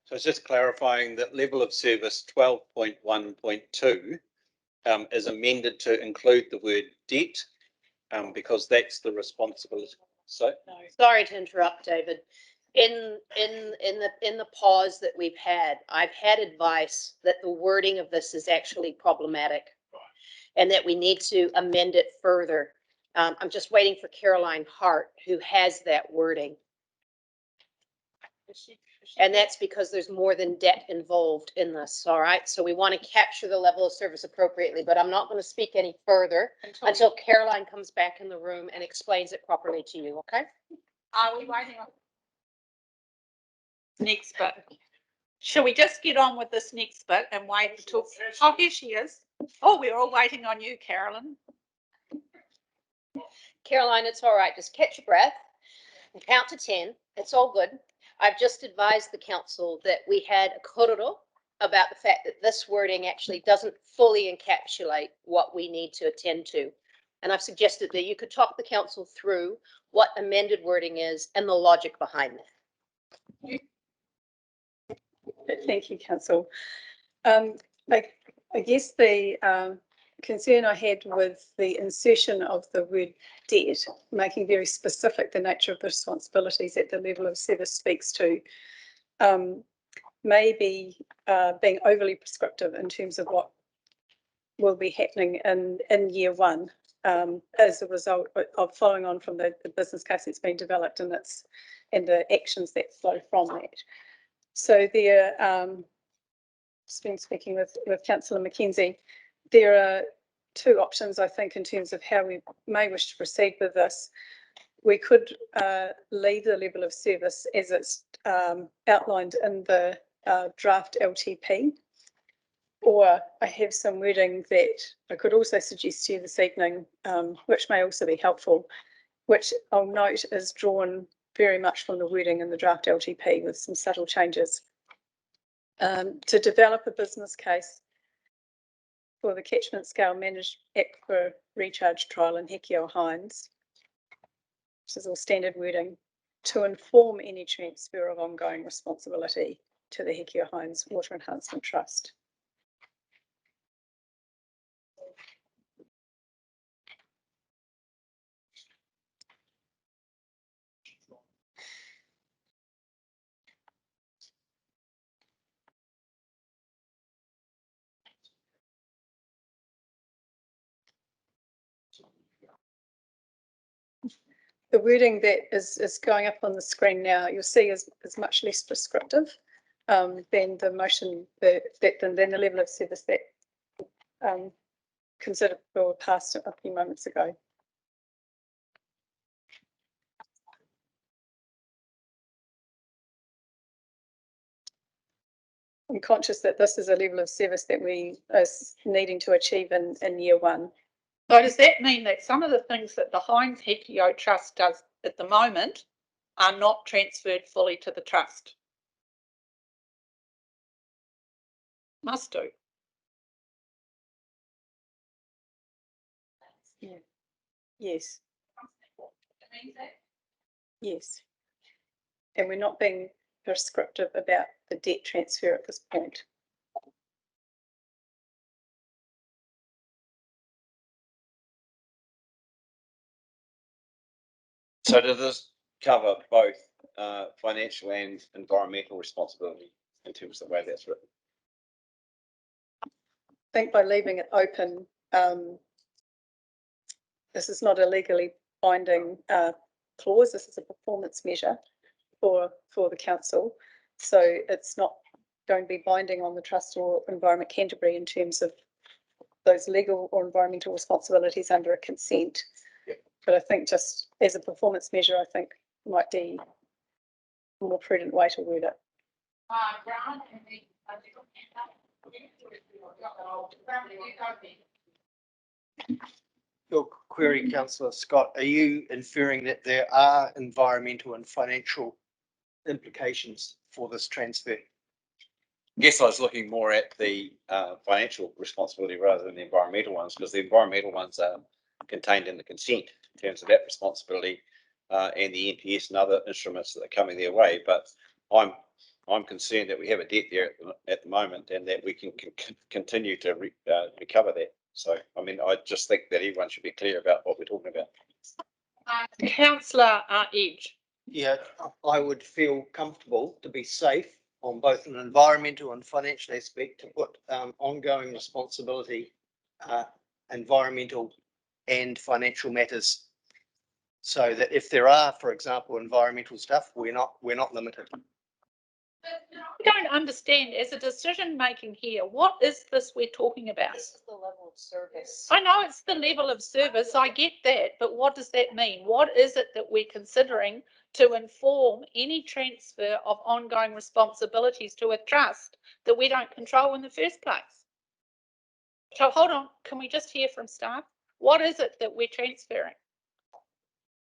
So it's just clarifying that level of service 12.1.2 is amended to include the word debt because that's the responsibility. So sorry to interrupt, David. In the pause that we've had, I've had advice that the wording of this is actually problematic and that we need to amend it further. I'm just waiting for Caroline Hart, who has that wording. And that's because there's more than debt involved in this, all right? So we want to capture the level of service appropriately, but I'm not going to speak any further until Caroline comes back in the room and explains it properly to you, okay? Are we waiting on next bit? Shall we just get on with this next bit and wait until... Oh, here she is. Oh, we're all waiting on you, Carolyn. Caroline, it's all right. Just catch your breath and count to 10. It's all good. I've just advised the council that we had a kororo about the fact that this wording actually doesn't fully encapsulate what we need to attend to. And I've suggested that you could talk the council through what amended wording is and the logic behind that. Thank you, Council. I guess the concern I had with the insertion of the word debt, making very specific the nature of the responsibilities that the level of service speaks to, may be being overly prescriptive in terms of what will be happening in year one as a result of following on from the business case that's been developed and the actions that flow from that. So there, just been speaking with Councillor Mackenzie, there are two options, I think, in terms of how we may wish to proceed with this. We could leave the level of service as it's outlined in the draft LTP, or I have some wording that I could also suggest to you this evening, which may also be helpful, which I'll note is drawn very much from the wording in the draft LTP with some subtle changes. To develop a business case for the catchment scale managed aquifer recharge trial in Hekio Hines, which is all standard wording, to inform any transfer of ongoing responsibility to the Hekio Hines Water Enhancement Trust. The wording that is going up on the screen now, you'll see is much less prescriptive than the motion than the level of service that considered or passed a few moments ago. I'm conscious that this is a level of service that we are needing to achieve in year one. So does that mean that some of the things that the Hines Hekio Trust does at the moment are not transferred fully to the trust? Must do. Yeah. Yes. Yes. And we're not being prescriptive about the debt transfer at this point. So does this cover both financial and environmental responsibility in terms of the way that's written? I think by leaving it open, this is not a legally binding clause. This is a performance measure for the council. So it's not going to be binding on the trust or Environment Canterbury in terms of those legal or environmental responsibilities under a consent. Yep. But I think just as a performance measure, I think might be a more prudent way to word it. Your query, Councillor Scott, are you inferring that there are environmental and financial implications for this transfer? I guess I was looking more at the financial responsibility rather than the environmental ones, because the environmental ones are contained in the consent in terms of that responsibility and the NPS and other instruments that are coming their way. But I'm I'm concerned that we have a debt there at the moment and that we can continue to recover that. So, I mean, I just think that everyone should be clear about what we're talking about. Councillor Edge. Yeah, I would feel comfortable to be safe on both an environmental and financial aspect to put ongoing responsibility, environmental and financial matters. So that if there are, for example, environmental stuff, we're not limited. I don't understand, as a decision making here, what is this we're talking about? This is the level of service. I know it's the level of service, I get that, but what does that mean? What is it that we're considering to inform any transfer of ongoing responsibilities to a trust that we don't control in the first place? So hold on, can we just hear from staff? What is it that we're transferring?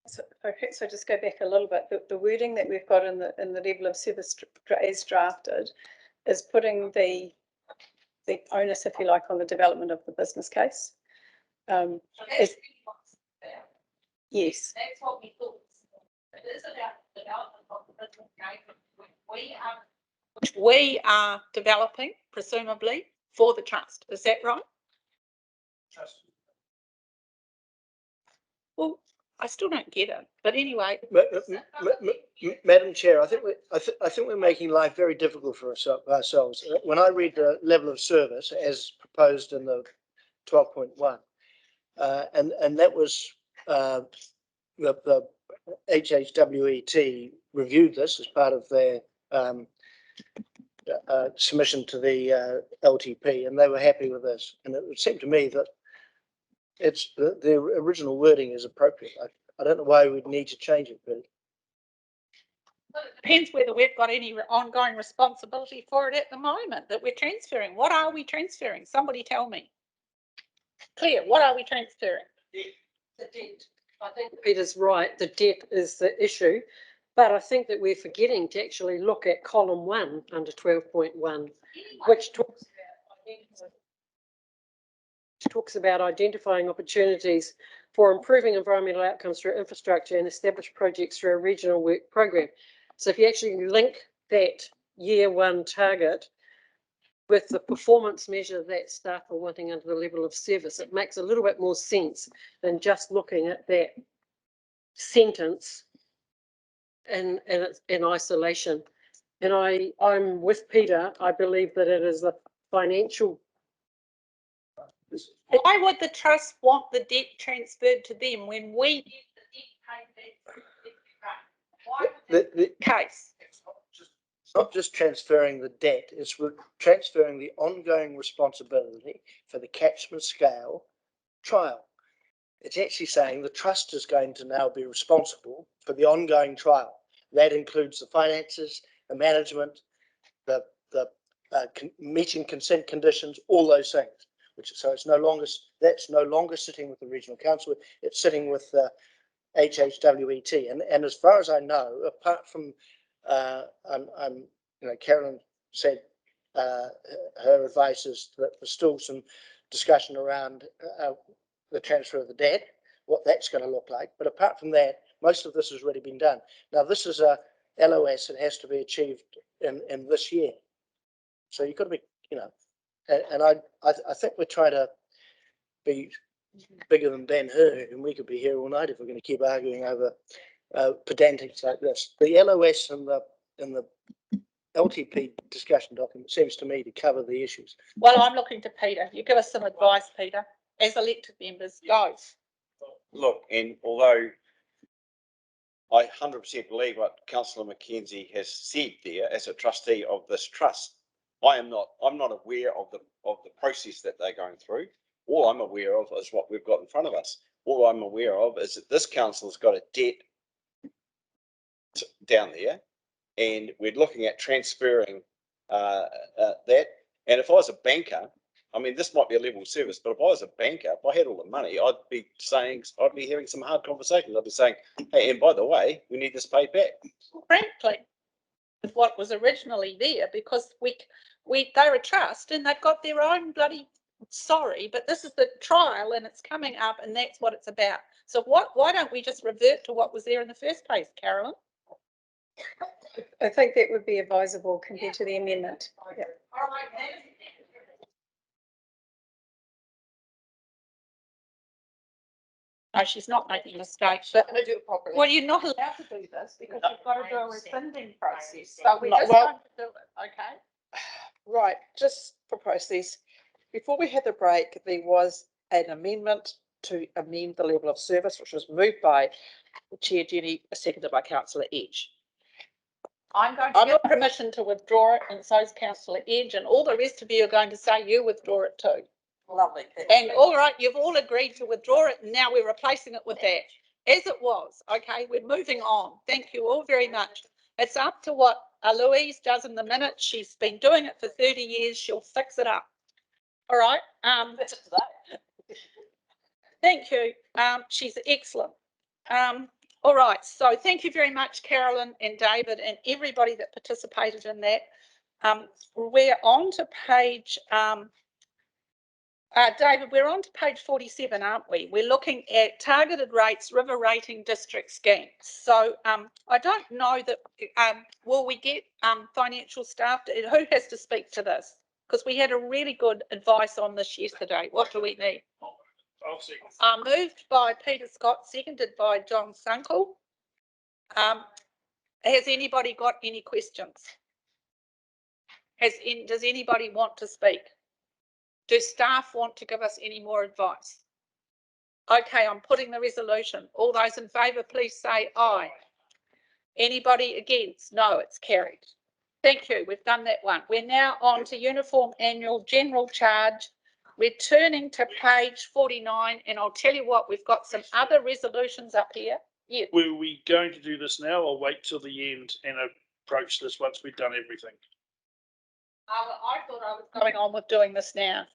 So perhaps I just go back a little bit. The wording that we've got in the level of service as drafted is putting the onus, if you like, on the development of the business case. Yes. That's what we thought. It is about the development of the business case which we are developing, presumably, for the trust. Is that right? Well, I still don't get it, but anyway. Madam Chair, I think we're making life very difficult for ourselves. When I read the level of service as proposed in the 12.1, and that was the HHWET reviewed this as part of their submission to the LTP, and they were happy with this. And it would seem to me that it's the original wording is appropriate. I don't know why we'd need to change it, but It depends whether we've got any ongoing responsibility for it at the moment that we're transferring. What are we transferring? Somebody tell me. Claire, what are we transferring? The debt. I think Peter's right. The debt is the issue, but I think that we're forgetting to actually look at column 1 under 12.1, which talks about identifying opportunities for improving environmental outcomes through infrastructure and established projects through a regional work program. So if you actually link that year 1 target with the performance measure that staff are wanting under the level of service, it makes a little bit more sense than just looking at that sentence in isolation. And I'm with Peter. I believe that it is the financial. Why would the trust want the debt transferred to them when we get the debt paid back? Why would the case? It's not just transferring the debt, it's transferring the ongoing responsibility for the catchment scale trial. It's actually saying the trust is going to now be responsible for the ongoing trial. That includes the finances, the management, the meeting consent conditions, all those things. So it's no longer sitting with the regional council. It's sitting with the HHWET. And as far as I know, apart from Carolyn said her advice is that there's still some discussion around the transfer of the debt, what that's going to look like. But apart from that, most of this has already been done. Now, this is a LOS that has to be achieved in this year. So you've got to be, and I think we're trying to be bigger than Ben-Hur, and we could be here all night if we're going to keep arguing over pedantics like this. The LOS and the LTP discussion document seems to me to cover the issues. Well, I'm looking to Peter. You give us some advice, Peter, as elected members. Go. Look, and although I 100% believe what Councillor Mackenzie has said there as a trustee of this trust, I'm not aware of the process that they're going through. All I'm aware of is what we've got in front of us. All I'm aware of is that this council's got a debt down there, and we're looking at transferring that. And if I was a banker, I mean, this might be a level of service, but if I was a banker, if I had all the money, I'd be having some hard conversations. I'd be saying, hey, and by the way, we need this paid back. Frankly, with what was originally there, because they're a trust and they've got their own bloody, sorry, but this is the trial and it's coming up and that's what it's about. So why don't we just revert to what was there in the first place, Carolyn? I think that would be advisable compared to the amendment. Yeah. No, she's not making a mistake, but well, you're not allowed to do this because you've got to do a rescinding process. So we're just going to do it, okay? Right, just for process, before we had the break, there was an amendment to amend the level of service, which was moved by Chair Jenny, seconded by Councillor Edge. I'm going to give permission to withdraw it, and so's Councillor Edge, and all the rest of you are going to say you withdraw it too. Lovely. And all right, you've all agreed to withdraw it, and now we're replacing it with that, as it was. Okay, we're moving on. Thank you all very much. It's up to what Louise does in the minutes. She's been doing it for 30 years. She'll fix it up. All right. Thank you. She's excellent. All right. So thank you very much, Carolyn and David and everybody that participated in that. We're on to page, David, we're on to page 47, aren't we? We're looking at targeted rates, river rating district schemes. So I don't know that, will we get financial staff? Who has to speak to this? Because we had a really good advice on this yesterday. What do we need? Moved by Peter Scott, seconded by John Sunkel. Has anybody got any questions? Does anybody want to speak? Do staff want to give us any more advice? Okay, I'm putting the resolution. All those in favour, please say aye. Anybody against? No, it's carried. Thank you. We've done that one. We're now on to uniform annual general charge. We're turning to page 49, and I'll tell you what, we've got some other resolutions up here. Yeah. Were we going to do this now or wait till the end and approach this once we've done everything? I thought I was going on with doing this now.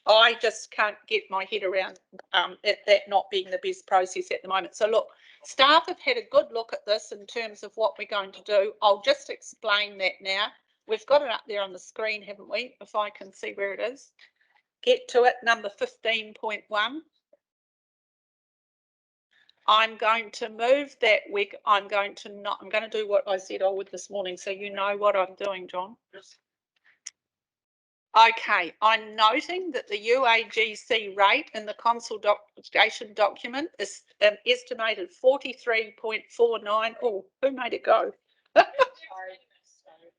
I just can't get my head around that not being the best process at the moment. So look, staff have had a good look at this in terms of what we're going to do. I'll just explain that now. We've got it up there on the screen, haven't we? If I can see where it is. Get to it, number 15.1. I'm going to move that week. I'm going to do what I said I would this morning, so you know what I'm doing, John. Okay, I'm noting that the UAGC rate in the consultation document is estimated 43.49. Oh, who made it go?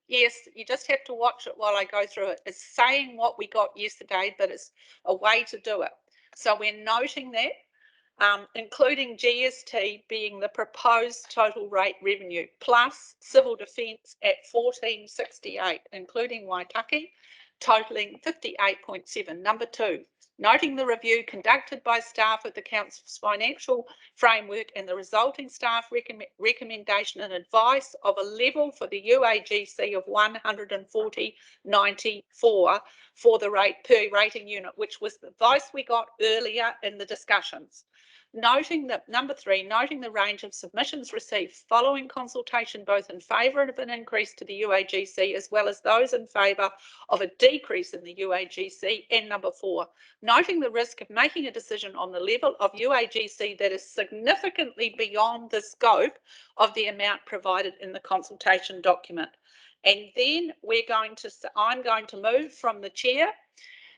Yes, you just have to watch it while I go through it. It's saying what we got yesterday, but it's a way to do it. So we're noting that, including GST being the proposed total rate revenue, plus civil defence at 1468, including Waitaki, totaling 58.7. Number 2, noting the review conducted by staff of the Council's financial framework and the resulting staff recommendation and advice of a level for the UAGC of 140.94 for the rate per rating unit, which was the advice we got earlier in the discussions. Noting that number 3, noting the range of submissions received following consultation, both in favour of an increase to the UAGC as well as those in favour of a decrease in the UAGC, and number 4, noting the risk of making a decision on the level of UAGC that is significantly beyond the scope of the amount provided in the consultation document. And then I'm going to move from the chair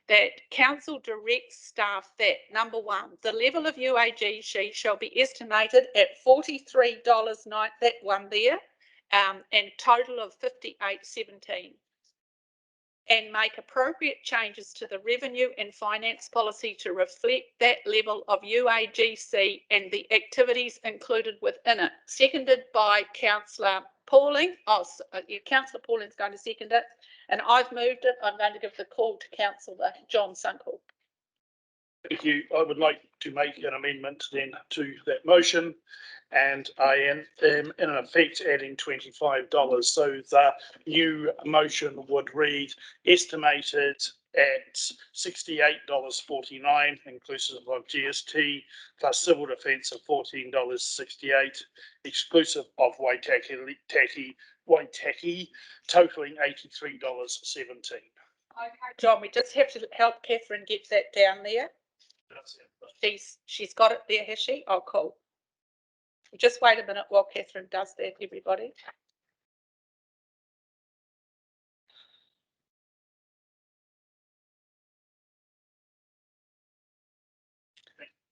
that council directs staff that, number 1, the level of UAGC shall be estimated at $43.9, that one there, and total of 58.17. And make appropriate changes to the revenue and finance policy to reflect that level of UAGC and the activities included within it. Seconded by Councillor Pauling. Councillor Pauling's going to second it, and I've moved it. I'm going to give the call to Councillor John Sunkel. Thank you. I would like to make an amendment then to that motion, and I am in effect adding $25. So the new motion would read estimated at $68.49 inclusive of GST plus civil defence of $14.68 exclusive of Waitaki totaling $83.17. Okay, John, we just have to help Catherine get that down there. She's got it there, has she? Oh, cool. Just wait a minute while Catherine does that, everybody.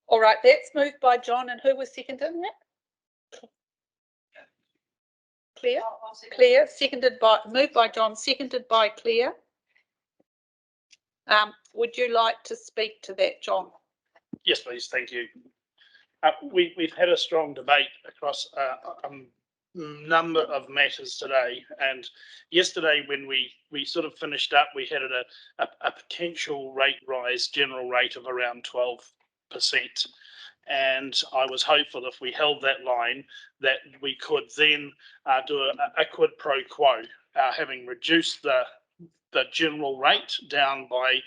All right, that's moved by John, and who was seconding that? Claire? Claire, moved by John, seconded by Claire. Would you like to speak to that, John? Yes, please. Thank you. We've had a strong debate across a number of matters today, and yesterday when we sort of finished up, we had a potential rate rise, general rate of around 12%. And I was hopeful if we held that line that we could then do a quid pro quo, having reduced the general rate down by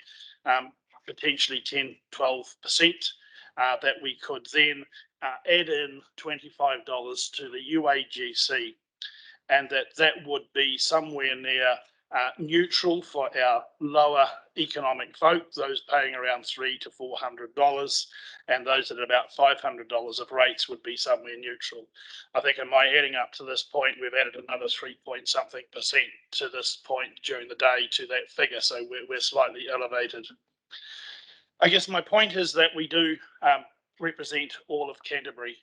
potentially 10-12%, that we could then add in $25 to the UAGC, and that would be somewhere near neutral for our lower economic folk, those paying around $300 to $400, and those at about $500 of rates would be somewhere neutral. I think in my adding up to this point, we've added another 3-point-something% to this point during the day to that figure, so we're slightly elevated. I guess my point is that we do represent all of Canterbury.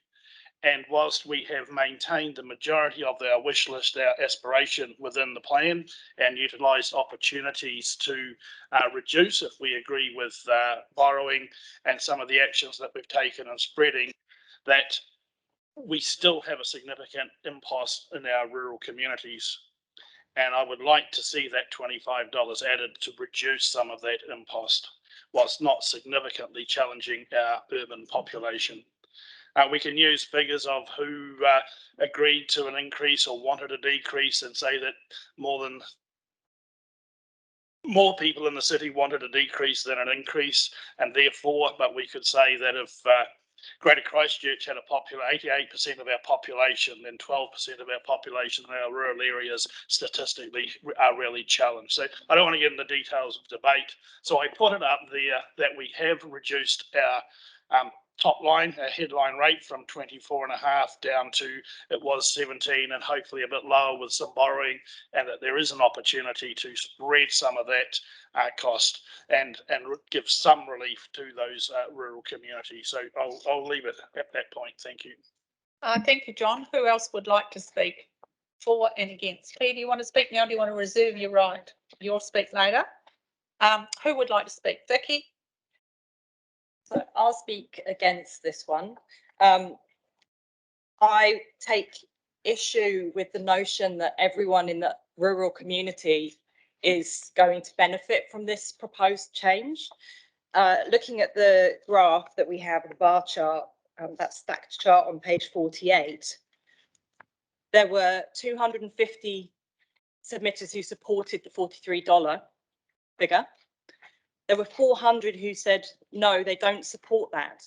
And whilst we have maintained the majority of our wish list, our aspiration within the plan, and utilised opportunities to reduce if we agree with borrowing and some of the actions that we've taken and spreading, that we still have a significant impasse in our rural communities. And I would like to see that $25 added to reduce some of that impasse, whilst not significantly challenging our urban population. We can use figures of who agreed to an increase or wanted a decrease, and say that more people in the city wanted a decrease than an increase, and therefore, but we could say that if Greater Christchurch had 88% of our population, then 12% of our population in our rural areas statistically are really challenged. So I don't want to get into the details of debate. So I put it up there that we have reduced our top line, a headline rate from 24.5 down to it was 17, and hopefully a bit lower with some borrowing, and that there is an opportunity to spread some of that cost and give some relief to those rural communities. So I'll leave it at that point. Thank you. Thank you, John. Who else would like to speak for and against? Claire, do you want to speak now? Do you want to reserve your right? You'll speak later. Who would like to speak? Vicky? So I'll speak against this one. I take issue with the notion that everyone in the rural community is going to benefit from this proposed change. Looking at the graph that we have, the bar chart, that stacked chart on page 48, there were 250 submitters who supported the $43 figure. There were 400 who said, no, they don't support that.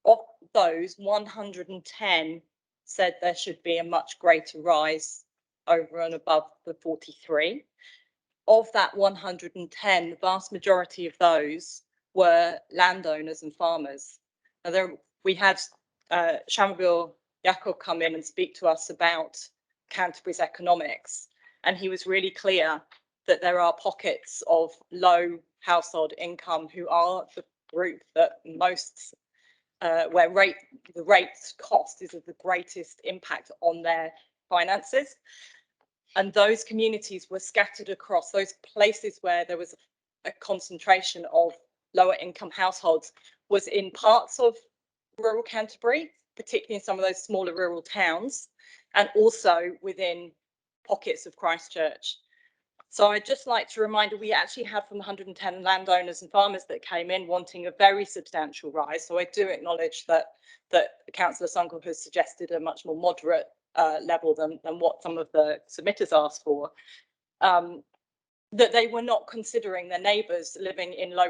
Of those, 110 said there should be a much greater rise over and above the 43. Of that 110, the vast majority of those were landowners and farmers. Now we had Shambil Yacob come in and speak to us about Canterbury's economics, and he was really clear that there are pockets of low household income who are the group that most where the rate cost is of the greatest impact on their finances. And those communities were scattered across those places where there was a concentration of lower income households, was in parts of rural Canterbury, particularly in some of those smaller rural towns, and also within pockets of Christchurch. So I'd just like to remind you, we actually had from 110 landowners and farmers that came in wanting a very substantial rise. So I do acknowledge that Councillor Sunkel has suggested a much more moderate level than what some of the submitters asked for, that they were not considering their neighbours living in low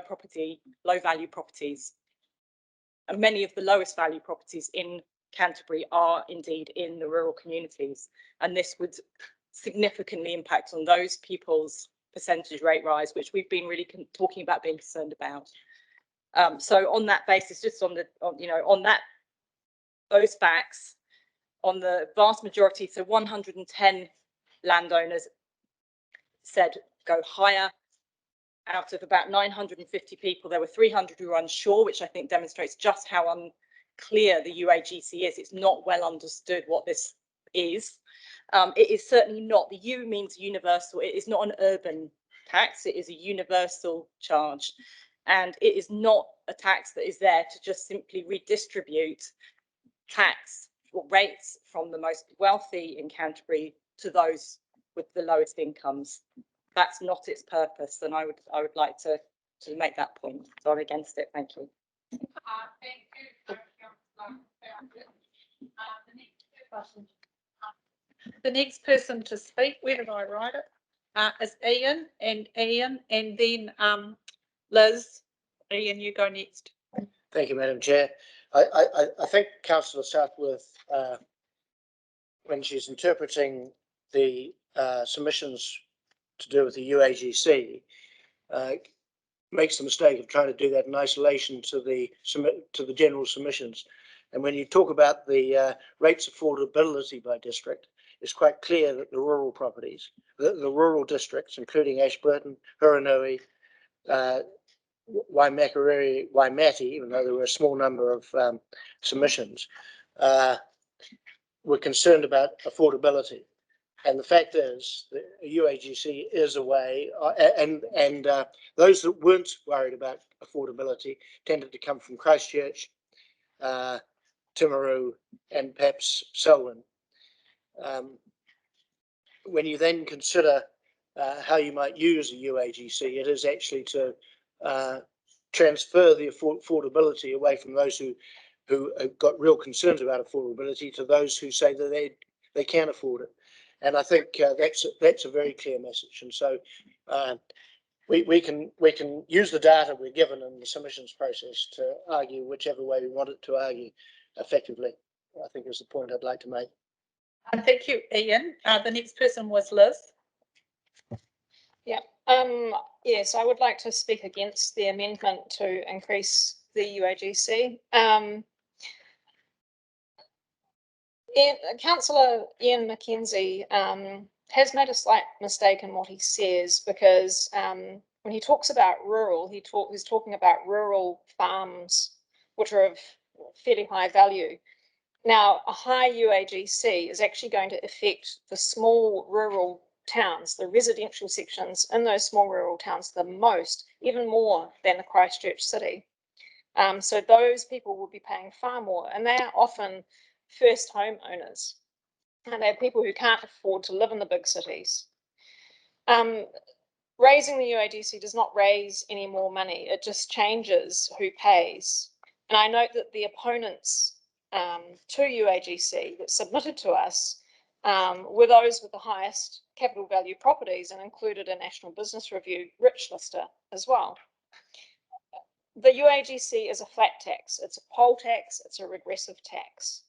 value properties. And many of the lowest value properties in Canterbury are indeed in the rural communities. And this would significantly impact on those people's percentage rate rise, which we've been really talking about being concerned about. So on that basis, just on those facts, on the vast majority, so 110 landowners said go higher. Out of about 950 people, there were 300 who were unsure, which I think demonstrates just how unclear the UAGC is. It's not well understood what this is. It is certainly not, the U means universal. It is not an urban tax. It is a universal charge. And it is not a tax that is there to just simply redistribute tax or rates from the most wealthy in Canterbury to those with the lowest incomes. That's not its purpose, and I would like to make that point. So I'm against it. Thank you. Thank you. The next person to speak, where did I write it? Is Ian, and then Liz. Ian, you go next. Thank you, Madam Chair. I think Councillor Southworth, when she's interpreting the submissions to do with the UAGC, makes the mistake of trying to do that in isolation to the general submissions. And when you talk about the rates affordability by district, it's quite clear that the rural properties, the rural districts, including Ashburton, Huronui, Waimakariri, Waimati, even though there were a small number of submissions, were concerned about affordability. And the fact is, the UAGC is a way, and those that weren't worried about affordability tended to come from Christchurch, Timaru, and perhaps Selwyn. When you then consider how you might use a UAGC, it is actually to transfer the affordability away from those who have got real concerns about affordability to those who say that they can afford it. And I think that's a very clear message. And so we can use the data we're given in the submissions process to argue whichever way we want it to argue effectively. I think is the point I'd like to make. Thank you, Ian. The next person was Liz. Yeah. Yes, I would like to speak against the amendment to increase the UAGC. Councillor Ian Mackenzie has made a slight mistake in what he says, because when he talks about rural, he's talking about rural farms, which are of fairly high value. Now, a high UAGC is actually going to affect the small rural towns, the residential sections in those small rural towns the most, even more than the Christchurch city. So those people will be paying far more, and they are often first home owners, and they're people who can't afford to live in the big cities. Raising the UAGC does not raise any more money, it just changes who pays. And I note that the opponents to UAGC that submitted to us were those with the highest capital value properties, and included a National Business Review rich lister as well. The UAGC is a flat tax, it's a poll tax, it's a regressive tax.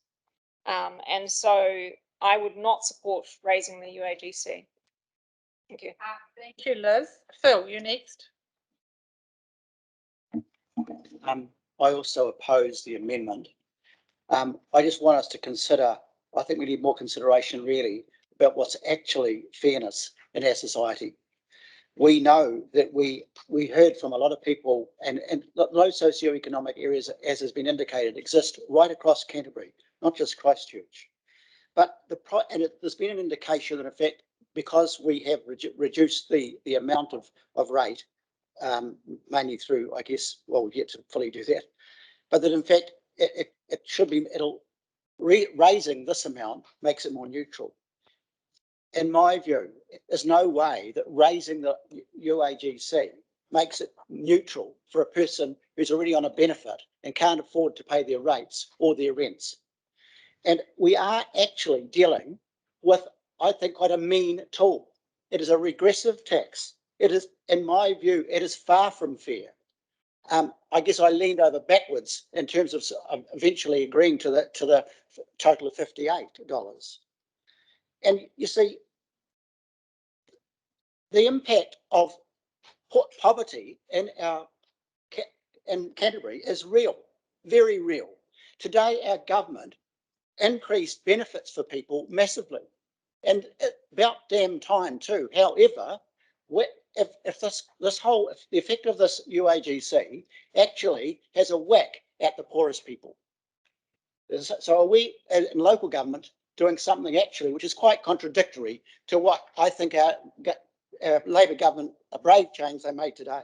And so I would not support raising the UAGC. Thank you. Thank you, Liz. Phil, you next. I also oppose the amendment. I just want us to consider, I think we need more consideration really about what's actually fairness in our society. We know that we heard from a lot of people, and low socioeconomic areas, as has been indicated, exist right across Canterbury, not just Christchurch. But there's been an indication that, in fact, because we have reduced the amount of rate, mainly through, I guess, well, we've yet to fully do that, but that in fact it should be, raising this amount makes it more neutral. In my view, there's no way that raising the UAGC makes it neutral for a person who's already on a benefit and can't afford to pay their rates or their rents. And we are actually dealing with, I think, quite a mean tool. It is a regressive tax. It is, in my view, it is far from fair. I guess I leaned over backwards in terms of eventually agreeing to the total of $58. And you see, the impact of poverty in Canterbury is real, very real. Today, our government increased benefits for people massively. And about damn time too. However, if the effect of this UAGC actually has a whack at the poorest people. So are we in local government doing something actually which is quite contradictory to what I think our Labor government, a brave change they made today.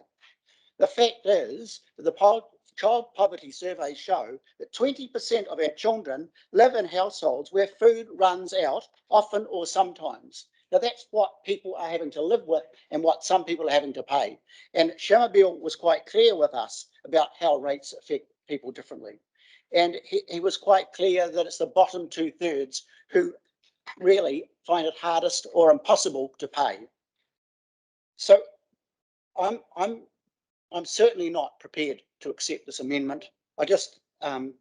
The fact is that the child poverty surveys show that 20% of our children live in households where food runs out often or sometimes. Now that's what people are having to live with and what some people are having to pay. And Shamabeel was quite clear with us about how rates affect people differently. And he was quite clear that it's the bottom 2/3 who really find it hardest or impossible to pay. So I'm certainly not prepared to accept this amendment. I just, I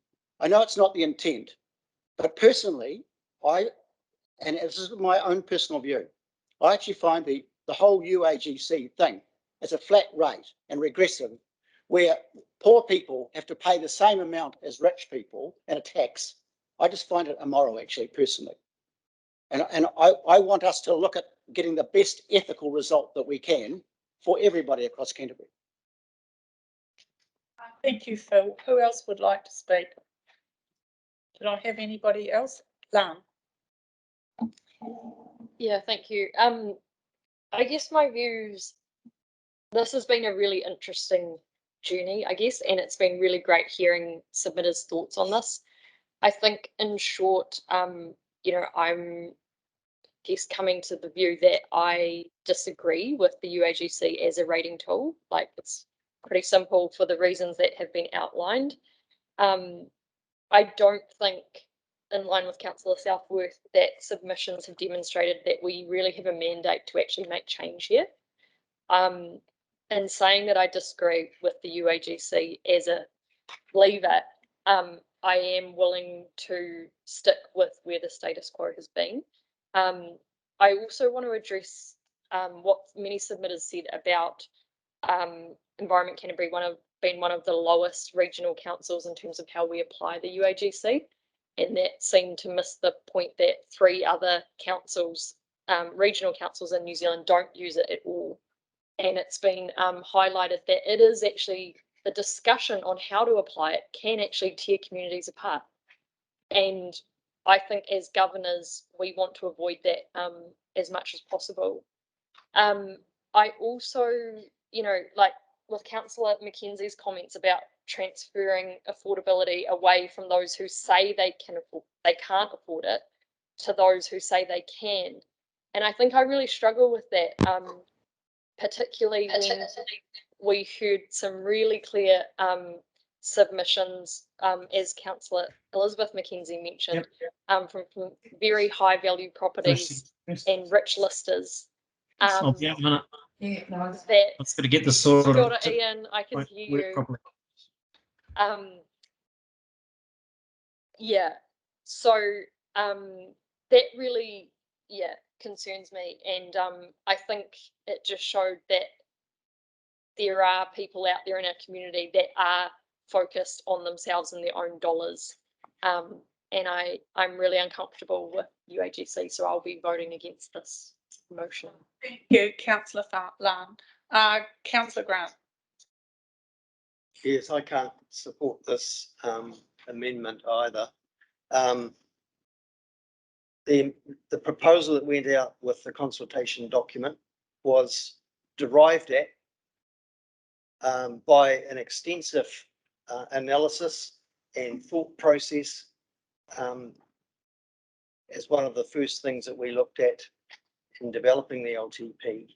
know it's not the intent, but personally, and this is my own personal view, I actually find the whole UAGC thing as a flat rate and regressive, where poor people have to pay the same amount as rich people in a tax. I just find it immoral, actually, personally. And I want us to look at getting the best ethical result that we can for everybody across Canterbury. Thank you, Phil. Who else would like to speak? Did I have anybody else? Lan. Yeah, thank you. I guess my views, this has been a really interesting journey, I guess, and it's been really great hearing submitters' thoughts on this. I think in short, you know, I'm coming to the view that I disagree with the UAGC as a rating tool. Like, it's pretty simple for the reasons that have been outlined. I don't think, in line with Councillor Southworth, that submissions have demonstrated that we really have a mandate to actually make change here. In saying that I disagree with the UAGC as a lever, I am willing to stick with where the status quo has been. I also want to address what many submitters said about Environment Canterbury being one of the lowest regional councils in terms of how we apply the UAGC, and that seemed to miss the point that 3 other councils, regional councils in New Zealand, don't use it at all. And it's been highlighted that it is actually the discussion on how to apply it can actually tear communities apart. And I think as governors, we want to avoid that as much as possible. I also, you know, like with Councillor Mackenzie's comments about transferring affordability away from those who say they can't afford it to those who say they can. And I think I really struggle with that, particularly when we heard some really clear submissions, as Councillor Elizabeth Mackenzie mentioned, from very high value properties and rich listers. That Let's got to get this sorted. Got it, Ian. I can hear you. Properly. Yeah. So that really, concerns me, and I think it just showed that there are people out there in our community that are focused on themselves and their own dollars, and I'm really uncomfortable with UAGC, so I'll be voting against this motion. Thank you, Councillor Lan. Councillor Grant. Yes, I can't support this amendment either. The proposal that went out with the consultation document was derived at by an extensive analysis and thought process, as one of the first things that we looked at in developing the LTP.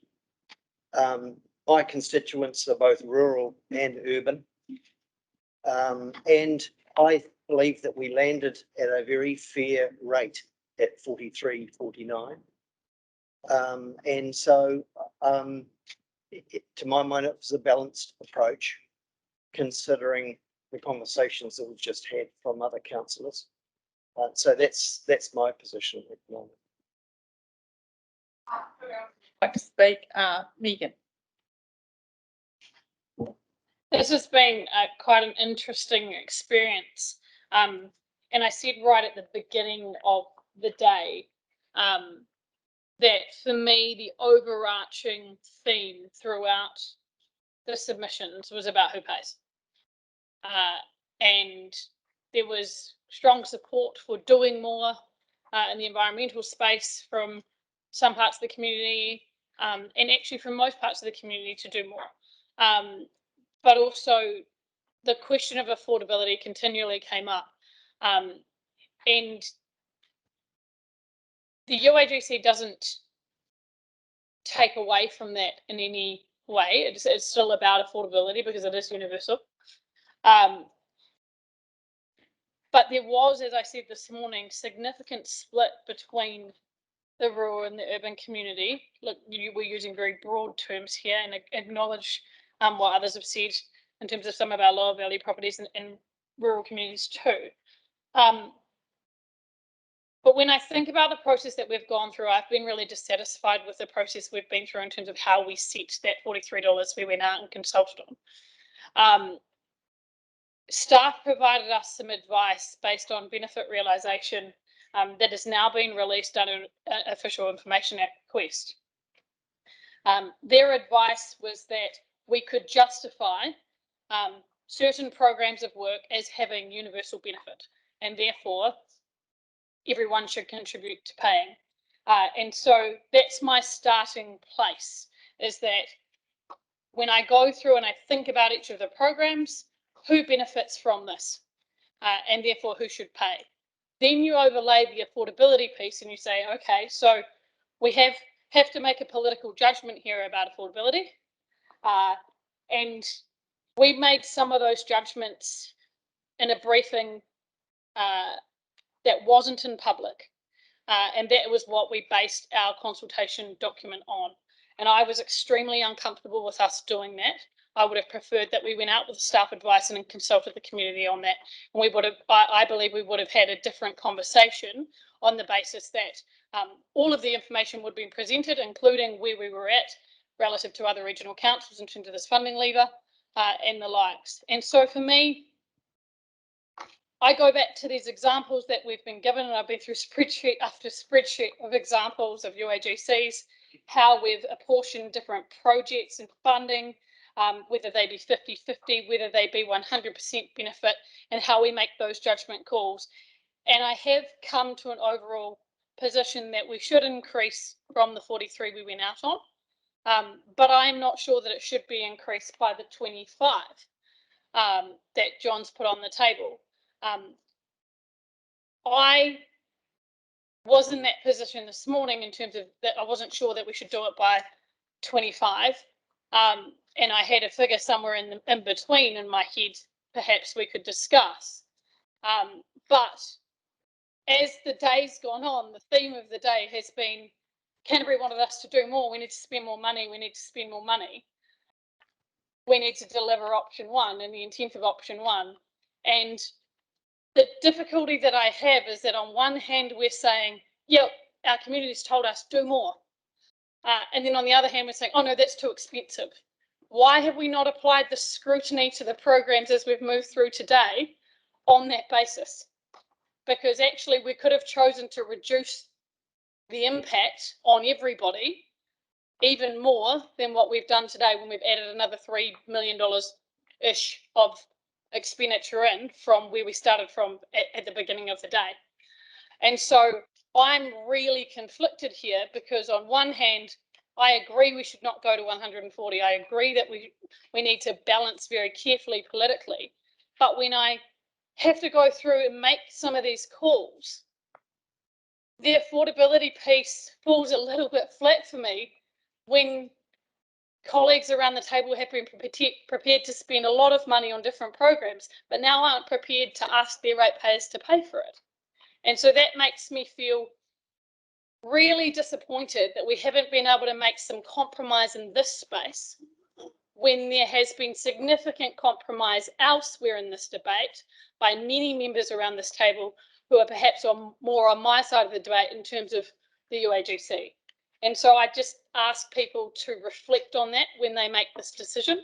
My constituents are both rural and urban, and I believe that we landed at a very fair rate at 43.49, and so to my mind it was a balanced approach, considering the conversations that we've just had from other councillors. So that's my position at the moment. Like to speak, Megan. This has been quite an interesting experience. And I said right at the beginning of the day that for me, the overarching theme throughout the submissions was about who pays. And there was strong support for doing more in the environmental space from some parts of the community, and actually from most parts of the community to do more. But also the question of affordability continually came up. And the UAGC doesn't take away from that in any way. It's still about affordability because it is universal. But there was, as I said this morning, significant split between the rural and the urban community. Look, we're using very broad terms here and acknowledge what others have said in terms of some of our lower value properties in rural communities too. But when I think about the process that we've gone through, I've been really dissatisfied with the process we've been through in terms of how we set that $43 we went out and consulted on. Staff provided us some advice based on benefit realisation that has now been released under an Official Information Act request. Their advice was that we could justify certain programs of work as having universal benefit, and therefore everyone should contribute to paying. And so that's my starting place, is that when I go through and I think about each of the programs, who benefits from this, and therefore who should pay. Then you overlay the affordability piece and you say, okay, so we have to make a political judgment here about affordability. And we made some of those judgments in a briefing that wasn't in public. And that was what we based our consultation document on. And I was extremely uncomfortable with us doing that. I would have preferred that we went out with staff advice and consulted the community on that. And we would have, I believe we would have had a different conversation on the basis that all of the information would have been presented, including where we were at relative to other regional councils in terms of this funding lever and the likes. And so for me, I go back to these examples that we've been given, and I've been through spreadsheet after spreadsheet of examples of UAGCs, how we've apportioned different projects and funding, whether they be 50-50, whether they be 100% benefit, and how we make those judgment calls. And I have come to an overall position that we should increase from the 43 we went out on, but I'm not sure that it should be increased by the 25 that John's put on the table. I was in that position this morning in terms of that I wasn't sure that we should do it by 25, and I had a figure somewhere in between in my head perhaps we could discuss. But as the day's gone on, the theme of the day has been Canterbury wanted us to do more. We need to spend more money. We need to spend more money. We need to deliver option one and the intent of option one. And the difficulty that I have is that on one hand, we're saying, yep, our community's told us do more. And then on the other hand, we're saying, oh no, that's too expensive. Why have we not applied the scrutiny to the programs as we've moved through today on that basis? Because actually we could have chosen to reduce the impact on everybody even more than what we've done today when we've added another $3 million-ish of expenditure in from where we started from at the beginning of the day. And so I'm really conflicted here because on one hand, I agree we should not go to 140. I agree that we need to balance very carefully politically. But when I have to go through and make some of these calls, the affordability piece falls a little bit flat for me when colleagues around the table have been prepared to spend a lot of money on different programs, but now aren't prepared to ask their ratepayers to pay for it. And so that makes me feel really disappointed that we haven't been able to make some compromise in this space when there has been significant compromise elsewhere in this debate by many members around this table who are perhaps more on my side of the debate in terms of the UAGC. And so I just ask people to reflect on that when they make this decision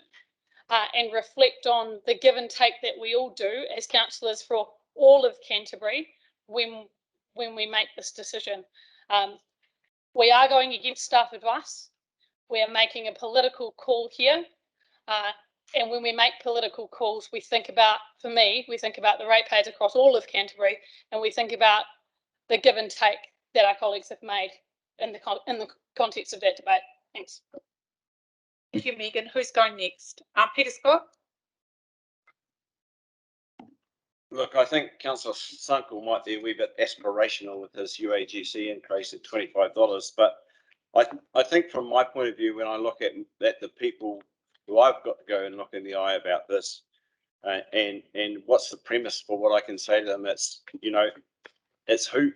and reflect on the give and take that we all do as councillors for all of Canterbury when we make this decision. We are going against staff advice. We are making a political call here. And when we make political calls, we think about, for me, we think about the ratepayers across all of Canterbury, and we think about the give and take that our colleagues have made in the context of that debate. Thanks. Thank you, Megan. Who's going next? Peter Scott. Look, I think Councillor Sunkel might be a wee bit aspirational with his UAGC increase at $25, but I think from my point of view, when I look at the people who I've got to go and look in the eye about this, and what's the premise for what I can say to them, it's, you know, it's who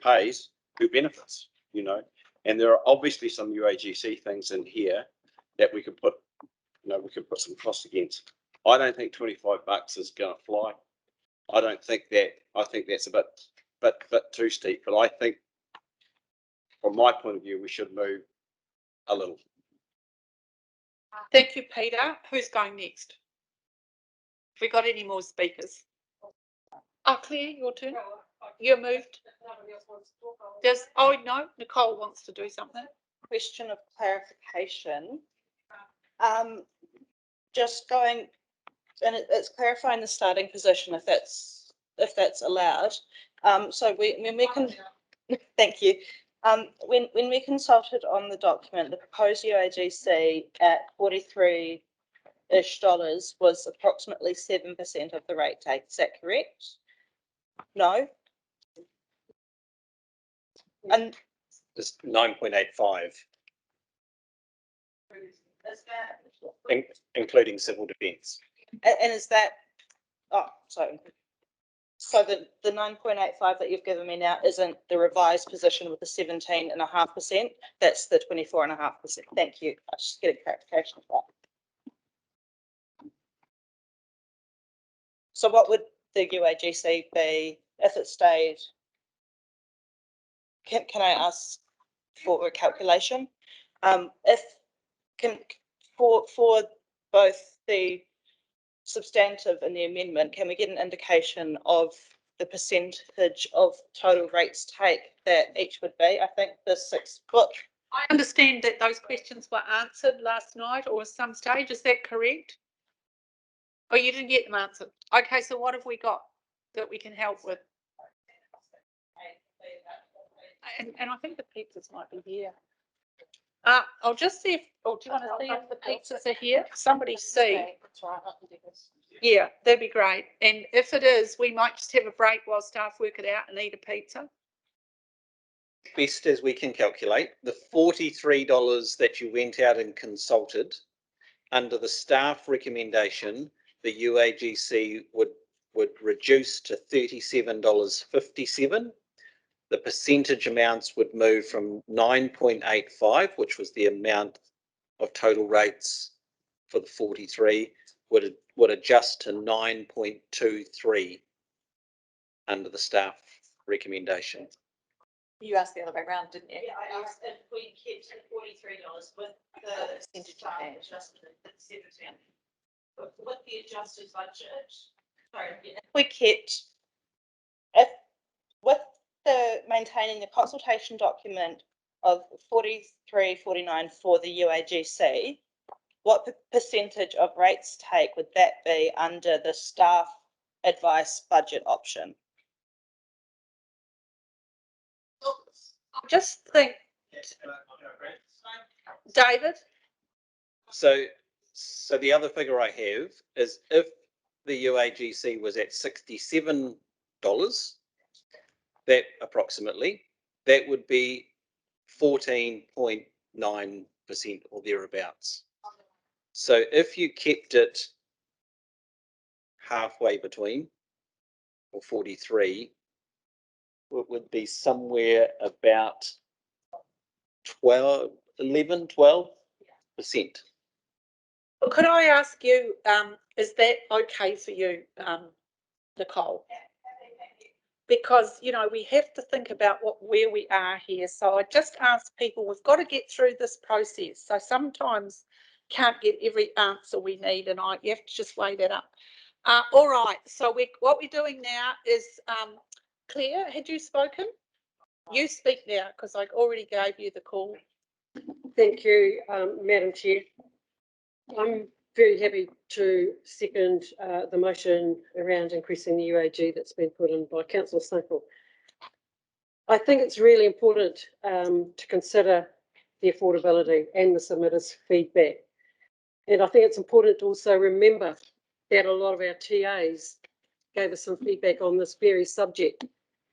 pays, who benefits, you know, and there are obviously some UAGC things in here that we could put, you know, we could put some costs against. I don't think $25 is going to fly. I don't think that. I think that's a bit too steep. But I think, from my point of view, we should move a little. Thank you, Peter. Who's going next? Have we got any more speakers? Claire, your turn. You moved. Oh no, Nicole wants to do something. Question of clarification. Just going, and it's clarifying the starting position if that's allowed. So when we can, thank you. When we consulted on the document, the proposed UAGC at $43-ish was approximately 7% of the rate take. Is that correct? No. And it's 9.85, including civil defence. And is that, so the 9.85 that you've given me now isn't the revised position with the 17.5%, that's the 24.5%. Thank you. I was just getting clarification of that. So what would the UAGC be if it stayed? Can I ask for a calculation? For both the substantive and the amendment, can we get an indication of the percentage of total rates take that each would be? I think the 6 foot. I understand that those questions were answered last night or at some stage. Is that correct? Oh, you didn't get them answered. Okay, so what have we got that we can help with? And I think the pizzas might be here. I'll just see if, do you want to see if the pizzas are here? Somebody see. Yeah, that'd be great. And if it is, we might just have a break while staff work it out and eat a pizza. Best as we can calculate, the $43 that you went out and consulted, under the staff recommendation, the UAGC would reduce to $37.57. The percentage amounts would move from 9.85, which was the amount of total rates for the 43, would adjust to 9.23 under the staff recommendation. You asked the other way around, didn't you? Yeah, I asked if we kept $43 with the percentage adjustment at 7%. With the adjusted budget, sorry, if we kept, with the maintaining the consultation document of 43.49 for the UAGC, what percentage of rates take would that be under the staff advice budget option? I just think, David. So the other figure I have is if the UAGC was at $67, that approximately, that would be 14.9% or thereabouts. So if you kept it halfway between, or 43, it would be somewhere about 12%. Could I ask you, is that okay for you, Nicole? Because, you know, we have to think about where we are here. So I just ask people, we've got to get through this process. So sometimes can't get every answer we need, and you have to just weigh that up. All right, so what we're doing now is, Claire, had you spoken? You speak now, because I already gave you the call. Thank you, Madam Chair. I'm very happy to second the motion around increasing the UAG that's been put in by Councillor Sunkel. I think it's really important to consider the affordability and the submitters' feedback. And I think it's important to also remember that a lot of our TAs gave us some feedback on this very subject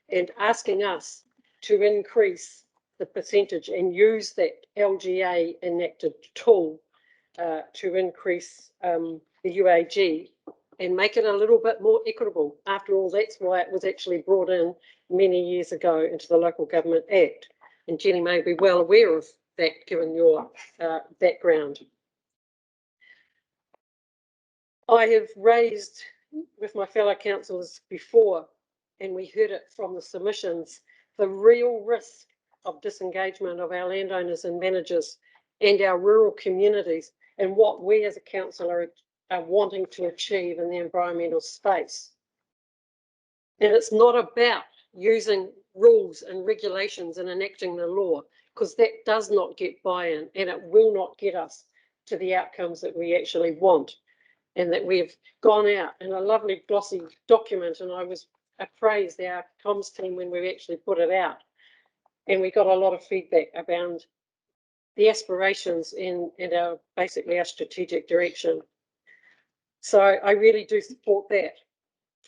and asking us to increase the percentage and use that LGA enacted tool to increase the UAG and make it a little bit more equitable. After all, that's why it was actually brought in many years ago into the Local Government Act. And Jenny may be well aware of that, given your background. I have raised with my fellow councillors before, and we heard it from the submissions, the real risk of disengagement of our landowners and managers and our rural communities and what we as a council are wanting to achieve in the environmental space. And it's not about using rules and regulations and enacting the law, because that does not get buy-in and it will not get us to the outcomes that we actually want. And that we've gone out in a lovely glossy document, and I was appraised our comms team when we actually put it out. And we got a lot of feedback about the aspirations and our basically our strategic direction. So I really do support that.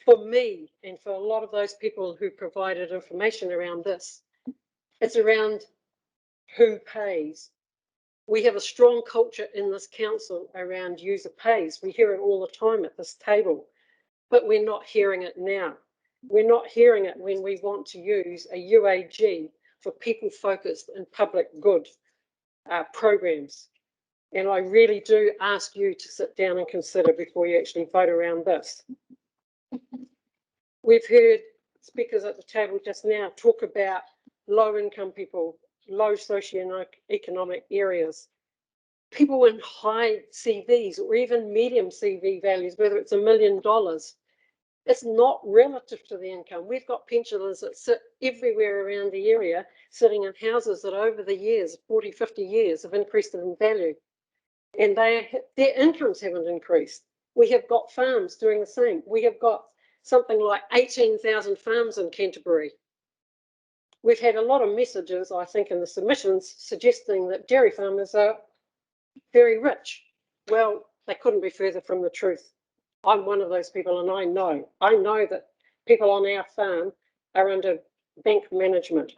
For me, and for a lot of those people who provided information around this, it's around who pays. We have a strong culture in this council around user pays. We hear it all the time at this table, but we're not hearing it now. We're not hearing it when we want to use a UAG for people-focused and public good programs. And I really do ask you to sit down and consider before you actually vote around this. We've heard speakers at the table just now talk about low-income people, low socioeconomic areas, people in high CVs or even medium CV values, whether it's $1 million. It's not relative to the income. We've got pensioners that sit everywhere around the area, sitting in houses that over the years, 40, 50 years, have increased in value. And their incomes haven't increased. We have got farms doing the same. We have got something like 18,000 farms in Canterbury. We've had a lot of messages, I think, in the submissions suggesting that dairy farmers are very rich. Well, they couldn't be further from the truth. I'm one of those people, and I know that people on our farm are under bank management.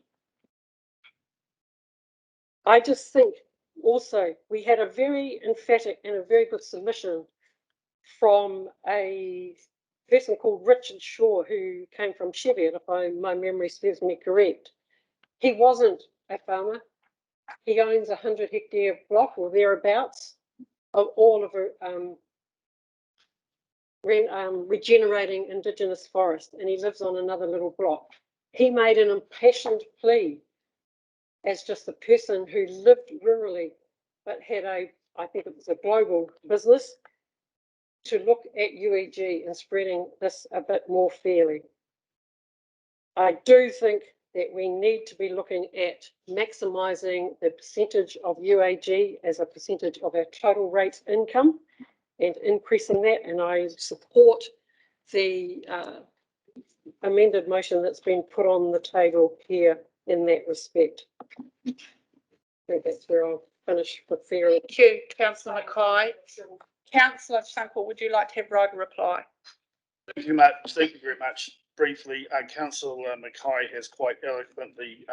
I just think also we had a very emphatic and a very good submission from a person called Richard Shaw, who came from Cheviot, if my memory serves me correct. He wasn't a farmer. He owns a 100-hectare block or thereabouts of all of regenerating Indigenous forest, and he lives on another little block. He made an impassioned plea as just a person who lived rurally but had I think it was a global business, to look at UEG and spreading this a bit more fairly. I do think that we need to be looking at maximising the percentage of UAG as a percentage of our total rate income and increasing that, and I support the amended motion that's been put on the table here in that respect. I think that's where I'll finish with fair. Thank you, Councillor Mackay. Councillor Sunkel, would you like to have Ryder reply? Thank you, Matt. Thank you very much. Briefly, Councillor Mackay has quite eloquently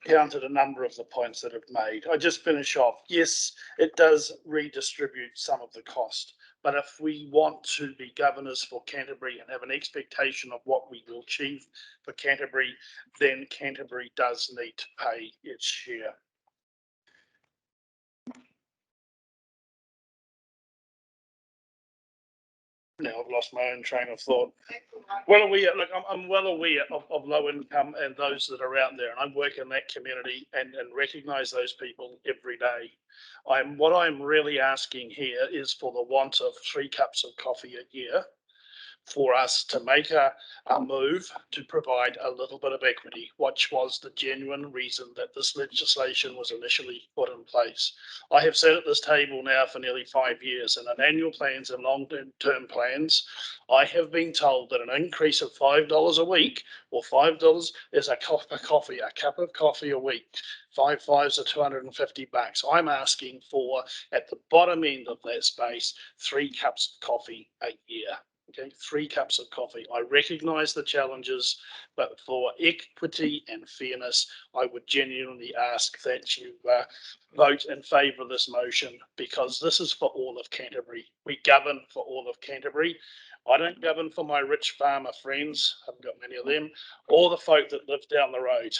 counted a number of the points that have made. I just finish off. Yes, it does redistribute some of the cost, but if we want to be governors for Canterbury and have an expectation of what we will achieve for Canterbury, then Canterbury does need to pay its share. Now I've lost my own train of thought. Well aware, look, I'm well aware of low income and those that are out there, and I work in that community and recognise those people every day. What I'm really asking here is for the want of 3 cups of coffee a year, for us to make a move to provide a little bit of equity, which was the genuine reason that this legislation was initially put in place. I have sat at this table now for nearly 5 years, and in annual plans and long-term plans, I have been told that an increase of $5 a week, or $5 is a cup of coffee a week. 5 fives are $250. I'm asking for, at the bottom end of that space, 3 cups of coffee a year. Okay, 3 cups of coffee. I recognise the challenges, but for equity and fairness, I would genuinely ask that you vote in favour of this motion, because this is for all of Canterbury. We govern for all of Canterbury. I don't govern for my rich farmer friends, I haven't got many of them, or the folk that live down the road.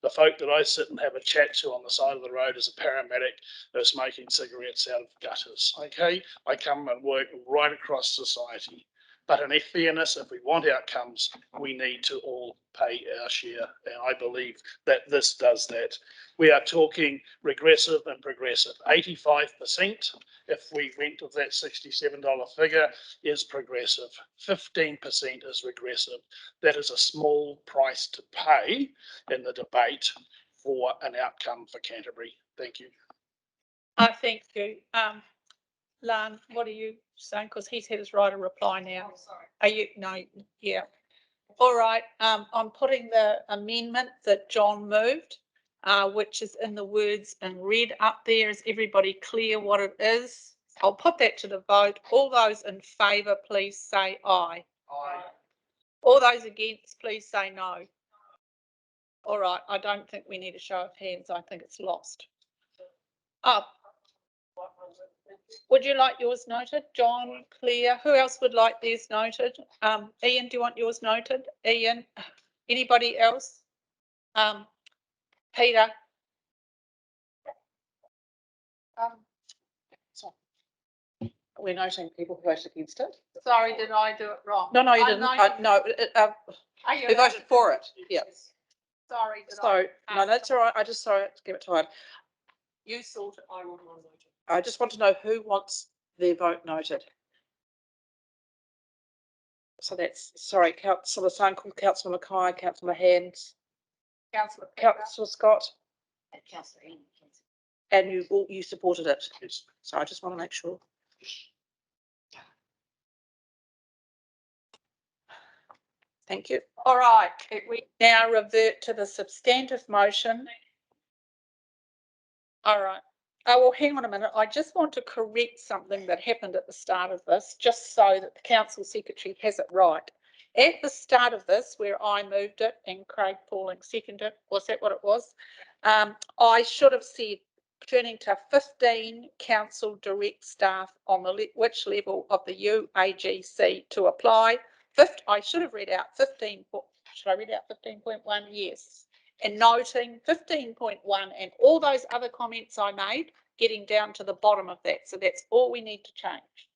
The folk that I sit and have a chat to on the side of the road as a paramedic that are smoking cigarettes out of gutters. Okay, I come and work right across society. But in fairness, if we want outcomes, we need to all pay our share. And I believe that this does that. We are talking regressive and progressive. 85%, if we went with that $67 figure, is progressive. 15% is regressive. That is a small price to pay in the debate for an outcome for Canterbury. Thank you. Thank you. Lan, what are you saying? Because he's had his right to reply now. Oh, sorry. Are you? No, yeah. All right. I'm putting the amendment that John moved, which is in the words in red up there. Is everybody clear what it is? I'll put that to the vote. All those in favour, please say aye. Aye. All those against, please say no. All right. I don't think we need a show of hands. I think it's lost. Would you like yours noted? John, Claire, who else would like theirs noted? Ian, do you want yours noted? Ian, anybody else? Peter? We're noting people who voted against it. Sorry, did I do it wrong? No, you didn't. No, who voted for it? Yes. Sorry. No, that's all right. I just sorry to give it time. You sort it. I want one noted. I just want to know who wants their vote noted. So that's, sorry, Councillor Sunkel, Councillor Mackay, Councillor Hands, Councillor Scott. And Councillor Ian. And you supported it. Yes. So I just want to make sure. Thank you. All right, we now revert to the substantive motion. All right. Oh, well, hang on a minute. I just want to correct something that happened at the start of this, just so that the council secretary has it right. At the start of this, where I moved it and Craig Pauling seconded it, was that what it was? I should have said turning to 15 council direct staff on the which level of the UAGC to apply. I should have read out 15. Should I read out 15.1? Yes. And noting 15.1 and all those other comments I made, getting down to the bottom of that. So that's all we need to change.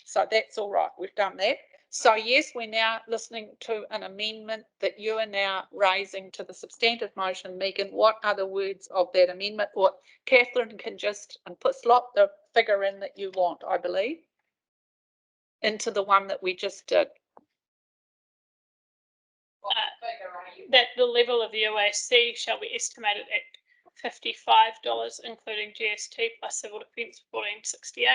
So that's all right. We've done that. So yes, we're now listening to an amendment that you are now raising to the substantive motion. Megan, what are the words of that amendment? What Catherine can just slot the figure in that you want, I believe, into the one that we just did. That the level of the UAC shall be estimated at $55, including GST plus civil defence $14.68.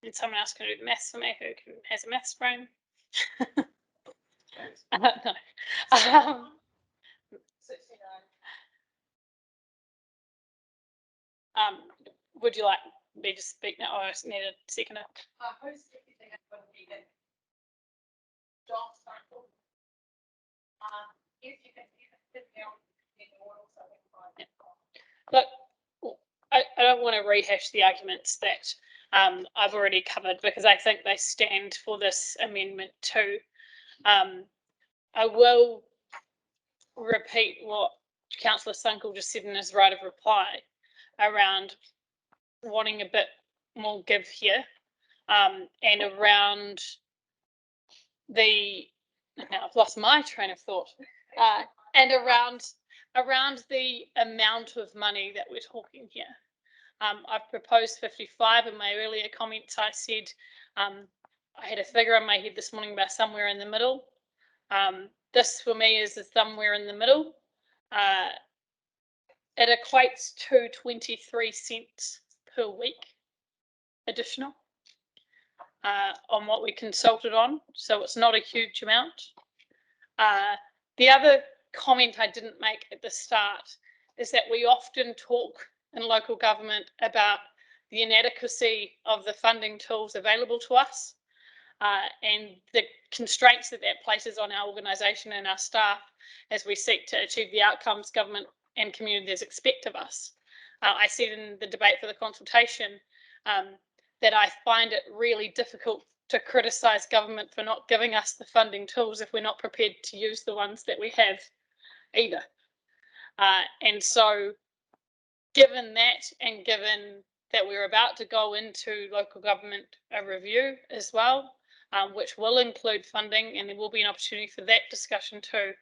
And someone else can do the maths for me who has a maths brain. No. Would you like me to speak now? I need a second. Look, I don't want to rehash the arguments that I've already covered, because I think they stand for this amendment too. I will repeat what Councillor Sunkel just said in his right of reply around wanting a bit more give here, and around the, now I've lost my train of thought, and around the amount of money that we're talking here. I've proposed 55. In my earlier comments, I said I had a figure in my head this morning about somewhere in the middle. This for me is somewhere in the middle. It equates to 23 cents per week additional on what we consulted on, so it's not a huge amount. The other comment I didn't make at the start is that we often talk in local government about the inadequacy of the funding tools available to us, and the constraints that places on our organisation and our staff as we seek to achieve the outcomes government and communities expect of us. I said in the debate for the consultation that I find it really difficult to criticise government for not giving us the funding tools if we're not prepared to use the ones that we have either. And so given that, and given that we're about to go into local government review as well, which will include funding, and there will be an opportunity for that discussion too,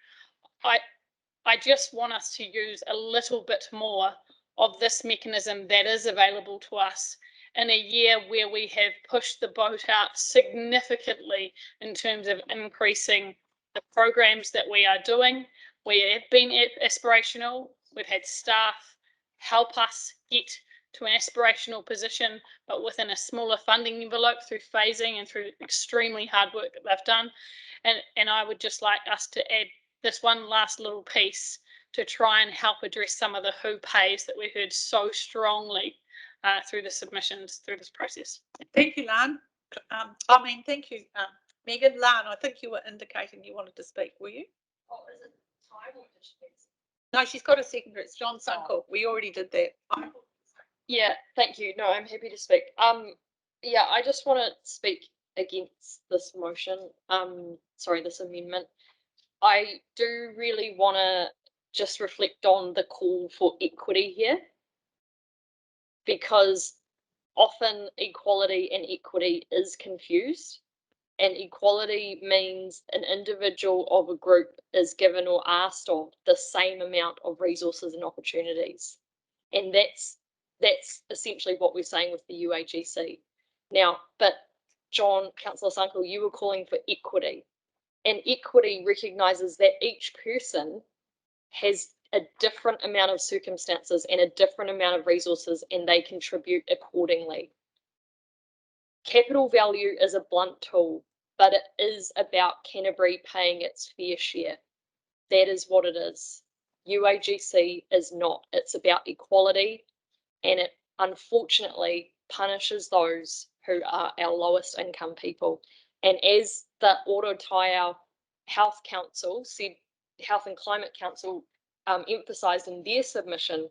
I just want us to use a little bit more of this mechanism that is available to us in a year where we have pushed the boat out significantly in terms of increasing the programs that we are doing. We have been aspirational. We've had staff help us get to an aspirational position, but within a smaller funding envelope through phasing and through extremely hard work that they've done. And I would just like us to add this one last little piece to try and help address some of the who pays that we heard so strongly through the submissions through this process. Thank you, Lan. Thank you, Megan. Lan, I think you were indicating you wanted to speak, were you? Oh, is it time or did she? No, she's got a seconder. It's John Sunkel. We already did that. Yeah, thank you. No, I'm happy to speak. Yeah, I just want to speak against this motion. Sorry, this amendment. I do really want to just reflect on the call for equity here, because often equality and equity is confused, and equality means an individual of a group is given or asked of the same amount of resources and opportunities, and that's essentially what we're saying with the UAGC now. But John, Councillor Sunkel, you were calling for equity, and equity recognises that each person has a different amount of circumstances and a different amount of resources, and they contribute accordingly. Capital value is a blunt tool, but it is about Canterbury paying its fair share. That is what it is. UAGC is not. It's about equality, and it unfortunately punishes those who are our lowest income people. And as the Tumu Taiao Health Council said, Health and Climate Council emphasised in their submission,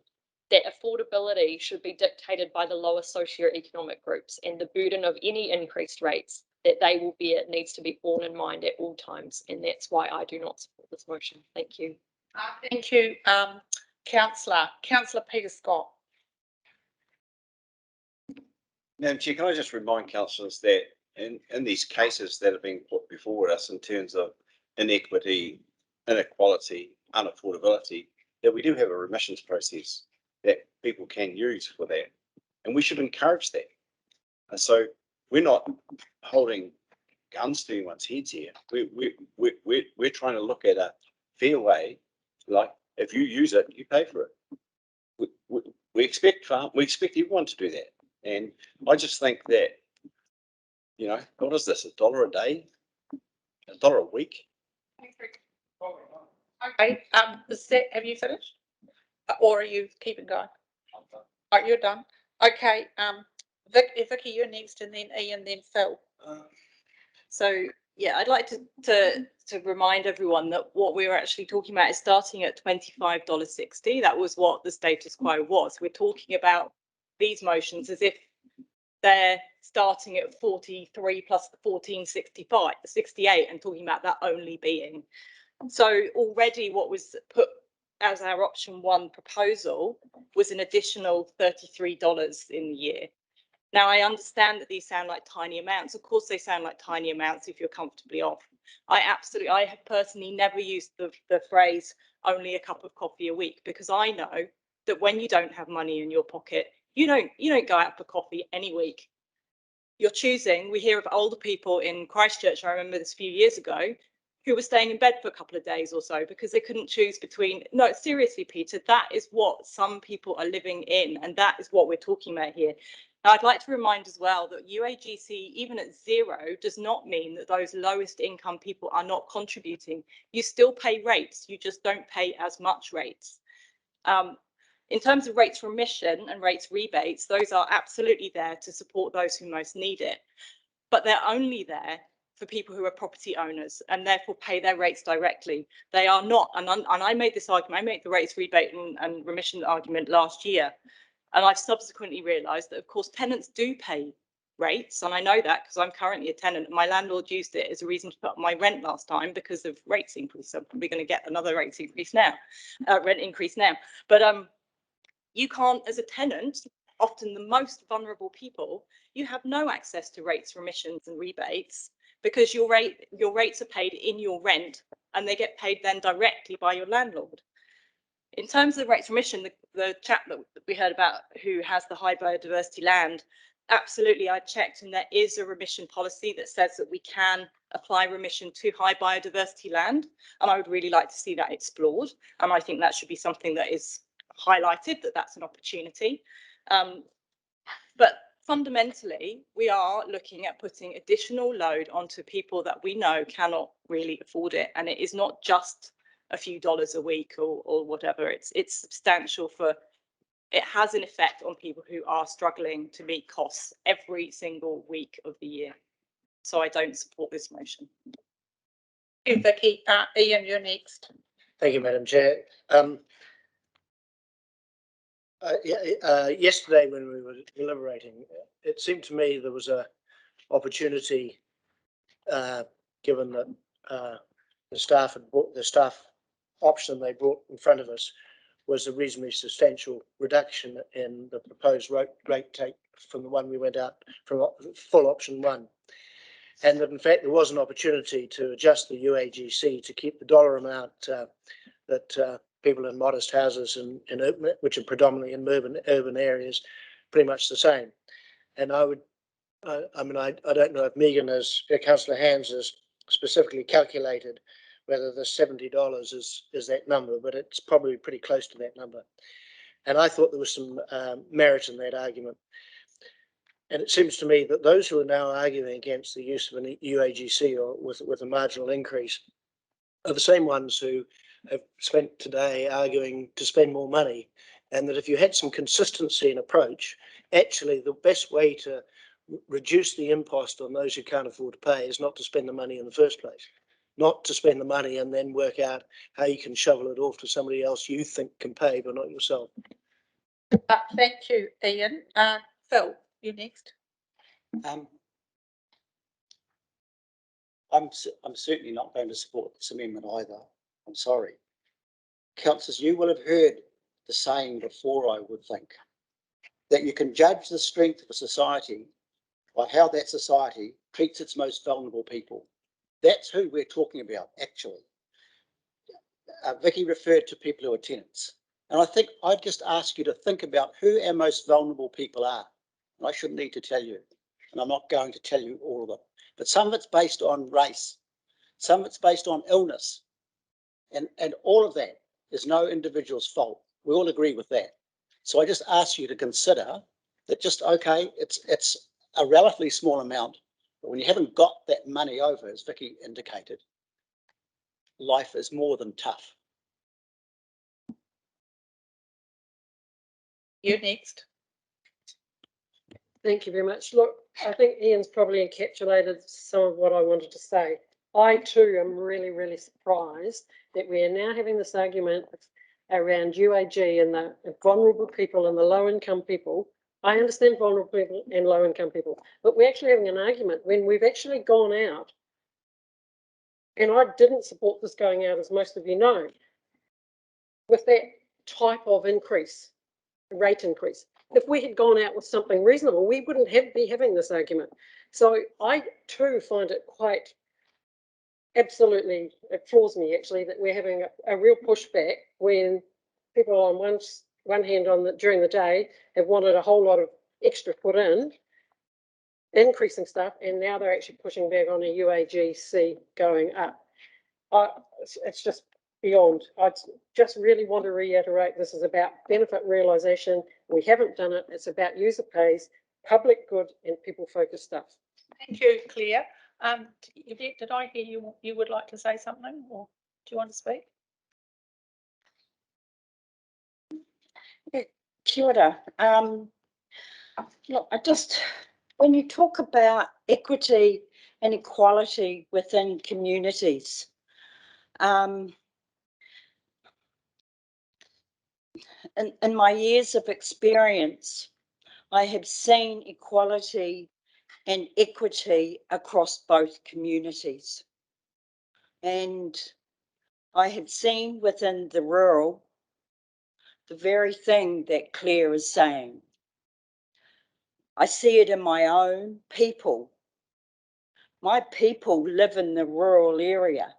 that affordability should be dictated by the lower socio-economic groups, and the burden of any increased rates that they will bear needs to be borne in mind at all times. And that's why I do not support this motion. Thank you. Thank you, Councillor Peter Scott. Madam Chair, can I just remind councillors that in these cases that have been put before us in terms of inequity, inequality, unaffordability, that we do have a remissions process that people can use for that, and we should encourage that. And so we're not holding guns to anyone's heads here. We're trying to look at a fair way. Like, if you use it, you pay for it. We expect everyone to do that. And I just think that, you know, what is this, $1 a day, $1 a week? Okay, have you finished? Or are you keeping going? Oh, you're done. Okay, Vicky, you're next, and then Ian, then Phil. So yeah, I'd like to remind everyone that what we were actually talking about is starting at $25.60. That was what the status quo was. We're talking about these motions as if they're starting at 43 plus the 14.65, 68, and talking about that only being. So already what was put as our option 1 proposal was an additional $33 in the year. Now, I understand that these sound like tiny amounts. Of course, they sound like tiny amounts if you're comfortably off. I have personally never used the phrase only a cup of coffee a week, because I know that when you don't have money in your pocket, you don't go out for coffee any week. You're choosing. We hear of older people in Christchurch, I remember this a few years ago, who were staying in bed for a couple of days or so because they couldn't choose between. No, seriously, Peter, that is what some people are living in, and that is what we're talking about here. Now, I'd like to remind as well that UAGC, even at 0, does not mean that those lowest income people are not contributing. You still pay rates, you just don't pay as much rates. In terms of rates remission and rates rebates, those are absolutely there to support those who most need it. But they're only there for people who are property owners and therefore pay their rates directly. They are not, and I made this argument, I made the rates rebate and remission argument last year. And I've subsequently realised that, of course, tenants do pay rates. And I know that because I'm currently a tenant. My landlord used it as a reason to put up my rent last time because of rates increase. So I'm probably going to get another rates increase now, rent increase now. But you can't, as a tenant, often the most vulnerable people, you have no access to rates, remissions and rebates because your rates are paid in your rent and they get paid then directly by your landlord. In terms of rates remission, the chap that we heard about who has the high biodiversity land, absolutely, I checked and there is a remission policy that says that we can apply remission to high biodiversity land, and I would really like to see that explored, and I think that should be something that is highlighted, that that's an opportunity. But fundamentally, we are looking at putting additional load onto people that we know cannot really afford it, and it is not just a few dollars a week or whatever. It's substantial it has an effect on people who are struggling to meet costs every single week of the year. So I don't support this motion. Vicky, Ian, you're next. Thank you, Madam Chair. Yesterday when we were deliberating, it seemed to me there was a opportunity, given that the staff had brought the staff option they brought in front of us was a reasonably substantial reduction in the proposed rate take from the one we went out from full option 1. And that in fact there was an opportunity to adjust the UAGC to keep the dollar amount that people in modest houses in urban, which are predominantly in urban areas, pretty much the same. And I don't know if Megan, as Councillor Hands, has specifically calculated whether the $70 is that number, but it's probably pretty close to that number. And I thought there was some merit in that argument. And it seems to me that those who are now arguing against the use of an UAGC or with a marginal increase are the same ones who have spent today arguing to spend more money, and that if you had some consistency in approach, actually the best way to reduce the impost on those who can't afford to pay is not to spend the money in the first place. Not to spend the money and then work out how you can shovel it off to somebody else you think can pay, but not yourself. Thank you, Ian. Phil, you next. I'm certainly not going to support this amendment either. I'm sorry. Councillors, you will have heard the saying before, I would think, that you can judge the strength of a society by how that society treats its most vulnerable people. That's who we're talking about, actually. Vicky referred to people who are tenants. And I think I'd just ask you to think about who our most vulnerable people are. And I shouldn't need to tell you, and I'm not going to tell you all of it. But some of it's based on race. Some of it's based on illness. And all of that is no individual's fault. We all agree with that. So I just ask you to consider that it's a relatively small amount, but when you haven't got that money over, as Vicky indicated, life is more than tough. You next. Thank you very much. Look, I think Ian's probably encapsulated some of what I wanted to say. I too am really, really surprised that we are now having this argument around UAG and the vulnerable people and the low income people. I understand vulnerable people and low income people, but we're actually having an argument when we've actually gone out. And I didn't support this going out, as most of you know. with that type of increase, rate increase. If we had gone out with something reasonable, we wouldn't be having this argument. So I too find it quite absolutely, it floors me actually that we're having a real pushback when people on one hand during the day have wanted a whole lot of extra put in, increasing stuff, and now they're actually pushing back on a UAGC going up. It's just beyond. I just really want to reiterate, this is about benefit realisation. We haven't done it. It's about user pays, public good and people focused stuff. Thank you, Claire. Yvette, did I hear you would like to say something, or do you want to speak? Kia ora. Look, when you talk about equity and equality within communities, in my years of experience, I have seen equality and equity across both communities. And I have seen within the rural the very thing that Claire is saying. I see it in my own people. My people live in the rural area.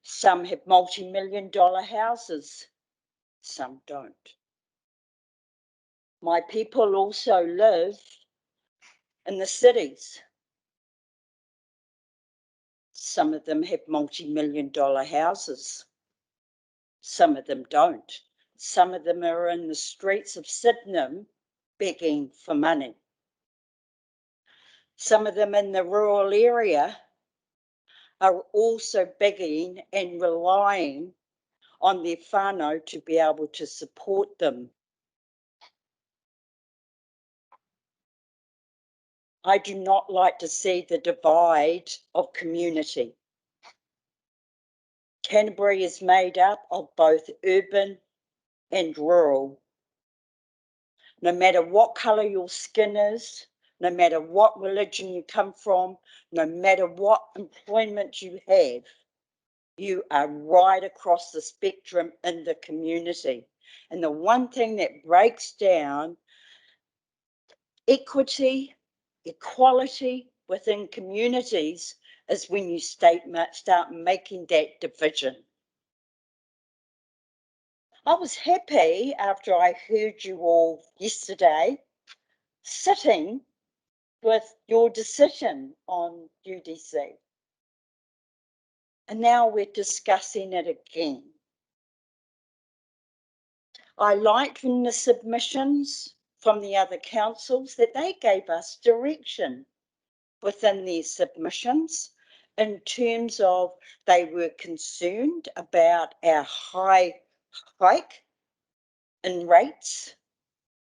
Some have multi-million-dollar houses, some don't. My people also live in the cities. Some of them have multi-million-dollar houses. Some of them don't. Some of them are in the streets of Sydenham begging for money. Some of them in the rural area are also begging and relying on their whānau to be able to support them. I do not like to see the divide of community. Canterbury is made up of both urban and rural. No matter what colour your skin is, no matter what religion you come from, no matter what employment you have, you are right across the spectrum in the community. And the one thing that breaks down equality within communities is when you start making that division. I was happy after I heard you all yesterday sitting with your decision on UDC. And now we're discussing it again. I liked in the submissions from the other councils that they gave us direction within their submissions in terms of they were concerned about our high hike in rates,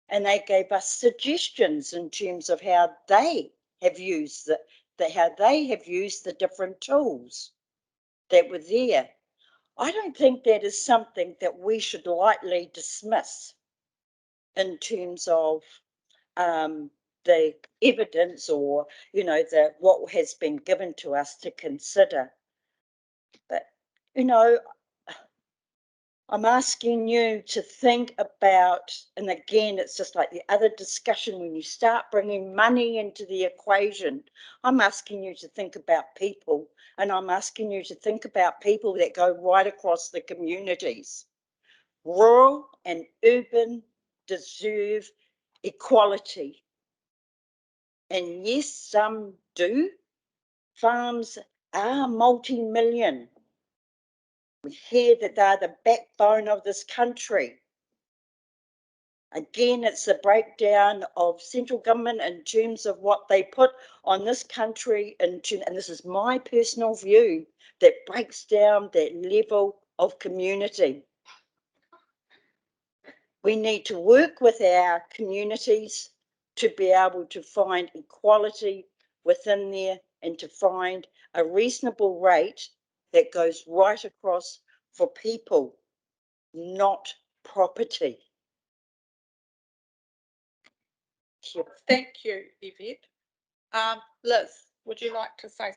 and they gave us suggestions in terms of how they have used the different tools that were there. I don't think that is something that we should lightly dismiss in terms of the evidence or, what has been given to us to consider. But, I'm asking you to think about, and again, it's just like the other discussion, when you start bringing money into the equation, I'm asking you to think about people, and I'm asking you to think about people that go right across the communities. Rural and urban deserve equality. And yes, some do. Farms are multi-million. We hear that they're the backbone of this country. Again, it's the breakdown of central government in terms of what they put on this country, and this is my personal view, that breaks down that level of community. We need to work with our communities to be able to find equality within there and to find a reasonable rate that goes right across for people, not property. Thank you, Yvette. Liz, would you like to say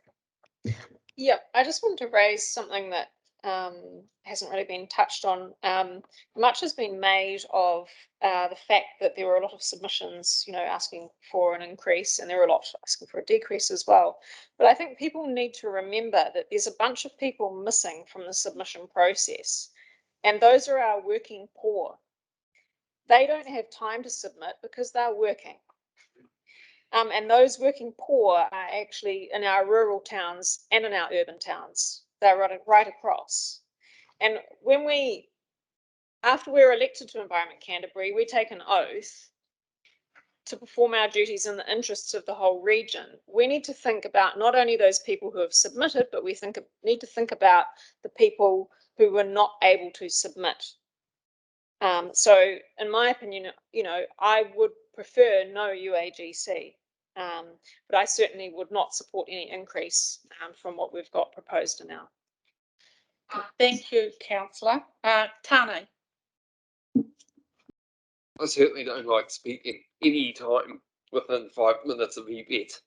something? Yeah, I just want to raise something that hasn't really been touched on. Much has been made of the fact that there were a lot of submissions, asking for an increase, and there were a lot asking for a decrease as well. But I think people need to remember that there's a bunch of people missing from the submission process, and those are our working poor. They don't have time to submit because they're working. And those working poor are actually in our rural towns and in our urban towns. They're right across. And after we're elected to Environment Canterbury, we take an oath to perform our duties in the interests of the whole region. We need to think about not only those people who have submitted, but we need to think about the people who were not able to submit. So in my opinion, I would prefer no UAGC, but I certainly would not support any increase from what we've got proposed now. Thank you, councillor. Tane. I certainly don't like speaking any time within 5 minutes of Yvette.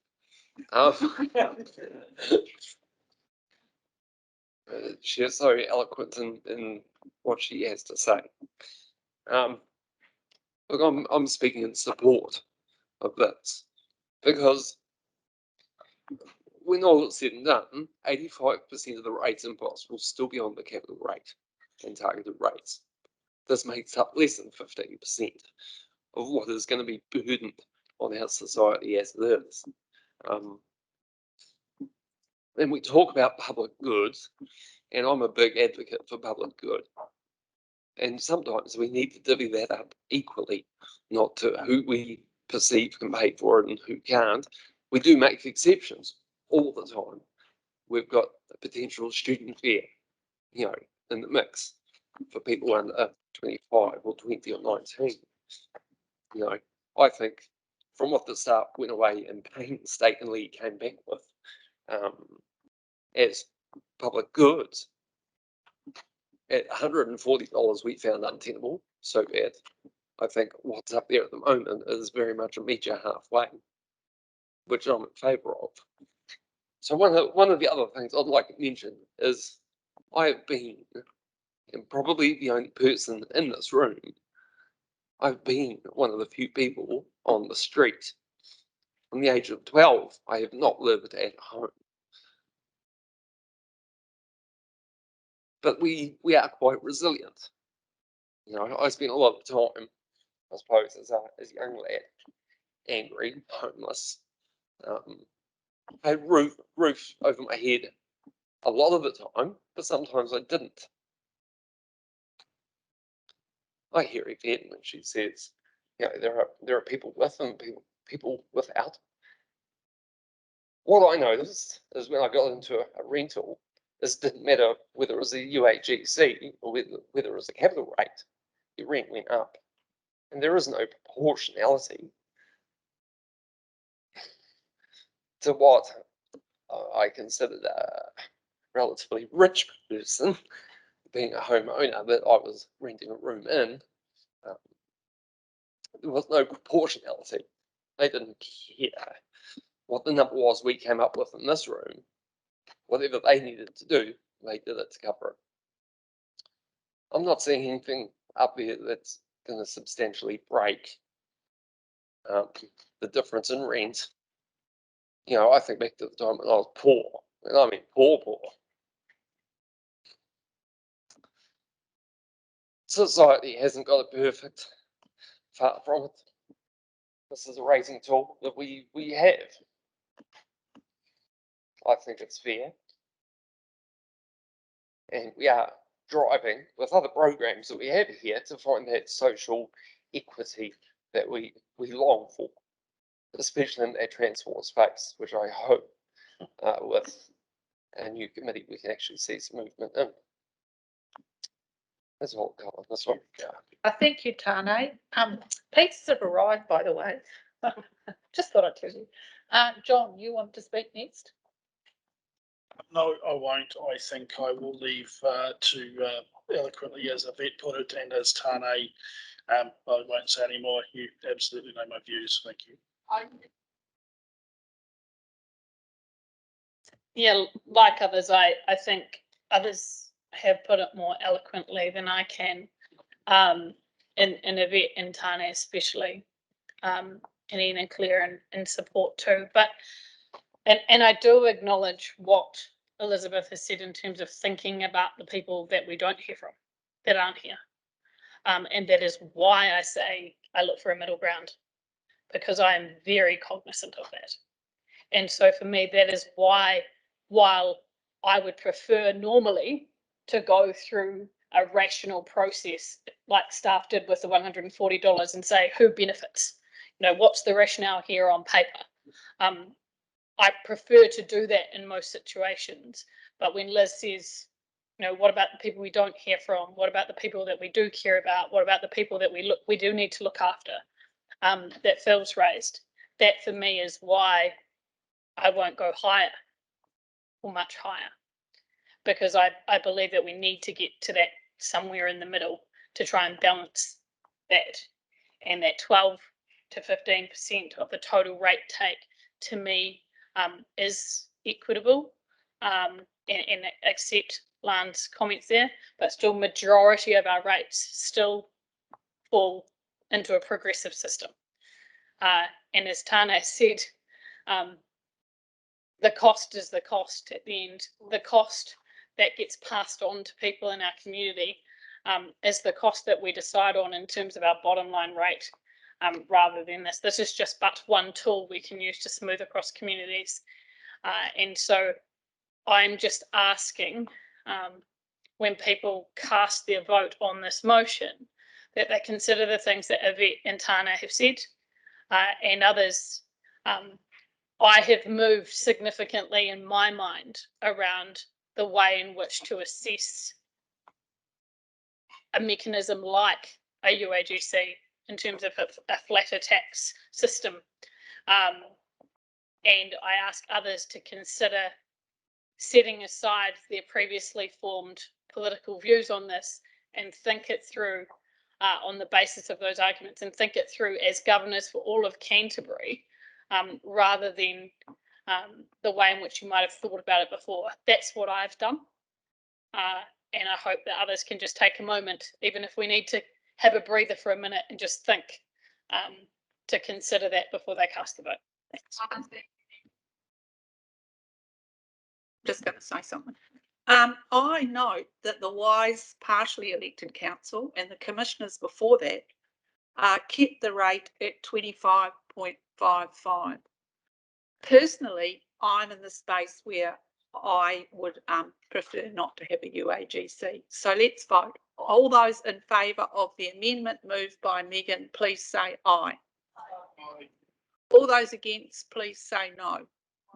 She is so eloquent in what she has to say. Look, I'm speaking in support of this because when all is said and done, 85% of the rates imposed will still be on the capital rate and targeted rates. This makes up less than 15% of what is going to be burdened on our society as it is. Then we talk about public goods, and I'm a big advocate for public good. And sometimes we need to divvy that up equally, not to who we perceive can pay for it and who can't. We do make exceptions all the time. We've got a potential student fare, in the mix for people under 25 or 20 or 19. I think from what the staff went away and painstakingly came back with as public goods, at $140 we found untenable, so bad. I think what's up there at the moment is very much a meet you halfway, which I'm in favour of. So one of the other things I'd like to mention is I have been, and probably the only person in this room, I've been one of the few people on the street. From the age of 12, I have not lived at home. But we are quite resilient. I spent a lot of time, I suppose, as a young lad, angry, homeless. I had roof over my head a lot of the time, but sometimes I didn't. I hear Yvette when she says, there are people with and people without. What I noticed is when I got into a rental, this didn't matter whether it was a UAGC or whether it was a capital rate, the rent went up. And there is no proportionality to what I considered a relatively rich person, being a homeowner that I was renting a room in. There was no proportionality. They didn't care what the number was we came up with in this room. Whatever they needed to do, they did it to cover it. I'm not seeing anything up there that's going to substantially break the difference in rent. I think back to the time when I was poor, and I mean poor. Society hasn't got it perfect, far from it. This is a rating tool that we have. I think it's fair. And we are driving with other programs that we have here to find that social equity that we long for, especially in that transport space, which I hope with a new committee we can actually see some movement in. That's all I've got on this one. Thank you, Tane. Pizzas have arrived, by the way. Just thought I'd tell you. John, you want to speak next? No, I won't. I think I will leave to eloquently as Yvette put it and as Tane. I won't say any more. You absolutely know my views. Thank you. Yeah, like others, I think others have put it more eloquently than I can, in Yvette and Tane especially, and Ian and Claire in support too. But and I do acknowledge what Elizabeth has said in terms of thinking about the people that we don't hear from, that aren't here. And that is why I say I look for a middle ground, because I am very cognizant of that. And so for me, that is why, while I would prefer normally to go through a rational process like staff did with the $140 and say who benefits, what's the rationale here on paper? I prefer to do that in most situations. But when Liz says, what about the people we don't hear from? What about the people that we do care about? What about the people that we do need to look after? That Phil's raised. That for me is why I won't go higher or much higher, because I believe that we need to get to that somewhere in the middle to try and balance that. And that 12 to 15% of the total rate take, to me, is equitable, and accept Lan's comments there, but still majority of our rates still fall into a progressive system. And as Tane said, the cost is the cost at the end. The cost that gets passed on to people in our community is the cost that we decide on in terms of our bottom line rate, rather than this. This is just but one tool we can use to smooth across communities. And so I'm just asking, when people cast their vote on this motion, that they consider the things that Yvette and Tane have said, and others. I have moved significantly in my mind around the way in which to assess a mechanism like a UAGC in terms of a flatter tax system. And I ask others to consider setting aside their previously formed political views on this and think it through on the basis of those arguments, and think it through as governors for all of Canterbury, rather than the way in which you might have thought about it before. That's what I've done. And I hope that others can just take a moment, even if we need to have a breather for a minute and just think, to consider that before they cast the vote. Thanks. Just going to say something. I note that the Wise partially elected council and the commissioners before that kept the rate at 25.55. Personally, I'm in the space where I would prefer not to have a UAGC. So let's vote. All those in favour of the amendment moved by Megan, please say aye. Aye. All those against, please say no.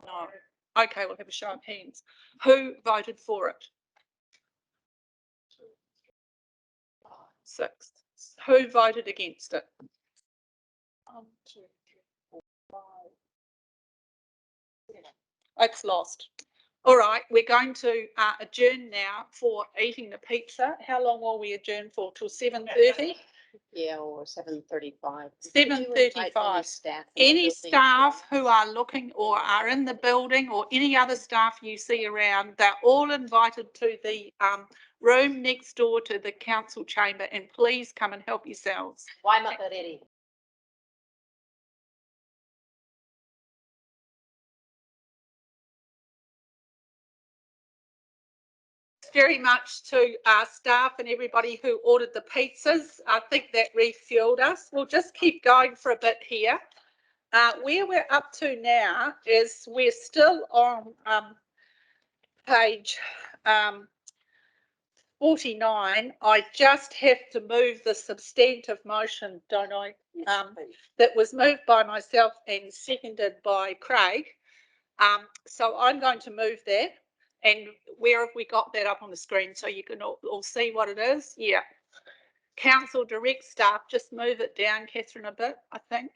No. Okay, we'll have a show of hands. Who voted for it? 6. Who voted against it? 1, 2, 3, 4, 5. It's lost. All right, we're going to adjourn now for eating the pizza. How long will we adjourn for? Till 7:30? Yeah, or 7:35. 7:35. Any staff who are looking or are in the building, or any other staff you see around, they're all invited to the room next door to the council chamber, and please come and help yourselves. Why not ready? Very much to staff and everybody who ordered the pizzas. I think that refueled us. We'll just keep going for a bit here. Where we're up to now is we're still on page 49. I just have to move the substantive motion, don't I? That was moved by myself and seconded by Craig. So I'm going to move that. And where have we got that up on the screen so you can all see what it is? Yeah. Council direct staff, just move it down, Catherine, a bit, I think.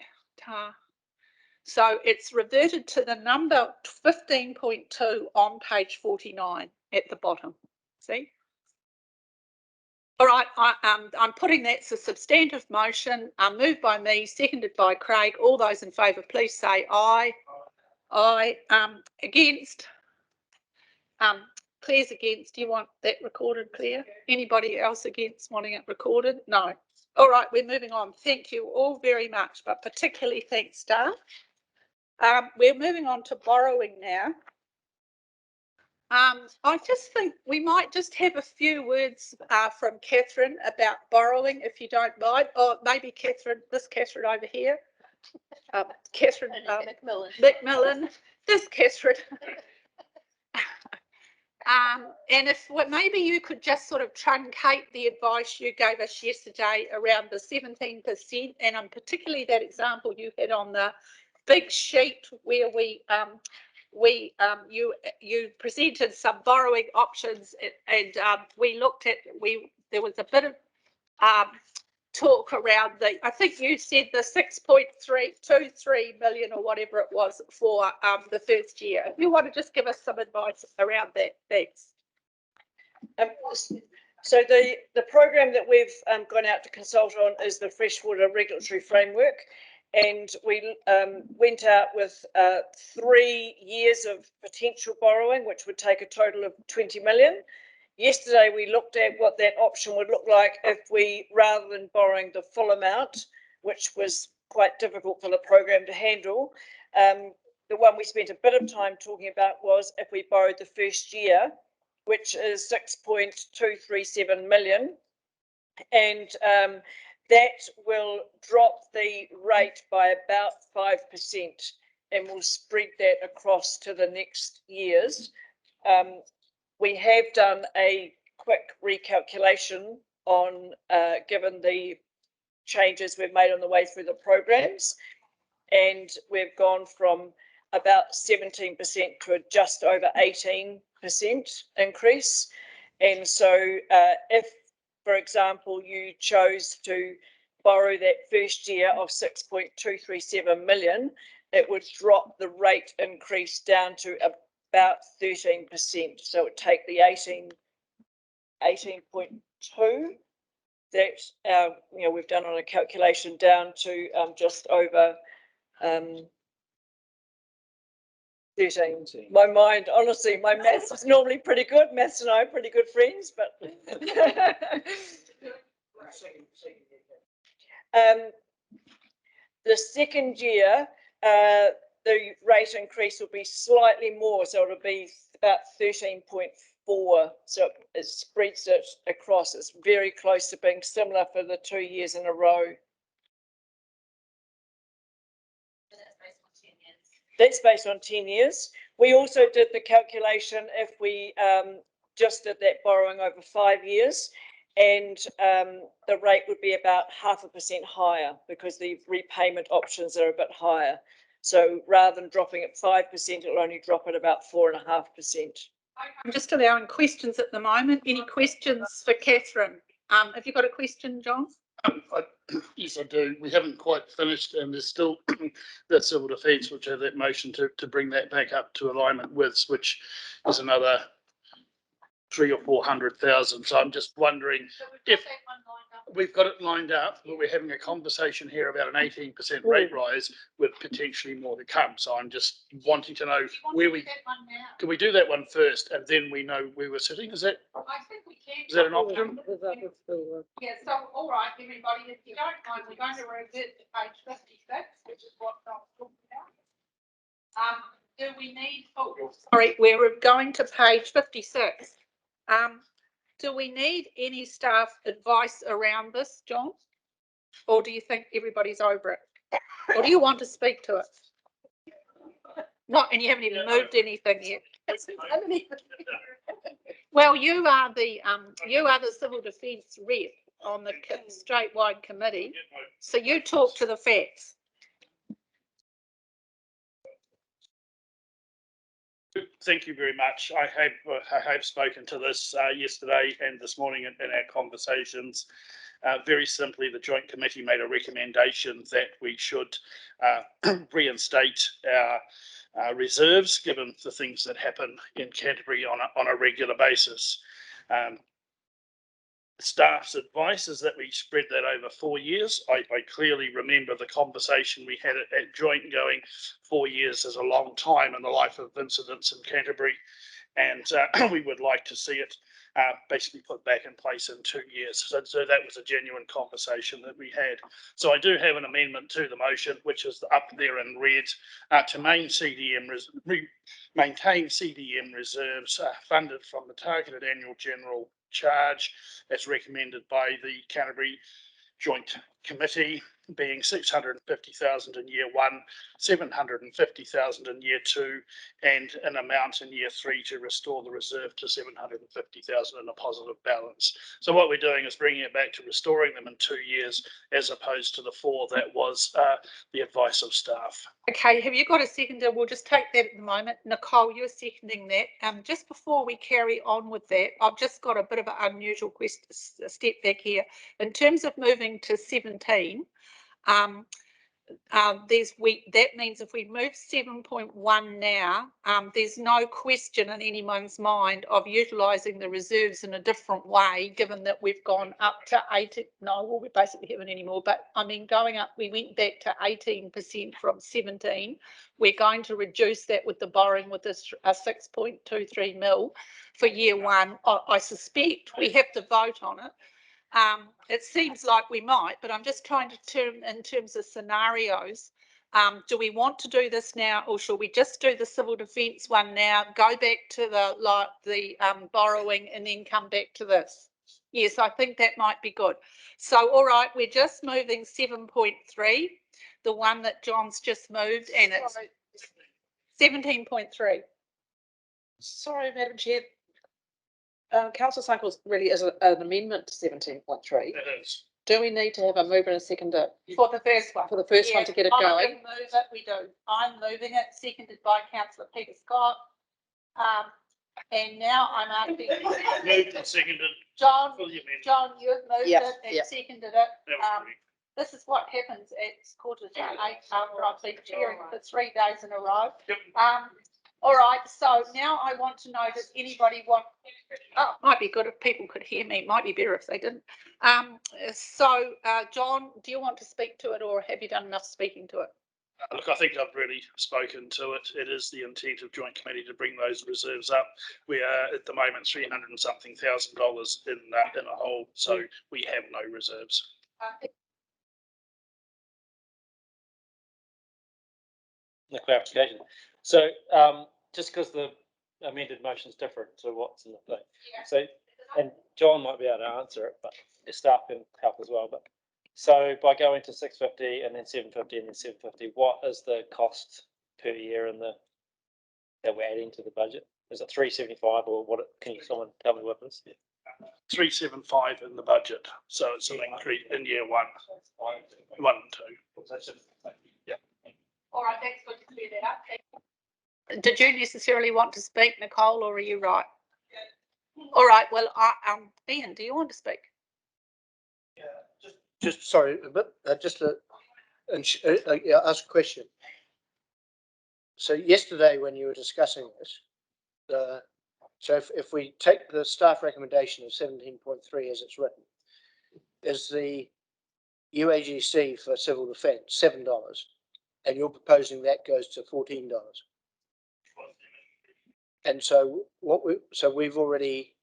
So it's reverted to the number 15.2 on page 49 at the bottom. See? All right, I'm putting that as a substantive motion, moved by me, seconded by Craig. All those in favour, please say aye. Aye. Against? Claire's against. Do you want that recorded, Claire? Anybody else against wanting it recorded? No. All right, we're moving on. Thank you all very much, but particularly thanks, staff. We're moving on to borrowing now. I just think we might just have a few words from Catherine about borrowing, if you don't mind, or maybe Catherine, this Catherine over here. Catherine McMillan, this Catherine. And if maybe you could just sort of truncate the advice you gave us yesterday around the 17%, and particularly that example you had on the big sheet where you presented some borrowing options, and we looked at there was a bit of talk around I think you said the 6.323 million or whatever it was for the first year. If you want to just give us some advice around that, thanks. So the program that we've gone out to consult on is the freshwater regulatory framework, and we went out with 3 years of potential borrowing, which would take a total of 20 million. Yesterday, we looked at what that option would look like if we, rather than borrowing the full amount, which was quite difficult for the program to handle, the one we spent a bit of time talking about was if we borrowed the first year, which is 6.237 million. And that will drop the rate by about 5%, and we'll spread that across to the next years. We have done a quick recalculation on, given the changes we've made on the way through the programs, and we've gone from about 17% to just over 18% increase. And so if, for example, you chose to borrow that first year of 6.237 million, it would drop the rate increase down to about 13%. So it would take the 18.2 that we've done on a calculation down to just over 13. My mind, honestly, my maths is normally pretty good. Maths and I are pretty good friends, but the second year, the rate increase will be slightly more, so it'll be about 13.4. So it spreads it across. It's very close to being similar for the 2 years in a row. That's based on 10 years. We also did the calculation if we just did that borrowing over 5 years, and the rate would be about 0.5% higher because the repayment options are a bit higher. So rather than dropping at 5%, it'll only drop at about 4.5%. I'm just allowing questions at the moment. Any questions for Catherine? Have you got a question, John? Yes, I do. We haven't quite finished, and there's still the civil defence, which have that motion to bring that back up to alignment with, which is another 300,000 or 400,000. So I'm just wondering if we've got it lined up, but we're having a conversation here about an 18% rate rise with potentially more to come. So I'm just wanting to know where can we do that one first, and then we know where we're sitting. Is that? I think we can. Is that an option? Yeah. So all right, everybody, if you don't mind, we're going to revert to page 56, which is what I was talking about. Do we need? Oh, sorry, we're going to page 56. Do we need any staff advice around this, John? Or do you think everybody's over it? Or do you want to speak to it? Not, and you haven't even moved anything yet. Well, you are the civil defence rep on the statewide committee, so you talk to the facts. Thank you very much. I have spoken to this yesterday and this morning in our conversations. Very simply, the Joint Committee made a recommendation that we should reinstate our reserves, given the things that happen in Canterbury on a regular basis. Staff's advice is that we spread that over 4 years. I clearly remember the conversation we had at Joint going, 4 years is a long time in the life of incidents in Canterbury, and we would like to see it basically put back in place in 2 years. So that was a genuine conversation that we had. So I do have an amendment to the motion, which is up there in red, to maintain CDM reserves funded from the targeted annual general charge as recommended by the Canterbury Joint Committee, being 650,000 in year 1, 750,000 in year 2, and an amount in year 3 to restore the reserve to 750,000 in a positive balance. So what we're doing is bringing it back to restoring them in 2 years, as opposed to the 4 that was the advice of staff. Okay, have you got a seconder? We'll just take that at the moment. Nicole, you're seconding that. Just before we carry on with that, I've just got a bit of an unusual step back here. In terms of moving to 17, that means if we move 7.1 now, there's no question in anyone's mind of utilising the reserves in a different way, given that we've gone up to 18. No, well, we basically haven't anymore, but I mean, going up, we went back to 18% from 17. We're going to reduce that with the borrowing with this 6.23 mil for year 1. I suspect we have to vote on it. It seems like we might, but I'm just trying to turn in terms of scenarios. Do we want to do this now, or shall we just do the civil defence one now, go back to the borrowing and then come back to this? Yes, I think that might be good. So, all right, we're just moving 7.3, the one that John's just moved, and it's 17.3. Sorry, Madam Chair. Councillor Cycles really is an amendment to 17.3. It is. Do we need to have a mover and a seconder? For the first one. For the first one to get it I going? can move it, we do. I'm moving it, seconded by Councillor Peter Scott. And now I'm asking. Moved and seconded. John, for the amendment. John, you've moved Yep, it and yep. seconded it. That was correct. This is what happens at 7:45 after I've been chairing for 3 days in a row. Yep. All right, so now I want to know, does anybody want, oh, it might be good if people could hear me, it might be better if they didn't. John, do you want to speak to it, or have you done enough speaking to it? Look, I think I've really spoken to it. It is the intent of Joint Committee to bring those reserves up. We are at the moment $300 and something thousand in a hole, so we have no reserves. The clarification. So just because the amended motion is different to what's in the thing. Yeah. So, and John might be able to answer it, but his staff can help as well. But so by going to 650 and then 750 and then 750, what is the cost per year in that we're adding to the budget? Is it 375 or what? Can you someone tell me what it is? 375 in the budget, so it's an increase in year 1 and 2. Yeah. All right, that's good to clear that up. Did you necessarily want to speak, Nicole, or are you right? Yeah. All right, well, Ian, do you want to speak? Yeah, just sorry, but just to ask a question. So yesterday when you were discussing this, so if we take the staff recommendation of 17.3 as it's written, is the UAGC for civil defence $7, and you're proposing that goes to $14. And so we've already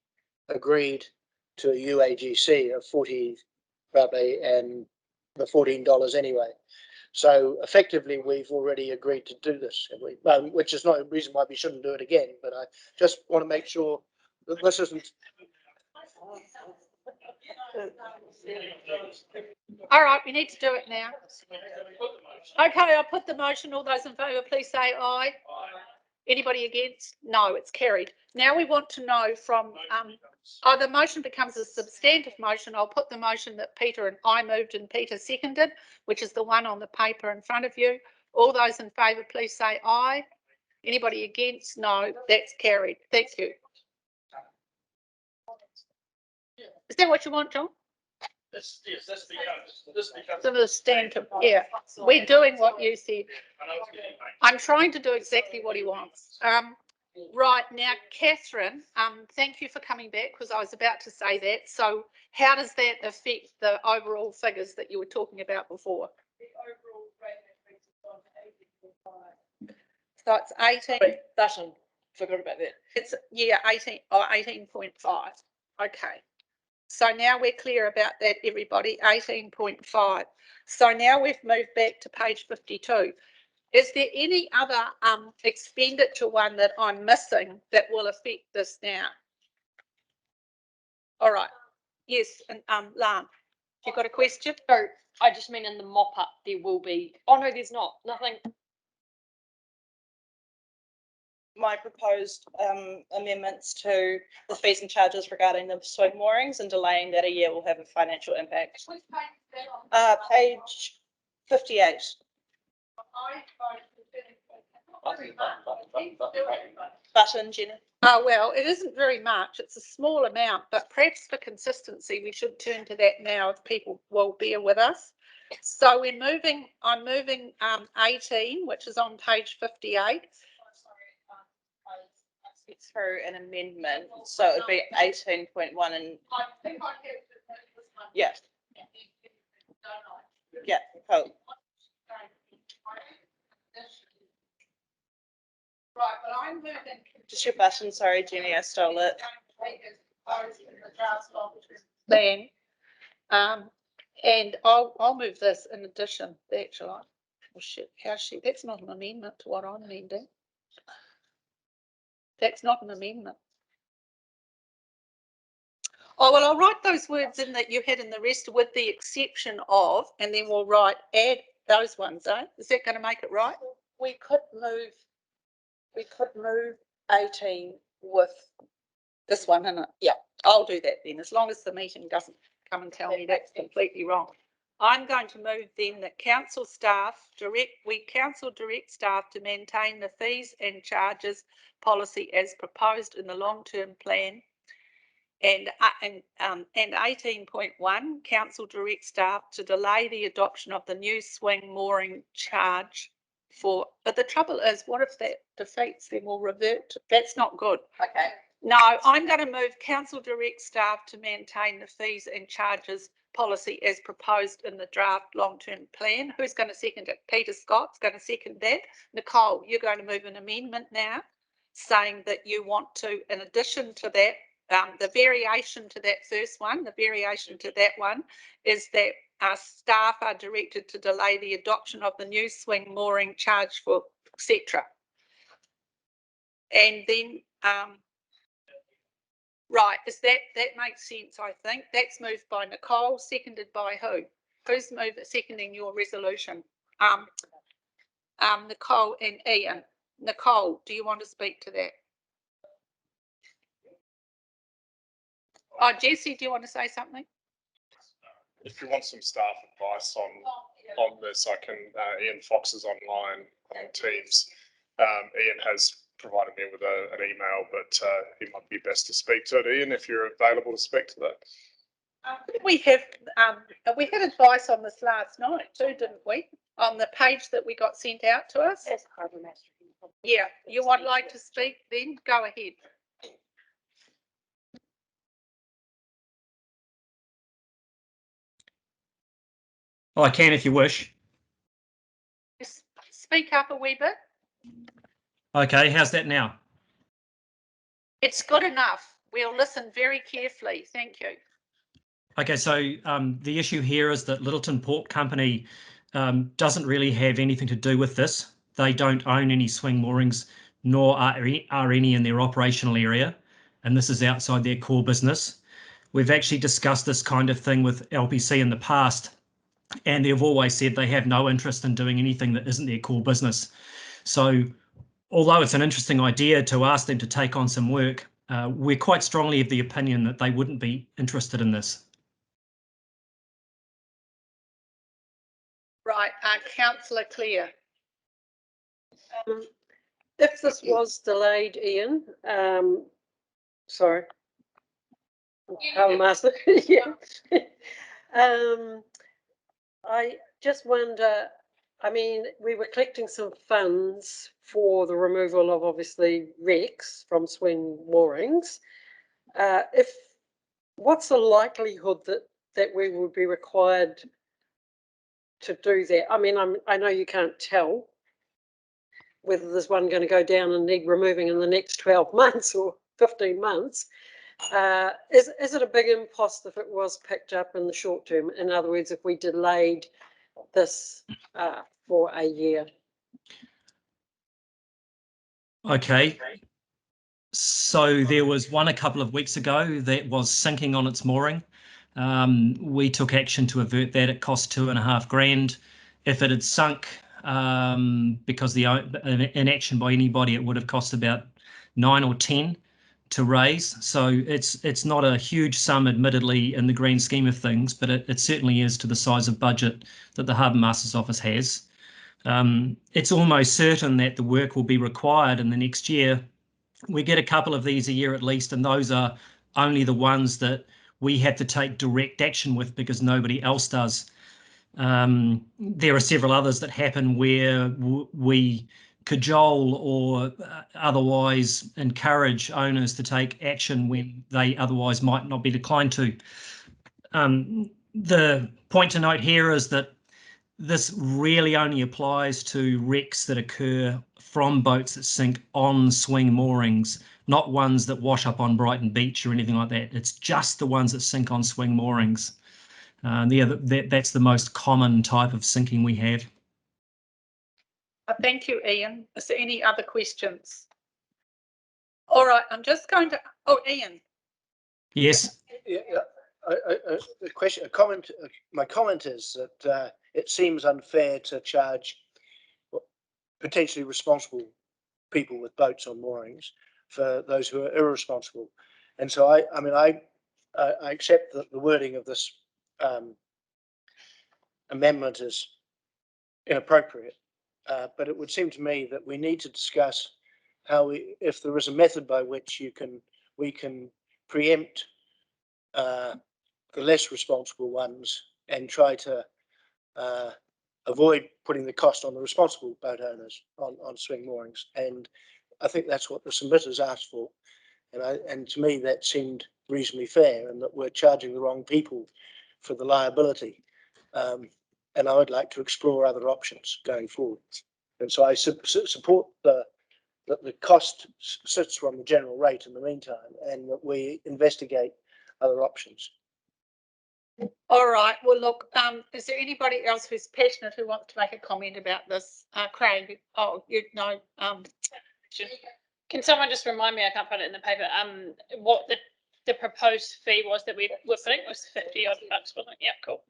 agreed to a UAGC of 40 probably and the $14 anyway. So effectively, we've already agreed to do this, have we? Which is not a reason why we shouldn't do it again. But I just want to make sure that this isn't. All right, we need to do it now. Okay, I'll put the motion. All those in favour, please say aye. Aye. Anybody against? No, it's carried. Now we want to know from, the motion becomes a substantive motion. I'll put the motion that Peter and I moved and Peter seconded, which is the one on the paper in front of you. All those in favour, please say aye. Anybody against? No, that's carried. Thank you. Is that what you want, John? Yes, this becomes Some of the standard, yeah. We're doing what you said. I'm trying to do exactly what he wants. Right now, Catherine, thank you for coming back because I was about to say that. So how does that affect the overall figures that you were talking about before? So it's 18. Button. forgot about that. It's, yeah, 18 or 18.5. Okay. So now we're clear about that, everybody, 18.5. So now we've moved back to page 52. Is there any other expenditure one that I'm missing that will affect this now? All right. Yes, and Lan, you got a question? No, I just mean in the mop up there will be. Oh no, there's not. Nothing. My proposed amendments to the fees and charges regarding the swing moorings and delaying that a year will have a financial impact. Page 58. Button, Jenna. Oh, well, it isn't very much. It's a small amount, but perhaps for consistency, we should turn to that now if people will bear with us. So we're moving, I'm moving 18, which is on page 58. It's through an amendment, so it would be 18.1 and yeah. Yeah, cool. Right, but I'm moving. Just your button, sorry, Jenny, I stole it. Then, and I'll move this in addition. Actually, oh shit, how's she? That's not an amendment to what I'm amending. That's not an amendment. Oh, well, I'll write those words in that you had in the rest with the exception of, and then we'll write, add those ones, eh? Is that going to make it right? We could move 18 with this one, isn't it? Yeah, I'll do that then, as long as the meeting doesn't come and tell me that's completely wrong. I'm going to move then that council direct staff to maintain the fees and charges policy as proposed in the long-term plan. And 18.1, council direct staff to delay the adoption of the new swing mooring charge for, but the trouble is, what if that defeats, then we'll revert. That's not good. Okay. No, I'm going to move council direct staff to maintain the fees and charges policy as proposed in the draft long-term plan. Who's going to second it? Peter Scott's going to second that. Nicole, you're going to move an amendment now saying that you want to, in addition to that, the variation to that first one, the variation to that one is that our staff are directed to delay the adoption of the new swing mooring charge for etc. And then right, is that makes sense? I think that's moved by Nicole, seconded by who? Who's seconding your resolution? Nicole and Ian. Nicole, do you want to speak to that? Oh, Jessie, do you want to say something? If you want some staff advice on this, I can. Ian Fox is online on Teams. Ian has provided me with an email, but he might be best to speak to it. Ian, if you're available to speak to that. We had advice on this last night too, didn't we? On the page that we got sent out to us. Yeah, you would like to speak? Then go ahead. Oh, I can if you wish. Just speak up a wee bit. Okay, how's that now? It's good enough. We'll listen very carefully. Thank you. Okay, so the issue here is that Littleton Port Company doesn't really have anything to do with this. They don't own any swing moorings, nor are any in their operational area, and this is outside their core business. We've actually discussed this kind of thing with LPC in the past, and they've always said they have no interest in doing anything that isn't their core business. So although it's an interesting idea to ask them to take on some work, we're quite strongly of the opinion that they wouldn't be interested in this. Right, Councillor Clare. If this was delayed, Ian, sorry, Master, yeah. I just wonder, I mean, we were collecting some funds for the removal of obviously wrecks from swing moorings. What's the likelihood that we would be required to do that? I mean, I know you can't tell, whether there's one going to go down and need removing in the next 12 months or 15 months. Is it a big impost if it was picked up in the short term? In other words, if we delayed this for a year? Okay. So there was one a couple of weeks ago that was sinking on its mooring. We took action to avert that. It cost $2,500. If it had sunk because the inaction by anybody, it would have cost about 9 or 10 to raise. So it's not a huge sum, admittedly, in the grand scheme of things, but it certainly is to the size of budget that the Harbour Master's Office has. It's almost certain that the work will be required in the next year. We get a couple of these a year at least, and those are only the ones that we have to take direct action with because nobody else does. There are several others that happen where we cajole or otherwise encourage owners to take action when they otherwise might not be declined to. The point to note here is that this really only applies to wrecks that occur from boats that sink on swing moorings, not ones that wash up on Brighton Beach or anything like that. It's just the ones that sink on swing moorings. That's the most common type of sinking we have. Thank you, Ian. Is there any other questions? All right, I'm just going to, Ian. Yes. Yeah, the question, my comment is that it seems unfair to charge potentially responsible people with boats on moorings for those who are irresponsible. And so I accept that the wording of this amendment is inappropriate, but it would seem to me that we need to discuss how if there is a method by which we can preempt the less responsible ones and try to avoid putting the cost on the responsible boat owners on swing moorings. And I think that's what the submitters asked for. And to me, that seemed reasonably fair, and that we're charging the wrong people for the liability. And I would like to explore other options going forward. And so I support that the cost sits from the general rate in the meantime, and that we investigate other options. All right, well, look, is there anybody else who's passionate who wants to make a comment about this? Craig, Can someone just remind me, I can't find it in the paper, what the proposed fee was that we were putting was 50 odd bucks, wasn't it? Yeah, cool.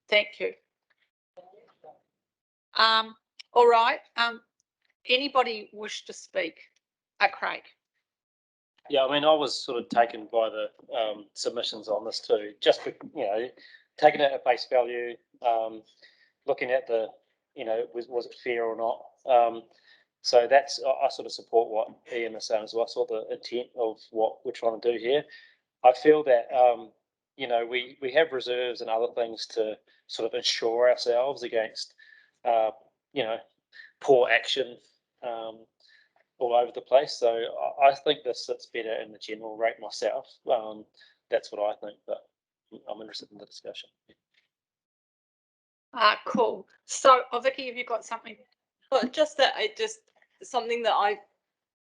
Thank you. All right, anybody wish to speak? Craig. Yeah, I mean, I was sort of taken by the submissions on this too, just for, taking it at face value, looking at the, was it fair or not? So that's, I sort of support what Ian is saying as well. I saw the intent of what we're trying to do here. I feel that, we have reserves and other things to sort of insure ourselves against, poor action all over the place. So I think this sits better in the general rate myself. That's what I think, but I'm interested in the discussion. Cool. So, Vicky, have you got something? Well, just that something that I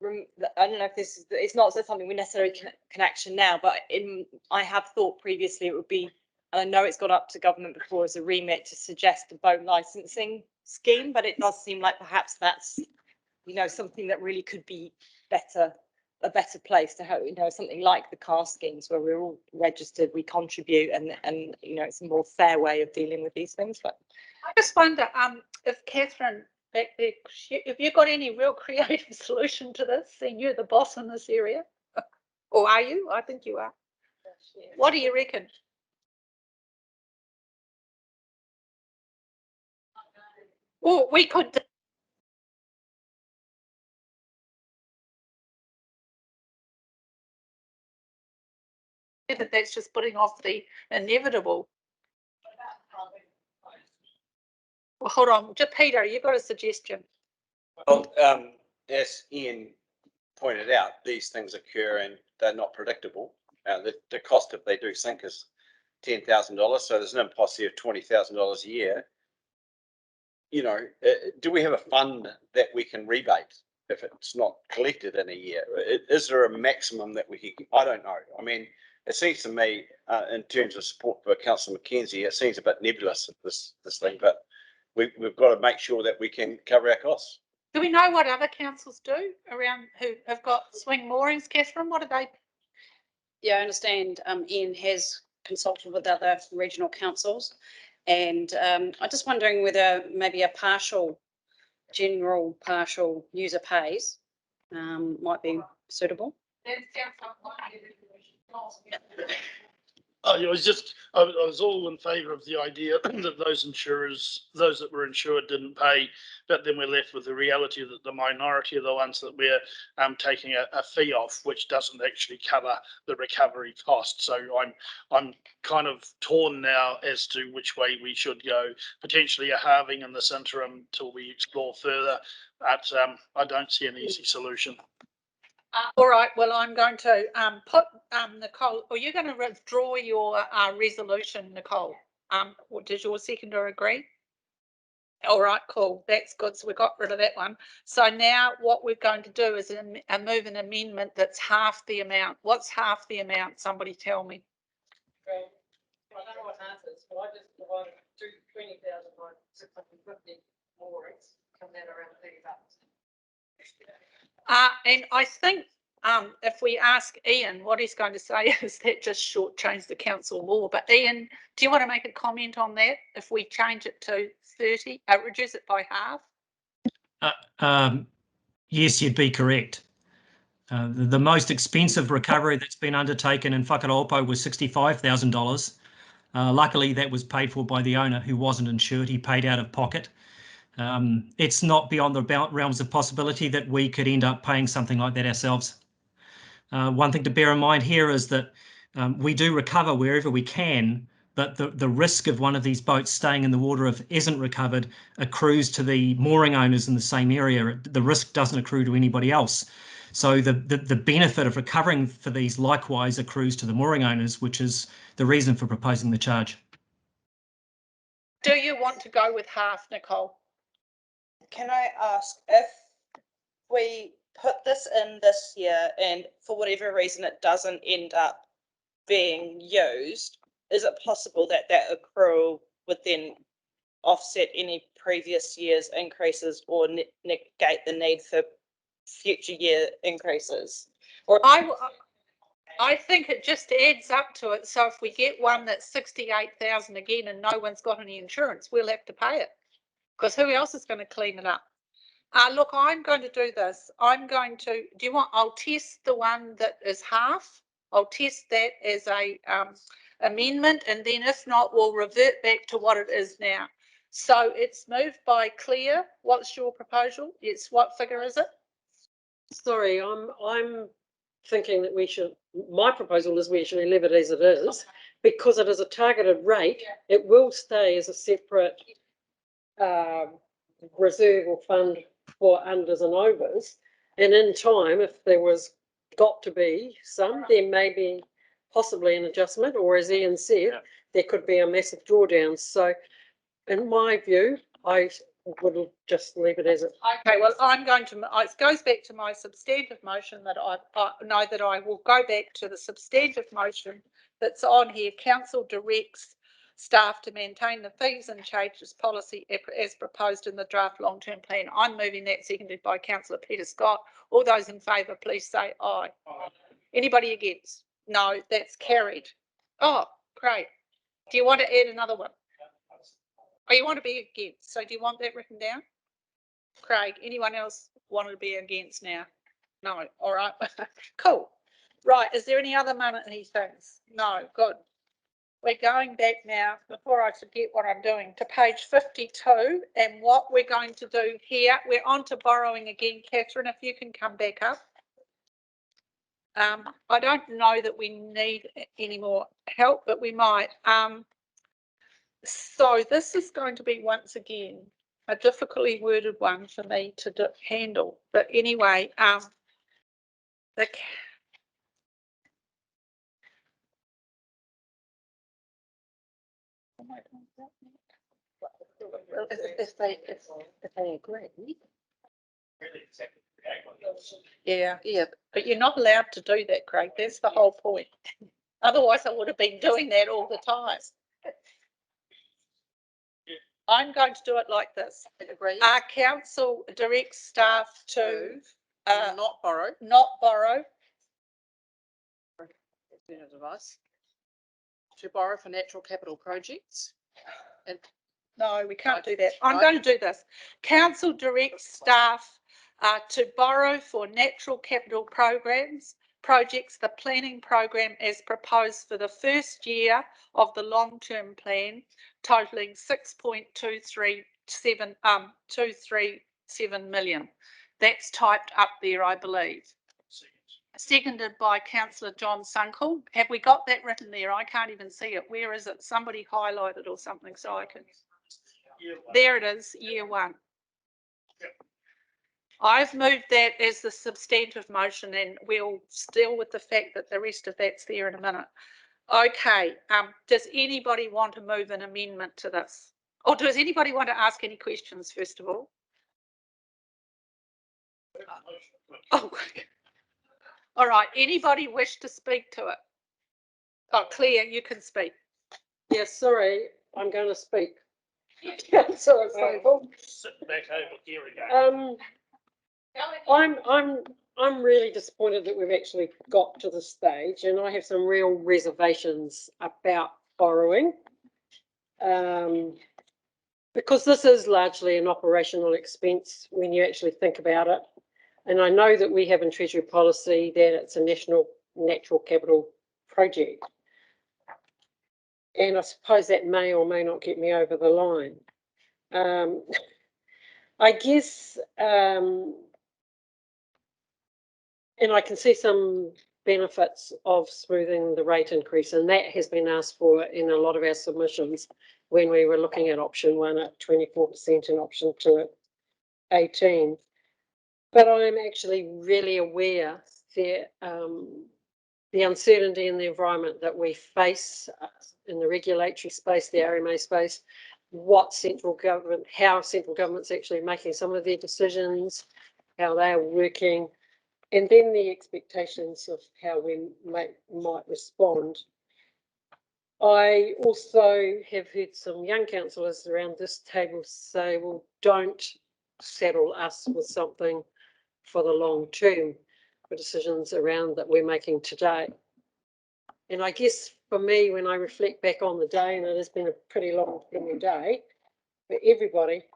don't know if this is, it's not something we necessarily can action now, but I have thought previously it would be, and I know it's got up to government before as a remit to suggest a boat licensing scheme, but it does seem like perhaps that's, something that really could be a better place to have, something like the car schemes where we're all registered, we contribute, and it's a more fair way of dealing with these things. But I just wonder if Catherine back there, have you got any real creative solution to this? Seeing you're the boss in this area, or are you? I think you are. What do you reckon? Well, we could. That's just putting off the inevitable. Well, hold on, just Peter, you've got a suggestion. Well, as Ian pointed out, these things occur and they're not predictable. The cost if they do sink is $10,000, so there's an impossible of $20,000 a year. You know, do we have a fund that we can rebate if it's not collected in a year? Is there a maximum that we can? I don't know. I mean, it seems to me, in terms of support for Councillor Mackenzie, it seems a bit nebulous, this thing, but we've got to make sure that we can cover our costs. Do we know what other councils do around who have got swing moorings, Catherine? What do they? Yeah, I understand Ian has consulted with other regional councils, and I'm just wondering whether maybe a general partial user pays might be suitable. I was all in favour of the idea that those that were insured didn't pay, but then we're left with the reality that the minority are the ones that we're taking a fee off, which doesn't actually cover the recovery cost. So I'm kind of torn now as to which way we should go. Potentially a halving in this interim till we explore further, but I don't see an easy solution. All right, well, I'm going to put Nicole, or you're going to withdraw your resolution, Nicole. Does your seconder agree? All right, cool. That's good. So we got rid of that one. So now what we're going to do is move an amendment that's half the amount. What's half the amount? Somebody tell me. I don't know what half is, but I just provided 20,650 moorings, coming out around $30. And I think if we ask Ian, what he's going to say is that just shortchange the council law. But Ian, do you want to make a comment on that? If we change it to 30, reduce it by half? Yes, you'd be correct. The most expensive recovery that's been undertaken in Whakareopo was $65,000. Luckily, that was paid for by the owner who wasn't insured. He paid out of pocket. It's not beyond the realms of possibility that we could end up paying something like that ourselves. One thing to bear in mind here is that we do recover wherever we can, but the risk of one of these boats staying in the water if it isn't recovered accrues to the mooring owners in the same area. The risk doesn't accrue to anybody else. So the benefit of recovering for these likewise accrues to the mooring owners, which is the reason for proposing the charge. Do you want to go with half, Nicole? Can I ask, if we put this in this year and for whatever reason it doesn't end up being used, is it possible that that accrual would then offset any previous year's increases or negate the need for future year increases? Or I think it just adds up to it. So if we get one that's 68,000 again and no one's got any insurance, we'll have to pay it, because who else is going to clean it up? Look, I'm going to do this. I'll test the one that is half. I'll test that as a amendment, and then if not, we'll revert back to what it is now. So it's moved by Claire. What's your proposal? What figure is it? Sorry, I'm thinking that my proposal is we actually leave it as it is, because it is a targeted rate. It will stay as a separate reserve or fund for unders and overs, and in time, if there was got to be some, there may be possibly an adjustment, or as Ian said, there could be a massive drawdown. So in my view, I would just leave it as it. Okay, well, I'm going to, it goes back to my substantive motion that I will go back to the substantive motion that's on here. Council directs staff to maintain the fees and changes policy as proposed in the draft long-term plan. I'm moving that, seconded by Councillor Peter Scott. All those in favour, please say aye. Aye. Anybody against? No, that's carried. Oh, great. Do you want to add another one? Oh, you want to be against? So do you want that written down? Craig, anyone else want to be against now? No, all right. Cool. Right, is there any other money things? No, good. We're going back now, before I forget what I'm doing, to page 52, and what we're going to do here, we're on to borrowing again. Catherine, if you can come back up. I don't know that we need any more help, but we might. So this is going to be, once again, a difficultly worded one for me to handle. But anyway, if they agree. Yeah, But you're not allowed to do that, Craig. That's the whole point. Otherwise, I would have been doing that all the time. I'm going to do it like this. Agree. Our council directs staff to Not borrow. Advice. To borrow for natural capital projects. And no, we can't do that. I'm going to do this. Council directs staff to borrow for natural capital projects, the planning program as proposed for the first year of the long-term plan, totaling 6.237 million. That's typed up there, I believe. Seconded by Councillor John Sunkel. Have we got that written there? I can't even see it. Where is it? Somebody highlight it or something so I can. There it is, year one. I've moved that as the substantive motion, and we'll deal with the fact that the rest of that's there in a minute. Okay, does anybody want to move an amendment to this? Or does anybody want to ask any questions first of all? Oh, all right, anybody wish to speak to it? Oh, Claire, you can speak. Yes, sorry, I'm going to speak. Sorry, Sit back over here again. I'm really disappointed that we've actually got to this stage, and I have some real reservations about borrowing, because this is largely an operational expense when you actually think about it. And I know that we have in Treasury policy that it's a national natural capital project. And I suppose that may or may not get me over the line. I guess, and I can see some benefits of smoothing the rate increase, and that has been asked for in a lot of our submissions when we were looking at option 1 at 24% and option 2 at 18%. But I'm actually really aware that the uncertainty in the environment that we face in the regulatory space, the RMA space, how central government's actually making some of their decisions, how they are working, and then the expectations of how we might respond. I also have heard some young councillors around this table say, well, don't saddle us with something for the long term for decisions around that we're making today. And I guess for me, when I reflect back on the day, and it has been a pretty long day for everybody,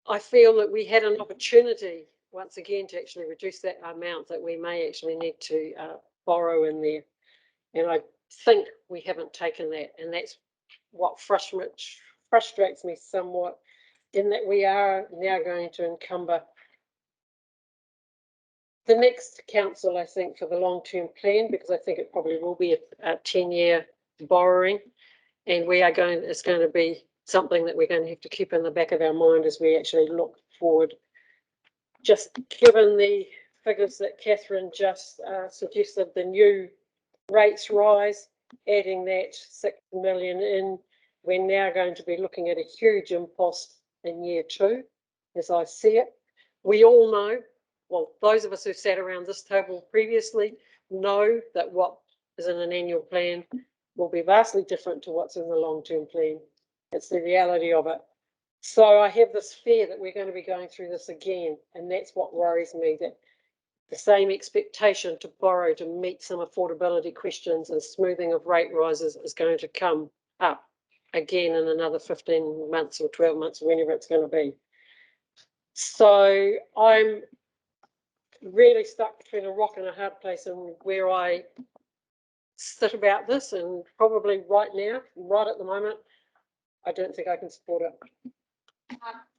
I feel that we had an opportunity once again to actually reduce that amount that we may actually need to borrow in there. And I think we haven't taken that, and that's what frustrates me somewhat, in that we are now going to encumber the next council, I think, for the long-term plan, because I think it probably will be a 10-year borrowing, and it's going to be something that we're going to have to keep in the back of our mind as we actually look forward. Just given the figures that Catherine just suggested, the new rates rise, adding that 6 million in, we're now going to be looking at a huge impost in year 2, as I see it. We all know, well, those of us who sat around this table previously know that what is in an annual plan will be vastly different to what's in the long-term plan. It's the reality of it. So I have this fear that we're going to be going through this again, and that's what worries me, that the same expectation to borrow to meet some affordability questions and smoothing of rate rises is going to come up again in another 15 months or 12 months, whenever it's going to be. So I'm really stuck between a rock and a hard place, and where I sit about this, and probably right now, right at the moment, I don't think I can support it.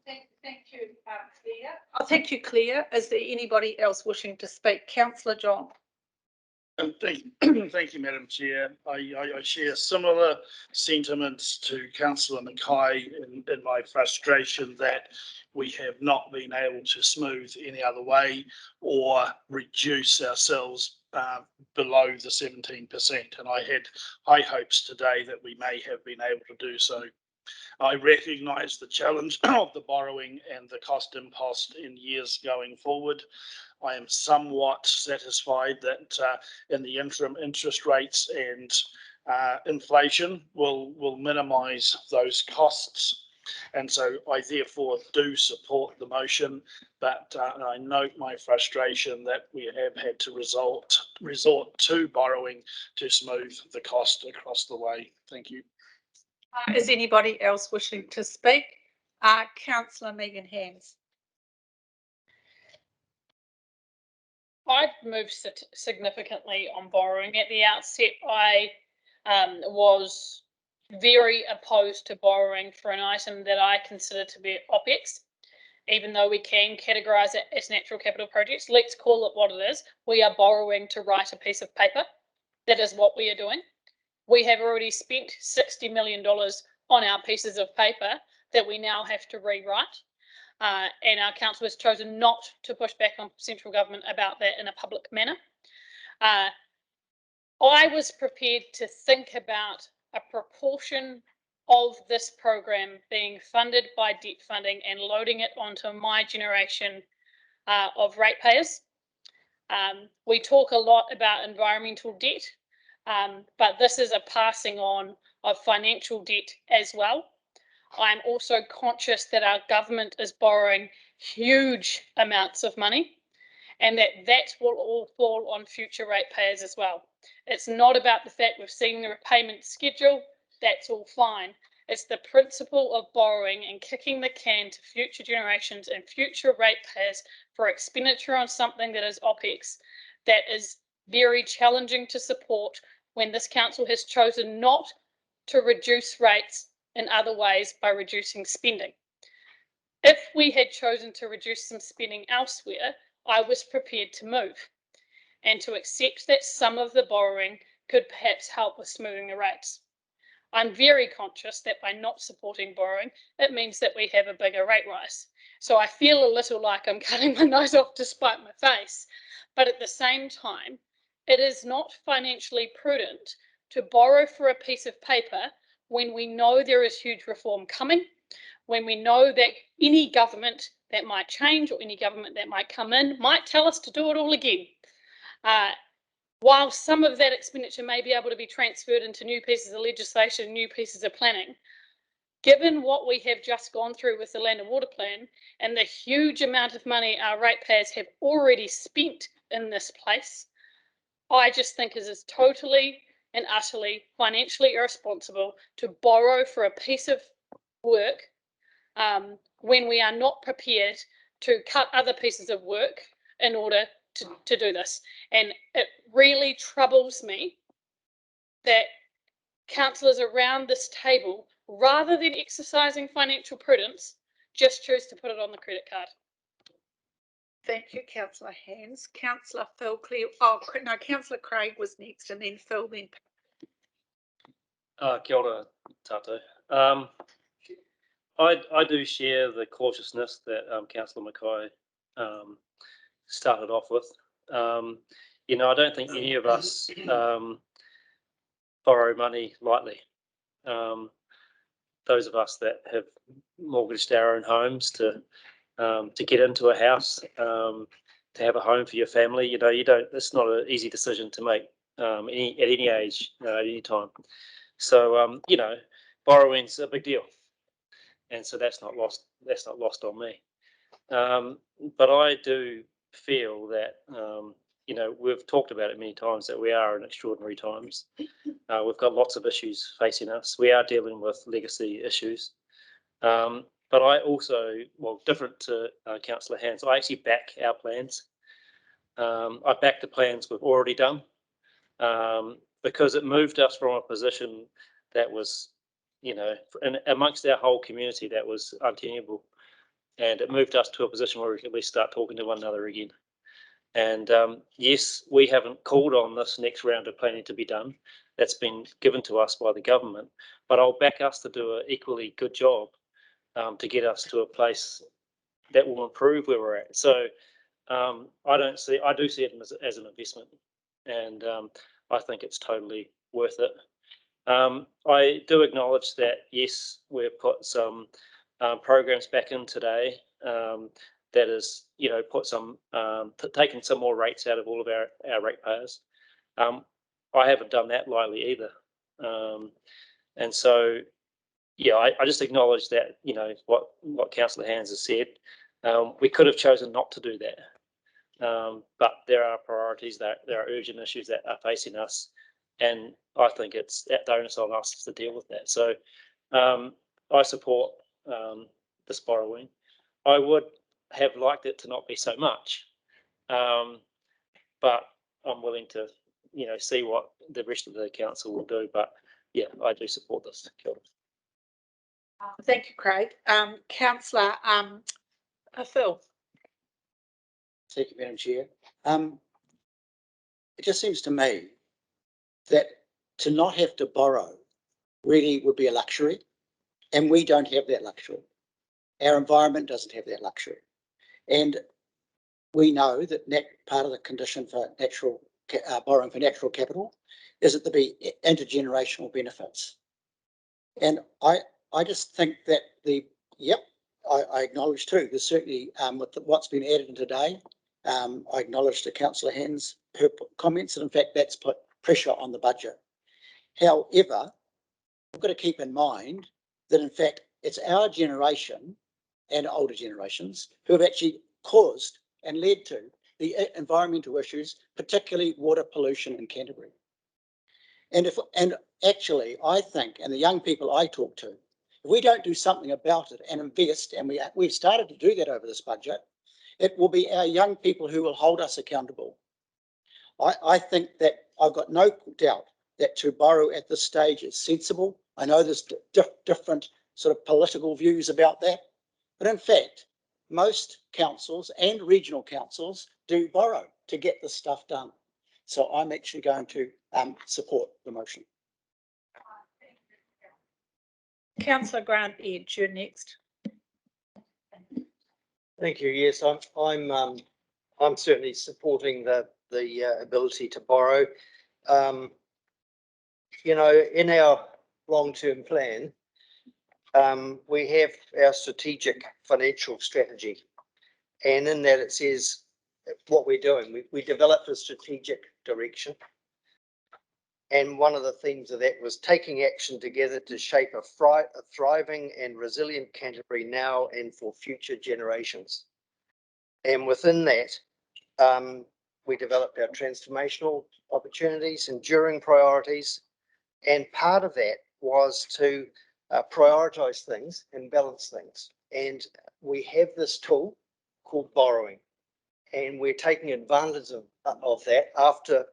Thank you, Claire. Oh, thank you, Claire. Is there anybody else wishing to speak? Councillor John. Thank you, Madam Chair. I share similar sentiments to Councillor Mackay in my frustration that we have not been able to smooth any other way or reduce ourselves below the 17%. And I had high hopes today that we may have been able to do so. I recognise the challenge of the borrowing and the cost impost in years going forward. I am somewhat satisfied that in the interim, interest rates and inflation will minimise those costs. And so I therefore do support the motion, but I note my frustration that we have had to resort to borrowing to smooth the cost across the way. Thank you. Is anybody else wishing to speak? Councillor Megan Hands. I've moved significantly on borrowing. At the outset, I was very opposed to borrowing for an item that I consider to be OPEX, even though we can categorise it as natural capital projects. Let's call it what it is. We are borrowing to write a piece of paper. That is what we are doing. We have already spent $60 million on our pieces of paper that we now have to rewrite. And our council has chosen not to push back on central government about that in a public manner. I was prepared to think about a proportion of this program being funded by debt funding and loading it onto my generation of ratepayers. We talk a lot about environmental debt, but this is a passing on of financial debt as well. I'm also conscious that our government is borrowing huge amounts of money and that will all fall on future ratepayers as well. It's not about the fact we've seen the repayment schedule, that's all fine. It's the principle of borrowing and kicking the can to future generations and future ratepayers for expenditure on something that is OPEX that is very challenging to support when this council has chosen not to reduce rates in other ways by reducing spending. If we had chosen to reduce some spending elsewhere, I was prepared to move and to accept that some of the borrowing could perhaps help with smoothing the rates. I'm very conscious that by not supporting borrowing, it means that we have a bigger rate rise. So I feel a little like I'm cutting my nose off to spite my face. But at the same time, it is not financially prudent to borrow for a piece of paper when we know there is huge reform coming, when we know that any government that might change or any government that might come in might tell us to do it all again. While some of that expenditure may be able to be transferred into new pieces of legislation, new pieces of planning, given what we have just gone through with the Land and Water Plan and the huge amount of money our ratepayers have already spent in this place, I just think it is totally and utterly financially irresponsible to borrow for a piece of work when we are not prepared to cut other pieces of work in order to do this. And it really troubles me that councillors around this table, rather than exercising financial prudence, just choose to put it on the credit card. Thank you, Councillor Hands. Councillor Phil Clear. Oh, no, Councillor Craig was next, and then Phil, then. Kia ora tātou. I do share the cautiousness that Councillor Mackay started off with. You know, I don't think any of us borrow money lightly. Those of us that have mortgaged our own homes to get into a house, to have a home for your family, you know, it's not an easy decision to make at any age, at any time. So, you know, borrowing's a big deal. And so that's not lost on me. But I do feel that, you know, we've talked about it many times that we are in extraordinary times. We've got lots of issues facing us. We are dealing with legacy issues. But I also, well, different to Councillor Hands, I actually back our plans. I back the plans we've already done because it moved us from a position that was, you know, amongst our whole community that was untenable. And it moved us to a position where we could at least start talking to one another again. And yes, we haven't called on this next round of planning to be done. That's been given to us by the government. But I'll back us to do an equally good job to get us to a place that will improve where we're at. So I do see it as an investment. And I think it's totally worth it. I do acknowledge that, yes, we've put some programs back in today that is, put some, taken some more rates out of all of our ratepayers. I haven't done that lightly either. And so, yeah, I just acknowledge that, what Councillor Hands has said. We could have chosen not to do that. But there are priorities, there are urgent issues that are facing us. And I think it's at the onus on us to deal with that. So I support this borrowing. I would have liked it to not be so much, but I'm willing to, see what the rest of the council will do. But yeah, I do support this. Kia ora. Thank you, Craig. Councillor Phil. Thank you, Madam Chair. It just seems to me that to not have to borrow really would be a luxury, and we don't have that luxury. Our environment doesn't have that luxury. And we know that part of the condition for borrowing for natural capital is that there be intergenerational benefits. And I just think that I acknowledge too, there's certainly with what's been added in today, I acknowledge to Councillor Hands her comments, and in fact that's put pressure on the budget. However, we've got to keep in mind that in fact it's our generation and older generations who have actually caused and led to the environmental issues, particularly water pollution in Canterbury. And actually I think, and the young people I talk to, if we don't do something about it and invest, and we've started to do that over this budget, it will be our young people who will hold us accountable. I think that I've got no doubt that to borrow at this stage is sensible. I know there's different sort of political views about that, but in fact, most councils and regional councils do borrow to get this stuff done. So I'm actually going to support the motion. Councillor Grant Edge, you're next. Thank you. Yes, I'm certainly supporting the ability to borrow. In our long-term plan, we have our strategic financial strategy, and in that it says what we're doing. We developed a strategic direction, and one of the themes of that was taking action together to shape a thriving and resilient Canterbury now and for future generations. And within that, we developed our transformational opportunities, enduring priorities, and part of that was to prioritise things and balance things. And we have this tool called borrowing, and we're taking advantage of that after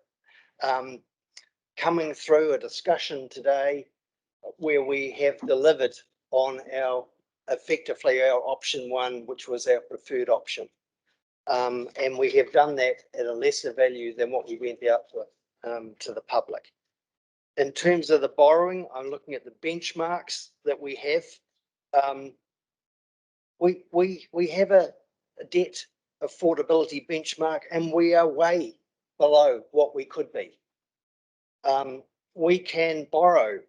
coming through a discussion today where we have delivered on effectively our option one, which was our preferred option. And we have done that at a lesser value than what we went out with to the public. In terms of the borrowing, I'm looking at the benchmarks that we have. We have a debt affordability benchmark, and we are way below what we could be. We can borrow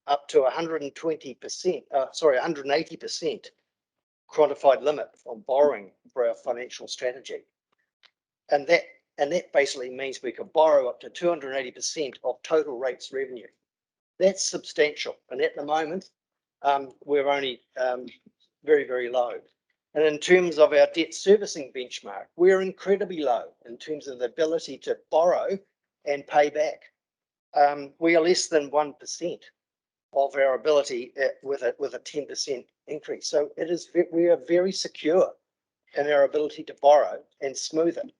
up to 120%, 180% quantified limit on borrowing for our financial strategy. And that basically means we could borrow up to 280% of total rates revenue. That's substantial. And at the moment, we're only very, very low. And in terms of our debt servicing benchmark, we're incredibly low in terms of the ability to borrow and pay back. We are less than 1% of our ability with a 10% increase. So we are very secure in our ability to borrow and smooth it.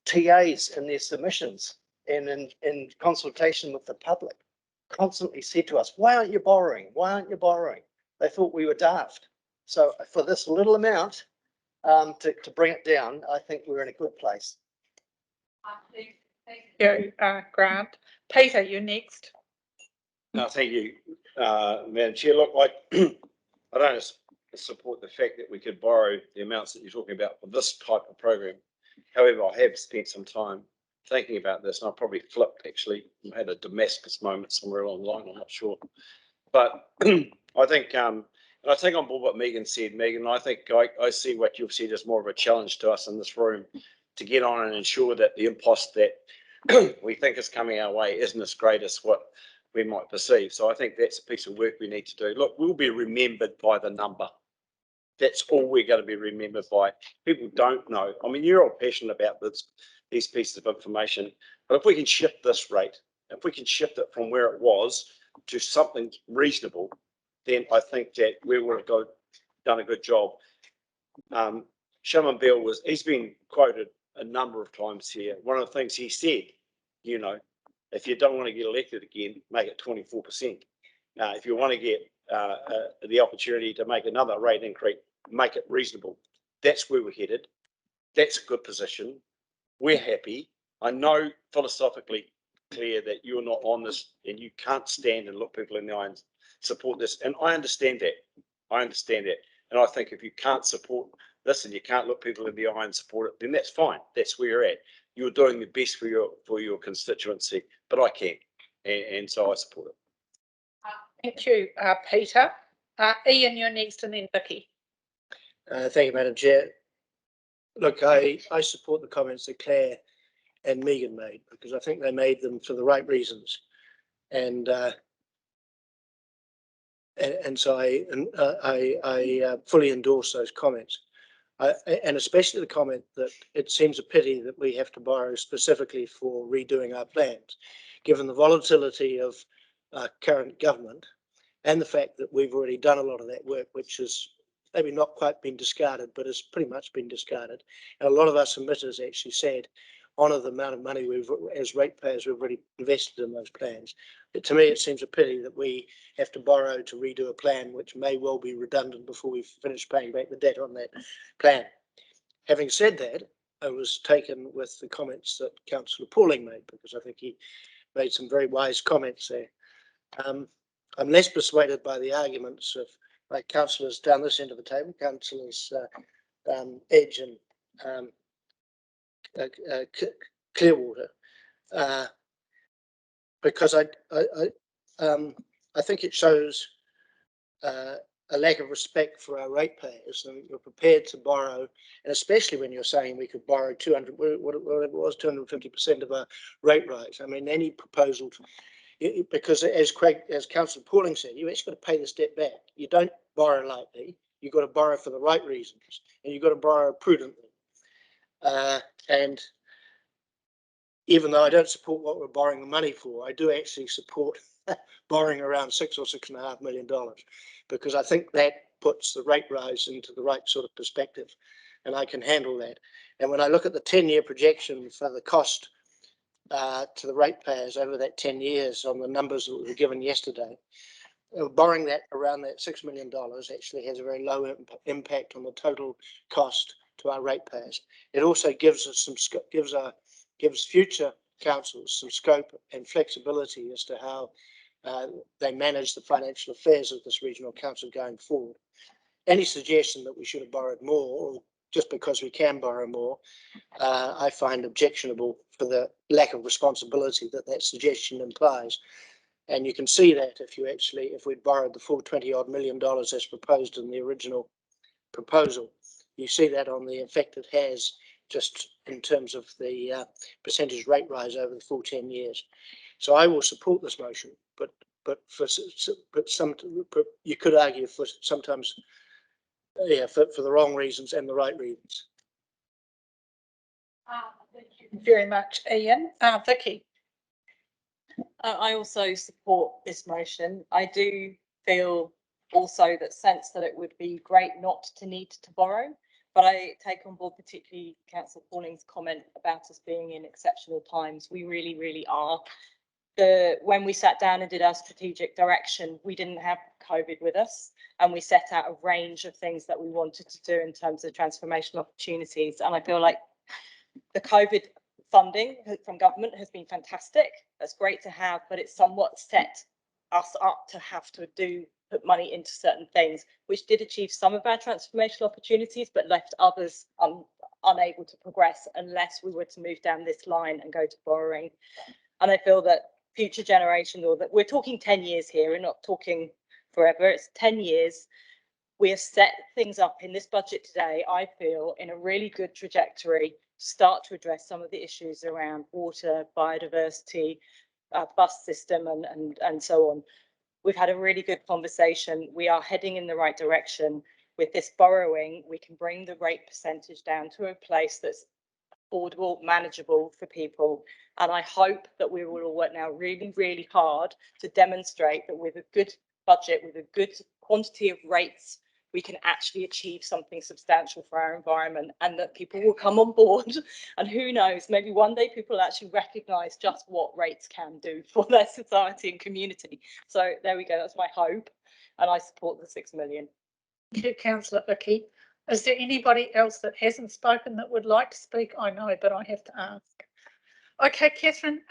TAs in their submissions and in consultation with the public constantly said to us, why aren't you borrowing? Why aren't you borrowing? They thought we were daft. So for this little amount to bring it down, I think we're in a good place. Thank you, Grant. Peter, you're next. No, thank you, Madam Chair. Look, I don't support the fact that we could borrow the amounts that you're talking about for this type of program. However, I have spent some time thinking about this, and I probably flipped actually, I had a Damascus moment somewhere along the line, I'm not sure. But I think, and I take on board what Megan said, Megan, I think I see what you've said as more of a challenge to us in this room to get on and ensure that the impost that we think is coming our way isn't as great as what we might perceive. So I think that's a piece of work we need to do. Look, we'll be remembered by the number. That's all we're going to be remembered by. People don't know. I mean, you're all passionate about these pieces of information, but if we can shift this rate, if we can shift it from where it was to something reasonable, then I think that we would have done a good job. Sherman Bell he's been quoted a number of times here. One of the things he said, you know, if you don't want to get elected again, make it 24%. If you want to get the opportunity to make another rate increase, make it reasonable. That's where we're headed. That's a good position. We're happy. I know philosophically clear that you're not on this and you can't stand and look people in the eye and support this. And I understand that. I understand that. And I think if you can't support this and you can't look people in the eye and support it, then that's fine. That's where you're at. You're doing the best for your constituency, but I can. And so I support it. Thank you, Peter. Ian, you're next, and then Vicky. Thank you, Madam Chair. Look, I support the comments that Claire and Megan made, because I think they made them for the right reasons. And so I fully endorse those comments. And especially the comment that it seems a pity that we have to borrow specifically for redoing our plans, given the volatility of current government and the fact that we've already done a lot of that work, which has maybe not quite been discarded, but has pretty much been discarded. And a lot of our submitters actually said, honour the amount of money we've, as ratepayers, we've already invested in those plans. But to me, it seems a pity that we have to borrow to redo a plan which may well be redundant before we finish paying back the debt on that plan. Having said that, I was taken with the comments that Councillor Pauling made, because I think he made some very wise comments there. I'm less persuaded by the arguments of my councillors down this end of the table, Councillors Edge and Clearwater, because I think it shows a lack of respect for our ratepayers, and you're prepared to borrow, and especially when you're saying we could borrow 250% of our rate rise. I mean, any proposal, because as Councillor Pauling said, you actually got to pay this debt back. You don't borrow lightly. You've got to borrow for the right reasons, and you've got to borrow prudently. And even though I don't support what we're borrowing the money for, I do actually support borrowing around $6 or $6.5 million, because I think that puts the rate rise into the right sort of perspective, and I can handle that. And when I look at the 10-year projection for the cost to the ratepayers over that 10 years on the numbers that were given yesterday, borrowing that around that $6 million actually has a very low impact on the total cost to our ratepayers. It also gives us gives future councils some scope and flexibility as to how they manage the financial affairs of this regional council going forward. Any suggestion that we should have borrowed more, or just because we can borrow more, I find objectionable for the lack of responsibility that suggestion implies. And you can see that if we'd borrowed the full $20-odd million as proposed in the original proposal, you see that on the effect it has just in terms of the percentage rate rise over the full 10 years. So I will support this motion, but you could argue for sometimes, for the wrong reasons and the right reasons. Thank you very much, Ian. Vicky. I also support this motion. I do feel also sense that it would be great not to need to borrow, but I take on board particularly Councillor Pauling's comment about us being in exceptional times. We really, really are. When we sat down and did our strategic direction, we didn't have COVID with us, and we set out a range of things that we wanted to do in terms of transformational opportunities. And I feel like the COVID funding from government has been fantastic. That's great to have, but it's somewhat set us up to have to put money into certain things, which did achieve some of our transformational opportunities, but left others unable to progress unless we were to move down this line and go to borrowing. And I feel that future generations, or that we're talking 10 years here, we're not talking forever, it's 10 years. We have set things up in this budget today, I feel, in a really good trajectory to start to address some of the issues around water, biodiversity, bus system and so on. We've had a really good conversation. We are heading in the right direction. With this borrowing, we can bring the rate percentage down to a place that's affordable, manageable for people. And I hope that we will all work now really, really hard to demonstrate that with a good budget, with a good quantity of rates, we can actually achieve something substantial for our environment, and that people will come on board. And who knows, maybe one day people actually recognise just what rates can do for their society and community. So there we go, that's my hope. And I support the 6 million. Thank you, Councillor Icky. Is there anybody else that hasn't spoken that would like to speak? I know, but I have to ask. Okay, Catherine,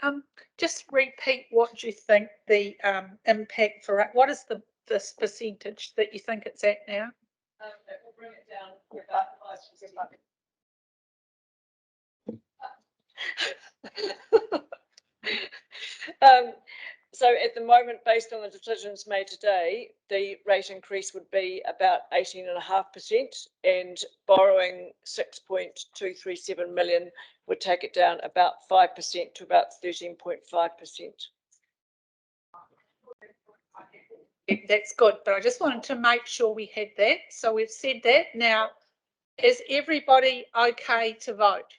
just repeat what you think the impact for it. What is this percentage that you think it's at now? We'll bring it down to about 5%. So at the moment, based on the decisions made today, the rate increase would be about 18.5%, and borrowing 6.237 million would take it down about 5% to about 13.5%. That's good, but I just wanted to make sure we had that. So we've said that. Now, is everybody okay to vote?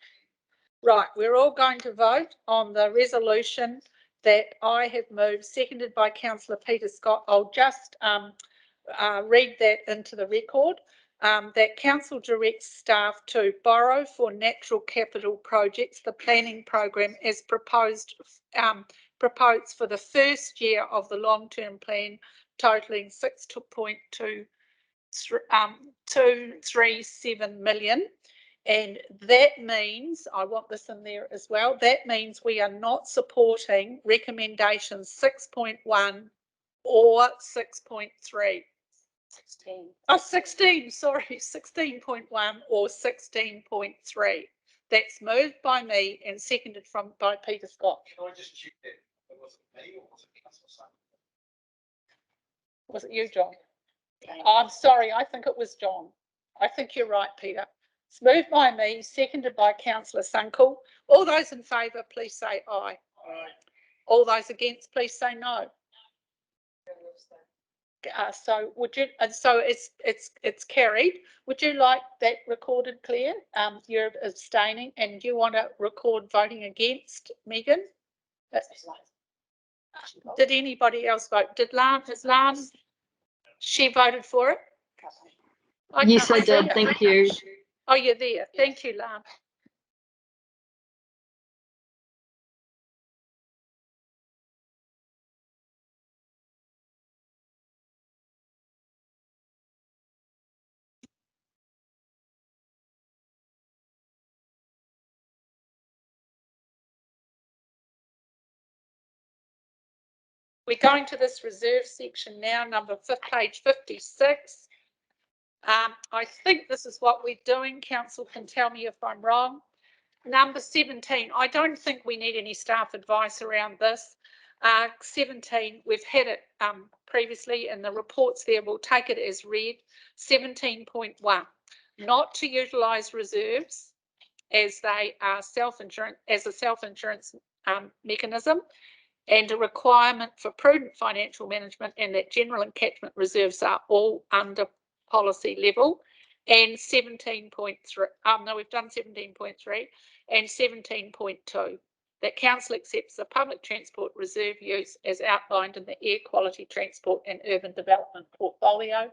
Right, we're all going to vote on the resolution that I have moved, seconded by Councillor Peter Scott. I'll just read that into the record. That council directs staff to borrow for natural capital projects the planning program as proposed for the first year of the long-term plan, totaling 6.237 million. And that means, I want this in there as well, that means we are not supporting recommendations 6.1 or 6.3. 16, sorry, 16.1 or 16.3. That's moved by me and seconded by Peter Scott. Can I just check that? Was it me or was it Councillor Sun? Was it you, John? Oh, I'm sorry, I think it was John. I think you're right, Peter. It's moved by me, seconded by Councillor Sunkel. All those in favour, please say aye. Aye. All those against, please say no. So would you? And so it's carried. Would you like that recorded, Claire? You're abstaining, and you want to record voting against, Megan? Did anybody else vote? Did Lan? Has Lan? She voted for it. Yes, I did. Thank you. Oh, you're there. Thank you, Lan. We're going to this reserve section now, page 56. I think this is what we're doing. Council can tell me if I'm wrong. Number 17, I don't think we need any staff advice around this. 17, we've had it previously in the reports there. We'll take it as read. 17.1, not to utilise reserves as they are self-insurance, as a self-insurance mechanism, and a requirement for prudent financial management, and that general and catchment reserves are all under policy level. And 17.3, no, we've done 17.3 and 17.2, that council accepts the public transport reserve use as outlined in the air quality transport and urban development portfolio.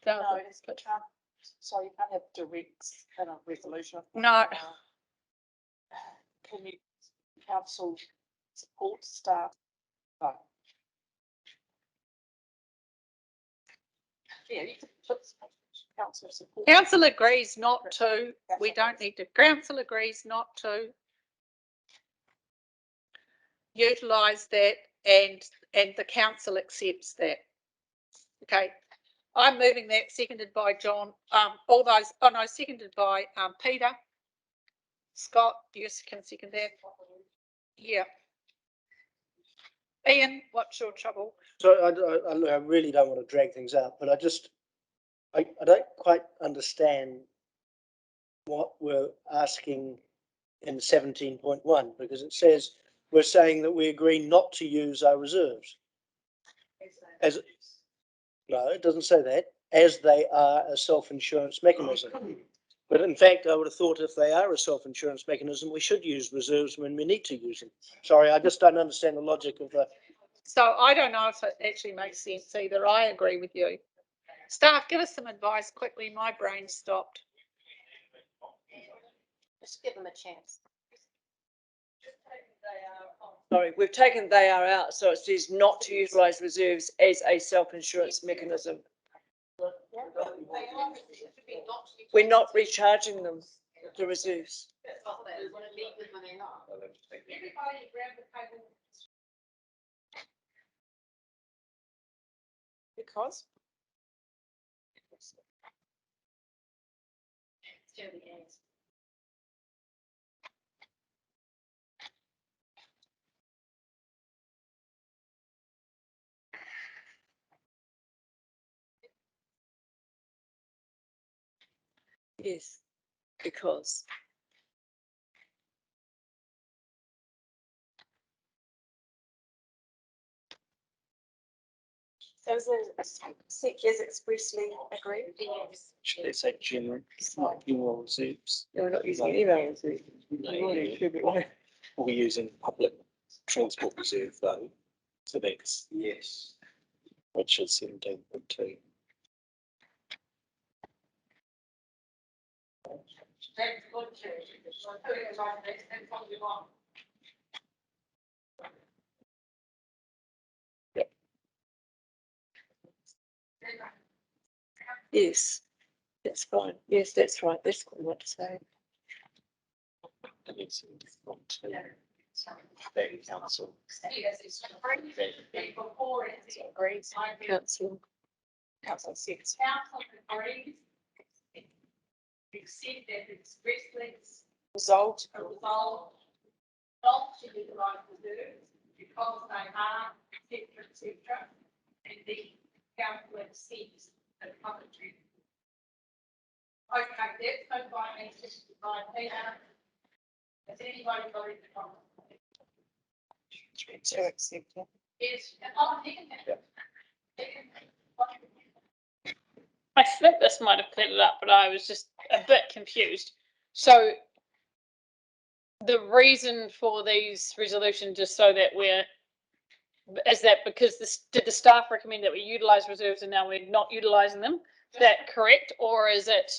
No, it's but so you can't have directs in a resolution. No. Can you council support staff? No. Yeah, you can put council support. Council agrees not to. We don't need to. Council agrees not to utilise that, and the council accepts that. Okay. I'm moving that, seconded by John. All those, oh no, seconded by Peter. Scott, you can second that. Yeah. Ian, what's your trouble? So I really don't want to drag things out, but I don't quite understand what we're asking in 17.1, because it says we're saying that we agree not to use our reserves. No, it doesn't say that. As they are a self-insurance mechanism. But in fact, I would have thought if they are a self-insurance mechanism, we should use reserves when we need to use them. Sorry, I just don't understand the logic of the. So I don't know if it actually makes sense either. I agree with you. Staff, give us some advice quickly. My brain stopped. Just give them a chance. Sorry, we've taken they are out, so it says not to utilise reserves as a self-insurance mechanism. We're not recharging them, the reserves. Because? Yes, because. So is expressly agreed? Should they say general reserves? We're not using email reserves. We're using public transport reserve though, so that's Yes. which is 17.2. Yes, that's fine. Yes, that's right. That's what I want to say. And it's the council. Agrees. Council. Council six. Result. Not to utilise reserves because they are, etc. And the council exceeds the public. Okay, that's no finance by Peter. Has anybody got any comments? To accept it. Yes, I think this might have cleared it up, but I was just a bit confused. So the reason for these resolutions is so that is that because did the staff recommend that we utilise reserves and now we're not utilising them? Is that correct? Or is it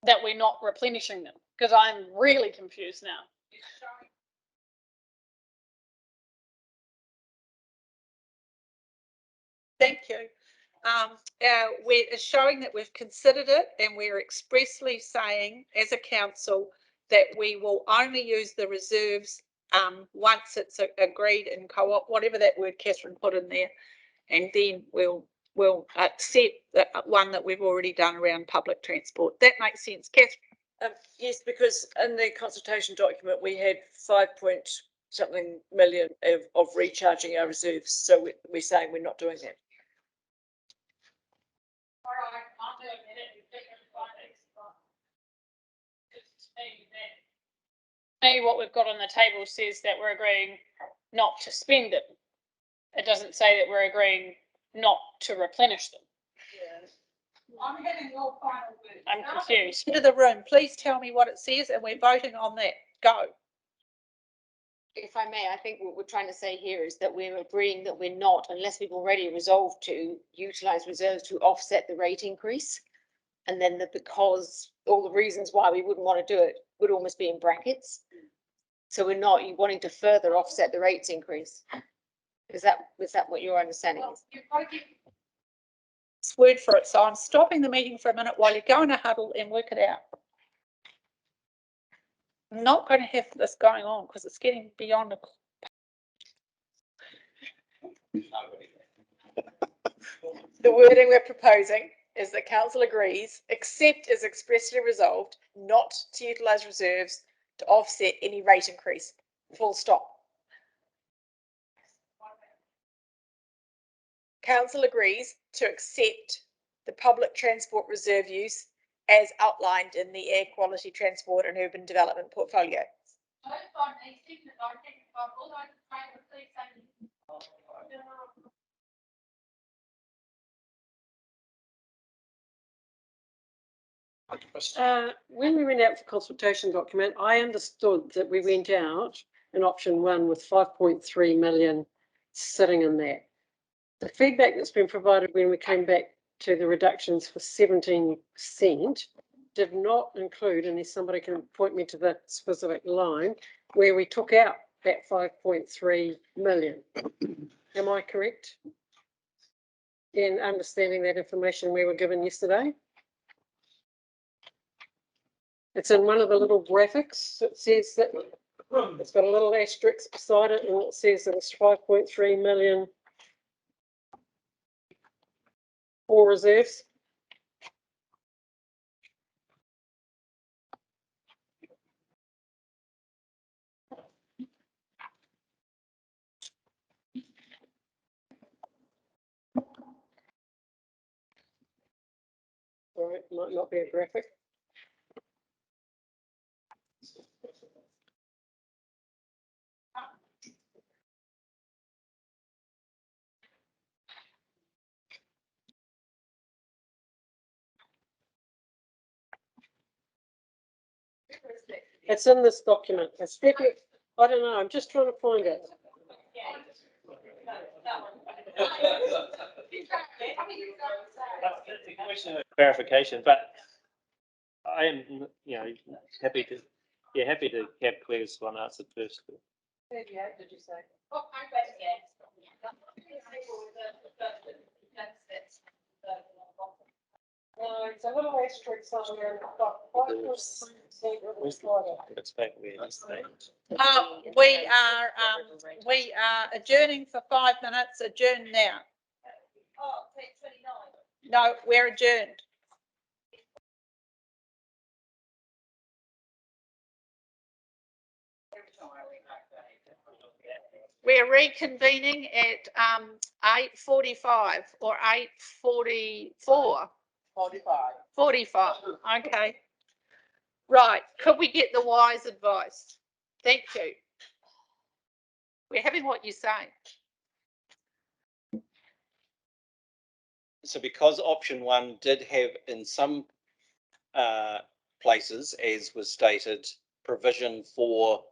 that we're not replenishing them? Because I'm really confused now. Thank you. It's showing that we've considered it and we're expressly saying as a council that we will only use the reserves once it's agreed in co-op, whatever that word Catherine put in there, and then we'll accept the one that we've already done around public transport. That makes sense, Catherine? Yes, because in the consultation document, we had 5-point-something million of recharging our reserves. So we're saying we're not doing that. All right, I'm doing it. Maybe what we've got on the table says that we're agreeing not to spend them. It doesn't say that we're agreeing not to replenish them. I'm having your final word. I'm confused. Into the room, please tell me what it says and we're voting on that. Go. If I may, I think what we're trying to say here is that we're agreeing that we're not, unless we've already resolved to utilise reserves to offset the rate increase. And then because all the reasons why we wouldn't want to do it would almost be in brackets. So we're not wanting to further offset the rates increase. Is that what your understanding is? Word for it. So I'm stopping the meeting for a minute while you go in a huddle and work it out. I'm not going to have this going on because it's getting beyond a The wording we're proposing is that council agrees, except as expressly resolved, not to utilise reserves to offset any rate increase. Full stop. Council agrees to accept the public transport reserve use as outlined in the air quality transport and urban development portfolio. When we went out for consultation document, I understood that we went out in option 1 with 5.3 million sitting in there. The feedback that's been provided when we came back to the reductions for 17% did not include, unless somebody can point me to the specific line, where we took out that 5.3 million. Am I correct in understanding that information we were given yesterday? It's in one of the little graphics. It says that it's got a little asterisk beside it, and it says that it's 5.3 million for reserves. All right, might not be a graphic. It's in this document. It's definitely, I don't know, I'm just trying to find it. Clarification, but I am, happy to have Claire's one answered first. 38, did you say? No, it's a little asterisk somewhere, and it's got 5.3% It's back where it's We are adjourning for 5 minutes. Adjourn now. No, we're adjourned. We're reconvening at 8:45 or 8:44. 45. Okay. Right. Could we get the wise advice? Thank you. We're having what you say. So because option 1 did have in some places, as was stated, provision for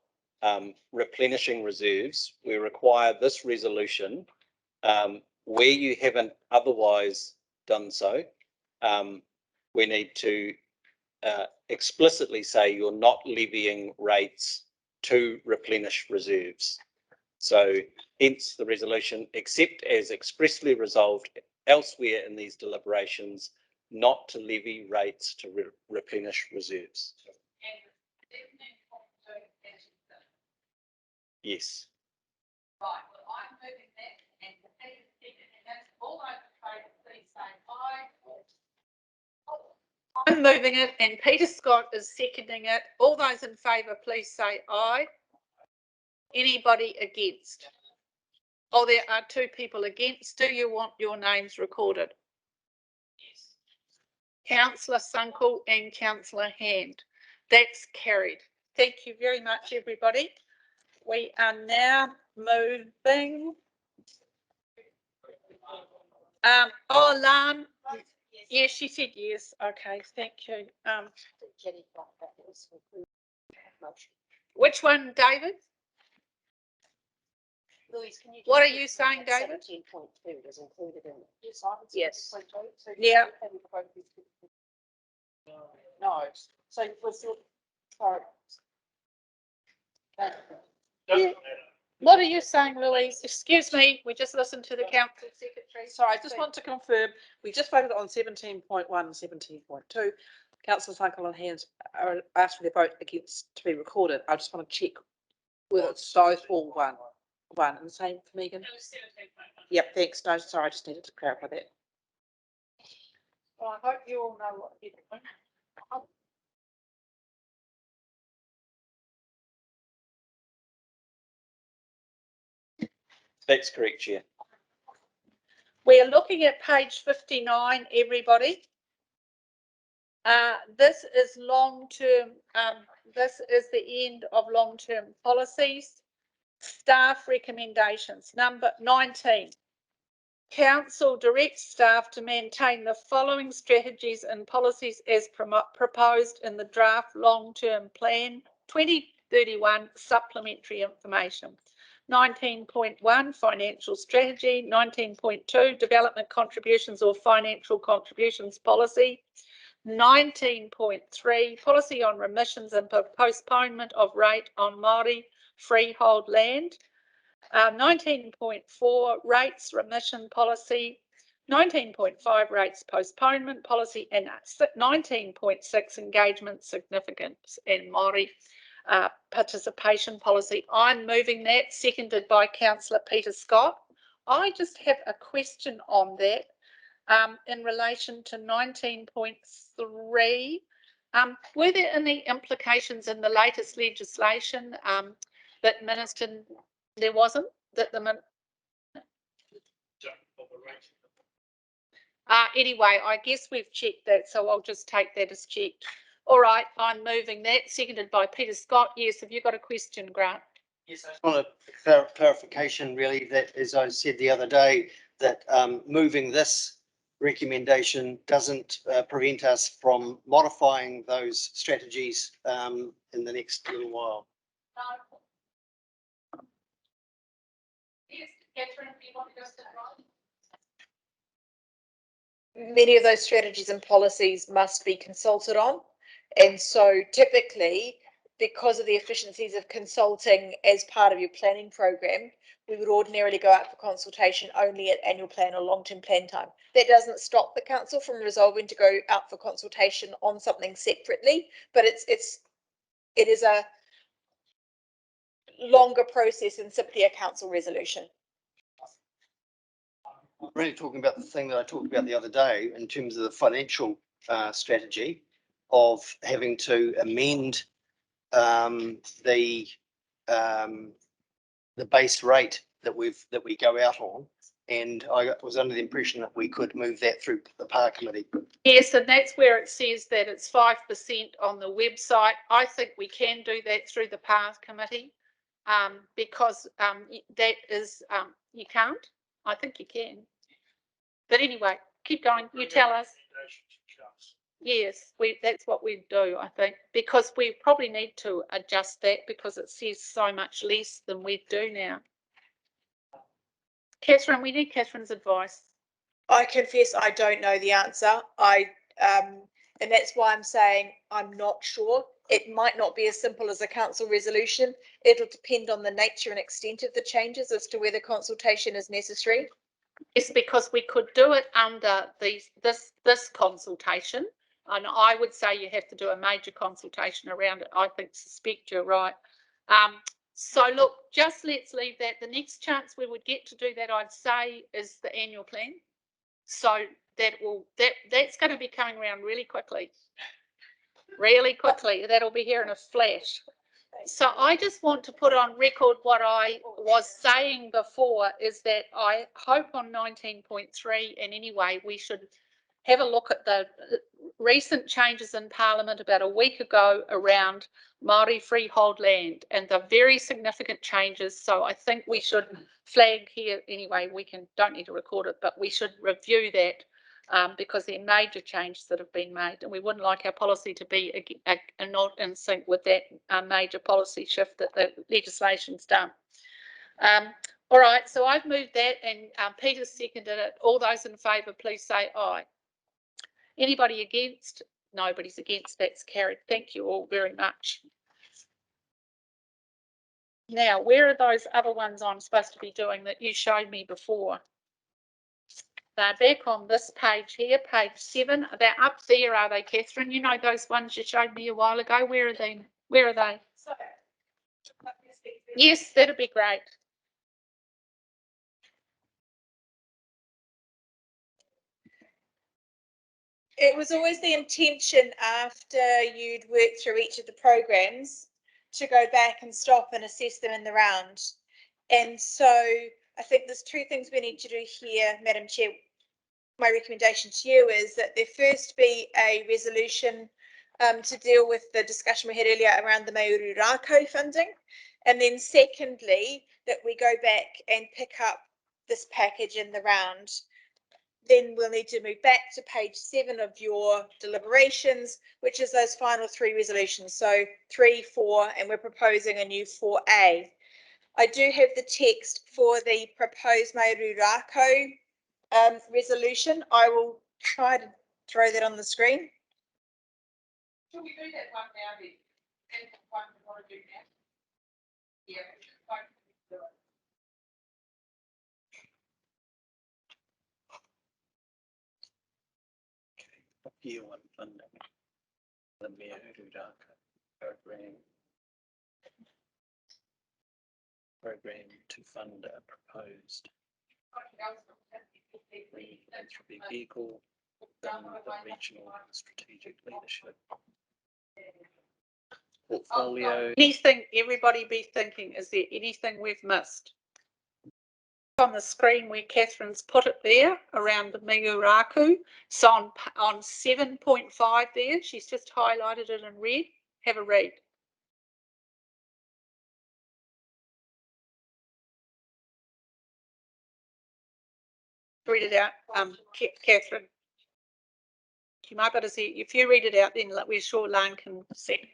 replenishing reserves, we require this resolution where you haven't otherwise done so. We need to explicitly say you're not levying rates to replenish reserves. So hence the resolution, except as expressly resolved elsewhere in these deliberations, not to levy rates to replenish reserves. Yes. Right, well, I'm moving that and that's all those in favour, please say aye. I'm moving it and Peter Scott is seconding it. All those in favour, please say aye. Anybody against? Oh, there are 2 people against. Do you want your names recorded? Yes. Councillor Sunkel and Councillor Hand. That's carried. Thank you very much, everybody. We are now moving. Lan. Yes, she said yes. Okay, thank you. Which one, David? Louise, can you? What are you saying, David? 17.2 was included in it. Yes. So Yeah. No, so we're still, sorry. Yeah. What are you saying, Louise? Excuse me, we just listened to the council secretary. Sorry, I just want to confirm, we just voted on 17.1 and 17.2. Councillors Sunkel and Hands are asked for their vote against to be recorded. I just want to check whether it's both or one. And the same for Megan? Yep, thanks. No, sorry, I just needed to clarify that. Well, I hope you all know what you're doing. That's correct, Chair. We're looking at page 59, everybody. This is long-term, this is the end of long-term policies. Staff recommendations, number 19. Council directs staff to maintain the following strategies and policies as proposed in the draft long-term plan 2031 supplementary information. 19.1 financial strategy, 19.2 development contributions or financial contributions policy, 19.3 policy on remissions and postponement of rate on Māori freehold land, 19.4 rates remission policy, 19.5 rates postponement policy, and 19.6 engagement significance and Māori participation policy. I'm moving that, seconded by Councillor Peter Scott. I just have a question on that in relation to 19.3. Were there any implications in the latest legislation that Minister, there wasn't, that the anyway, I guess we've checked that, so I'll just take that as checked. All right, I'm moving that, seconded by Peter Scott. Yes, have you got a question, Grant? Yes, I just want a clarification really that, as I said the other day, that moving this recommendation doesn't prevent us from modifying those strategies in the next little while. No. Yes, Catherine, do you want to go sit right? Many of those strategies and policies must be consulted on. And so typically, because of the efficiencies of consulting as part of your planning program, we would ordinarily go out for consultation only at annual plan or long-term plan time. That doesn't stop the council from resolving to go out for consultation on something separately, but it is a longer process than simply a council resolution. I'm really talking about the thing that I talked about the other day in terms of the financial strategy of having to amend the base rate that we go out on, and I was under the impression that we could move that through the PAR committee. Yes, and that's where it says that it's 5% on the website. I think we can do that through the PAR committee because that is, you can't? I think you can. But anyway, keep going. You tell us. Yes, that's what we do, I think, because we probably need to adjust that because it says so much less than we do now. Catherine, we need Catherine's advice. I confess I don't know the answer. And that's why I'm saying I'm not sure. It might not be as simple as a council resolution. It'll depend on the nature and extent of the changes as to whether consultation is necessary. Yes, because we could do it under this consultation, and I would say you have to do a major consultation around it. I suspect you're right. So look, just let's leave that. The next chance we would get to do that, I'd say, is the annual plan. So that's going to be coming around really quickly. Really quickly. That'll be here in a flash. So I just want to put on record what I was saying before is that I hope on 19.3, and anyway, we should have a look at the recent changes in Parliament about a week ago around Māori freehold land and the very significant changes. So I think we should flag here anyway, don't need to record it, but we should review that because there are major changes that have been made, and we wouldn't like our policy to be not in sync with that major policy shift that the legislation's done. All right, so I've moved that, and Peter seconded it. All those in favour, please say aye. Anybody against? Nobody's against. That's carried. Thank you all very much. Now, where are those other ones I'm supposed to be doing that you showed me before? They're back on this page here, page 7. They're up there, are they, Catherine? You know those ones you showed me a while ago. Where are they? Where are they? Yes, that'd be great. it was always the intention after you'd worked through each of the programs to go back and stop and assess them in the round. And so I think there's two things we need to do here, Madam Chair. My recommendation to you is that there first be a resolution to deal with the discussion we had earlier around the Mauru Rako funding. And then secondly, that we go back and pick up this package in the round. Then we'll need to move back to page 7 of your deliberations, which is those final 3 resolutions. So 3, 4, and we're proposing a new 4A. I do have the text for the proposed Mauru Rako resolution. I will try to throw that on the screen. Should we do that one now then? And one we want to do now? Yeah. Year 1 funding, the Mauru Rako program to fund a proposed philanthropy vehicle, the regional strategic leadership portfolio. Anything everybody be thinking, is there anything we've missed? On the screen where Catherine's put it there around the Miguraku. So on 7.5 there, she's just highlighted it in red. Have a read. Read it out, Catherine. You might better see, if you read it out, then we're sure Lan can see.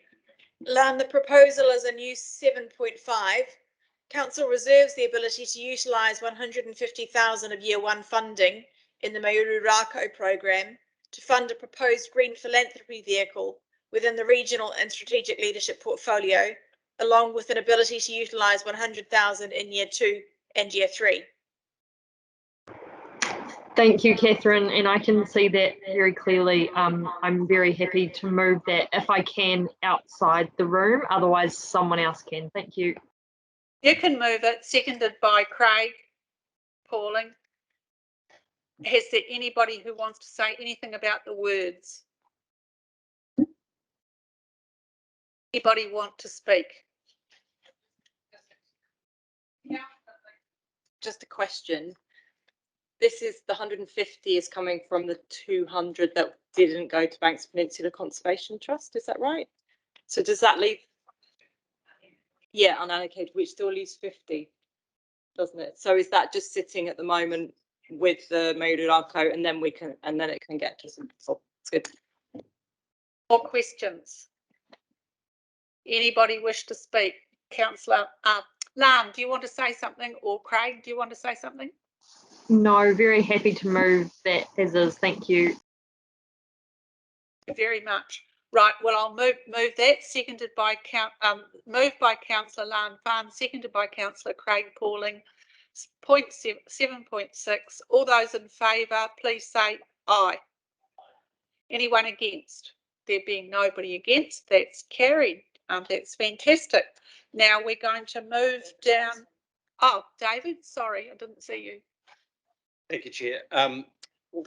Lan, the proposal is a new 7.5. Council reserves the ability to utilise 150,000 of year 1 funding in the Mauru Rako program to fund a proposed green philanthropy vehicle within the regional and strategic leadership portfolio, along with an ability to utilise 100,000 in year 2 and year 3. Thank you, Catherine, and I can see that very clearly. I'm very happy to move that if I can outside the room, otherwise someone else can. Thank you. You can move it, seconded by Craig Pauling. Is there anybody who wants to say anything about the words? Anybody want to speak? Just a question. This is the 150 is coming from the 200 that didn't go to Banks Peninsula Conservation Trust. Is that right? So does that leave? Yeah, unallocated, which still leaves 50, doesn't it? So is that just sitting at the moment with the Mauru Rako, and then we can, and then it can get to some. So it's good. More questions? Anybody wish to speak? Councillor Lan, do you want to say something, or Craig, do you want to say something? No, very happy to move that as is. Thank you. Very much. Right. Well, I'll move that. Seconded by moved by Councillor Lan Farn, seconded by Councillor Craig Pauling. 7.6. All those in favour, please say aye. Anyone against? There being nobody against, that's carried. That's fantastic. Now we're going to move down. Oh, David, sorry, I didn't see you. Thank you, Chair.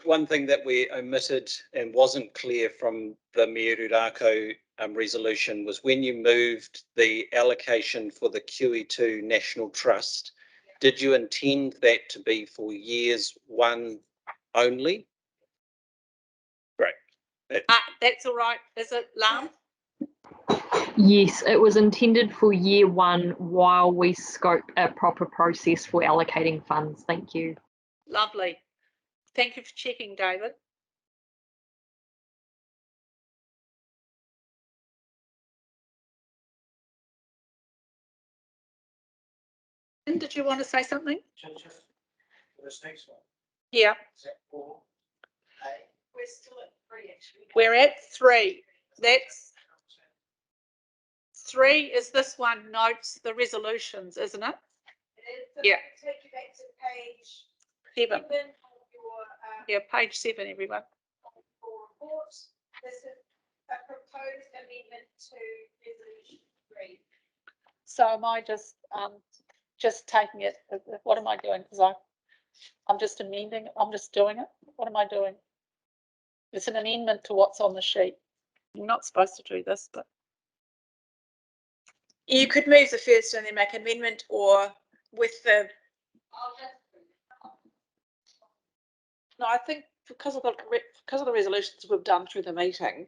One thing that we omitted and wasn't clear from the Mauru Rako resolution was when you moved the allocation for the QE2 National Trust, did you intend that to be for years 1 only? Great. That's all right, is it, Lam? Yes, it was intended for year 1 while we scope a proper process for allocating funds. Thank you. Lovely. Thank you for checking, David. Did you want to say something? This next one. Yeah. Is that 4A? We're still at 3 actually. We're at 3. That's 3 is this one notes the resolutions, isn't it? Yeah. Take you back to page 7. of your, Yeah, page 7, everyone. report. This is a proposed amendment to resolution 3. So am I just taking it? What am I doing? Because I'm just amending. I'm just doing it. What am I doing? It's an amendment to what's on the sheet. You're not supposed to do this, but. You could move the first and then make an amendment, or with the. No, I think because of the resolutions we've done through the meeting,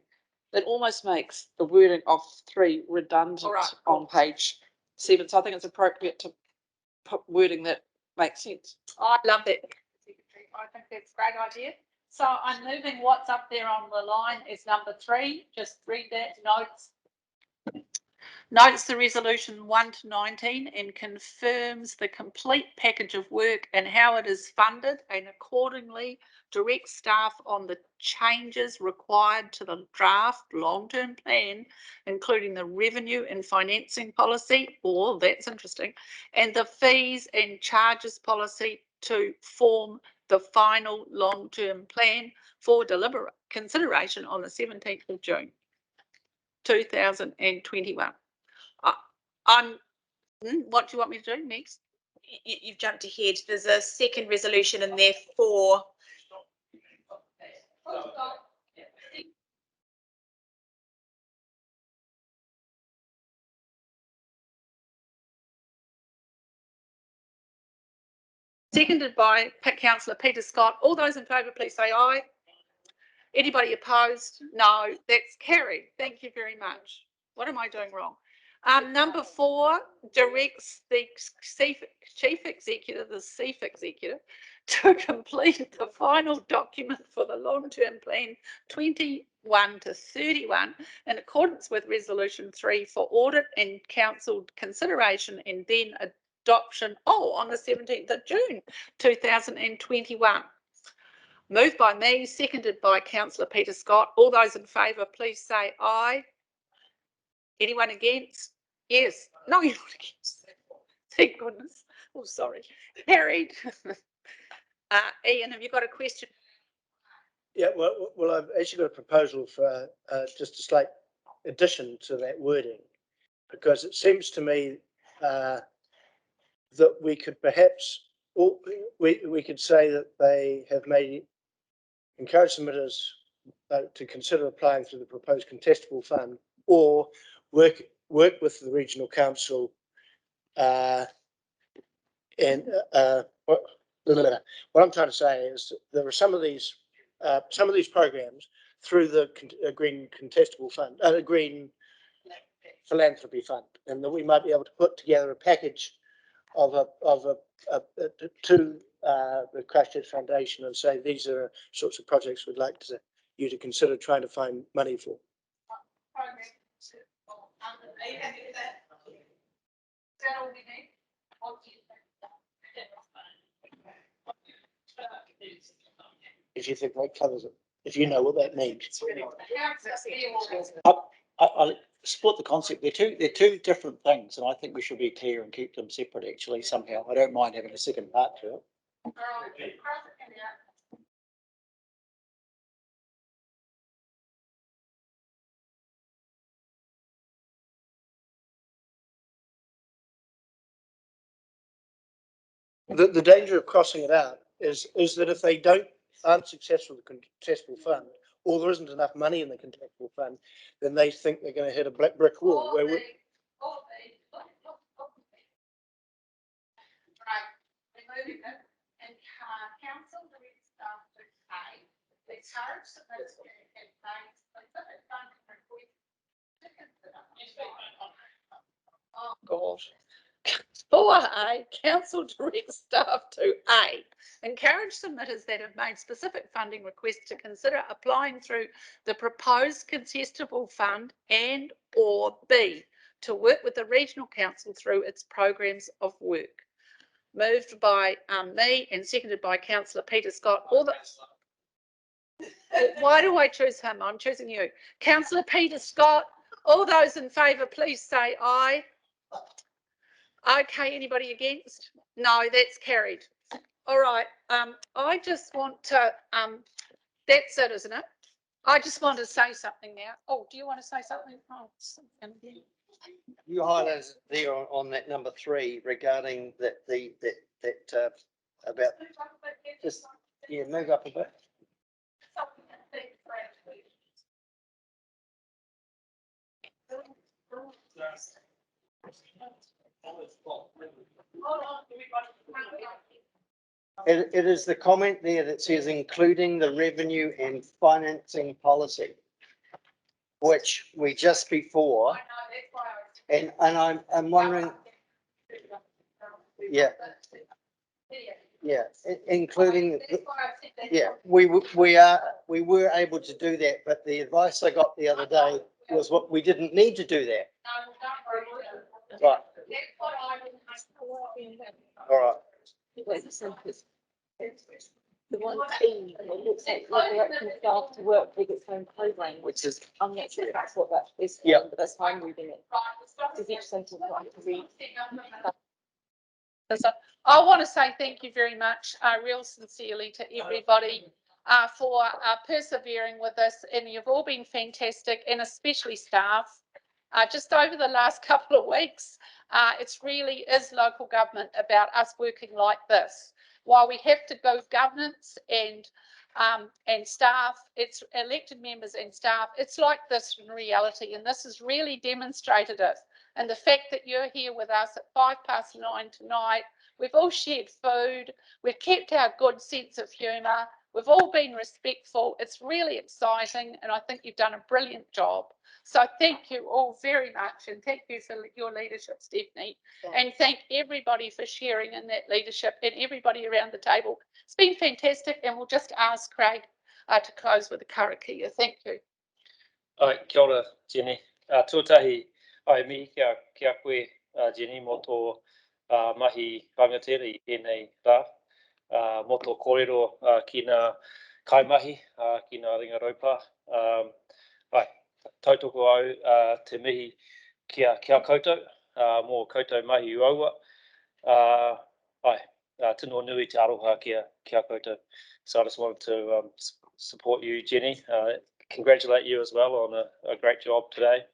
that almost makes the wording of 3 redundant on page 7. So I think it's appropriate to put wording that makes sense. I love that, Secretary. I think that's a great idea. So I'm moving what's up there on the line is number 3. Just read that. Notes the resolution 1 to 19 and confirms the complete package of work and how it is funded, and accordingly directs staff on the changes required to the draft long-term plan, including the revenue and financing policy, that's interesting, and the fees and charges policy to form the final long-term plan for consideration on the 17th of June 2021. What do you want me to do next? You've jumped ahead. There's a second resolution in there for. Seconded by Councillor Peter Scott. All those in favour, please say aye. Anybody opposed? No, that's carried. Thank you very much. What am I doing wrong? Number 4 directs the chief executive, the chief executive, to complete the final document for the long-term plan 21 to 31 in accordance with resolution 3 for audit and council consideration and then adoption on the 17th of June 2021. Moved by me, seconded by Councillor Peter Scott. All those in favour, please say aye. Anyone against? Yes. No, you're not against. Thank goodness. Oh, sorry. Carried. Ian, have you got a question? Yeah, well, I've actually got a proposal for just a slight addition to that wording, because it seems to me that we could perhaps, we could say that they have encouraged submitters to consider applying through the proposed contestable fund, or work with the regional council and what I'm trying to say is there are some of these programs through the green contestable fund, green philanthropy fund, and that we might be able to put together a package to the Christchurch Foundation and say these are sorts of projects we'd like you to consider trying to find money for. If you think that covers it, if you know what that means. I support the concept. They're two different things, and I think we should be clear and keep them separate. Actually, somehow, I don't mind having a second part to it. The danger of crossing it out is that if they aren't successful with the contestable fund, or there isn't enough money in the contestable fund, then they think they're going to hit a brick wall. Where we council directs staff to pay. It's hard to oh God. 4A, council directs staff to A, encourage submitters that have made specific funding requests to consider applying through the proposed contestable fund, and or B, to work with the regional council through its programs of work. Moved by me and seconded by Councillor Peter Scott. Why do I choose him? I'm choosing you. Councillor Peter Scott. All those in favour, please say aye. Okay, anybody against? No, that's carried. All right. I just want to, that's it, isn't it? I just want to say something now. Oh, do you want to say something? Oh, you highlighted there on that number 3 regarding that about just move up a bit. It is the comment there that says including the revenue and financing policy, which we just before, and I'm wondering, yeah, including, yeah, we were able to do that, but the advice I got the other day was what we didn't need to do that. Right. All right. The one team that looks at directing staff to work with its own program, Which is, I'm not sure if that's what that is, yeah, but that's how I'm reading it. Does each sentence want to read? So I want to say thank you very much, real sincerely to everybody for persevering with us, and you've all been fantastic, and especially staff. Just over the last couple of weeks, it's really is local government about us working like this. While we have to go governance and staff, it's elected members and staff, it's like this in reality, and this has really demonstrated it. And the fact that you're here with us at 9:05 tonight, we've all shared food, we've kept our good sense of humour, we've all been respectful. It's really exciting, and I think you've done a brilliant job. So thank you all very much, and thank you for your leadership, Stephanie, and thank everybody for sharing in that leadership, and everybody around the table. It's been fantastic, and we'll just ask Craig to close with a karakia. Thank you. Kia ora, Jenny. Tuatahi, ai mi kia koe, Jenny, mo tō mahi rangatiri e nei rā, mo tō kōrero ki ngā kaimahi, ki ngā ringa raupa. Ai, tautoko au te mihi kia koutou, mō koutou mahi uaua. Ai, tino nui te aroha kia koutou. So I just wanted to support you, Jenny. Congratulate you as well on a great job today.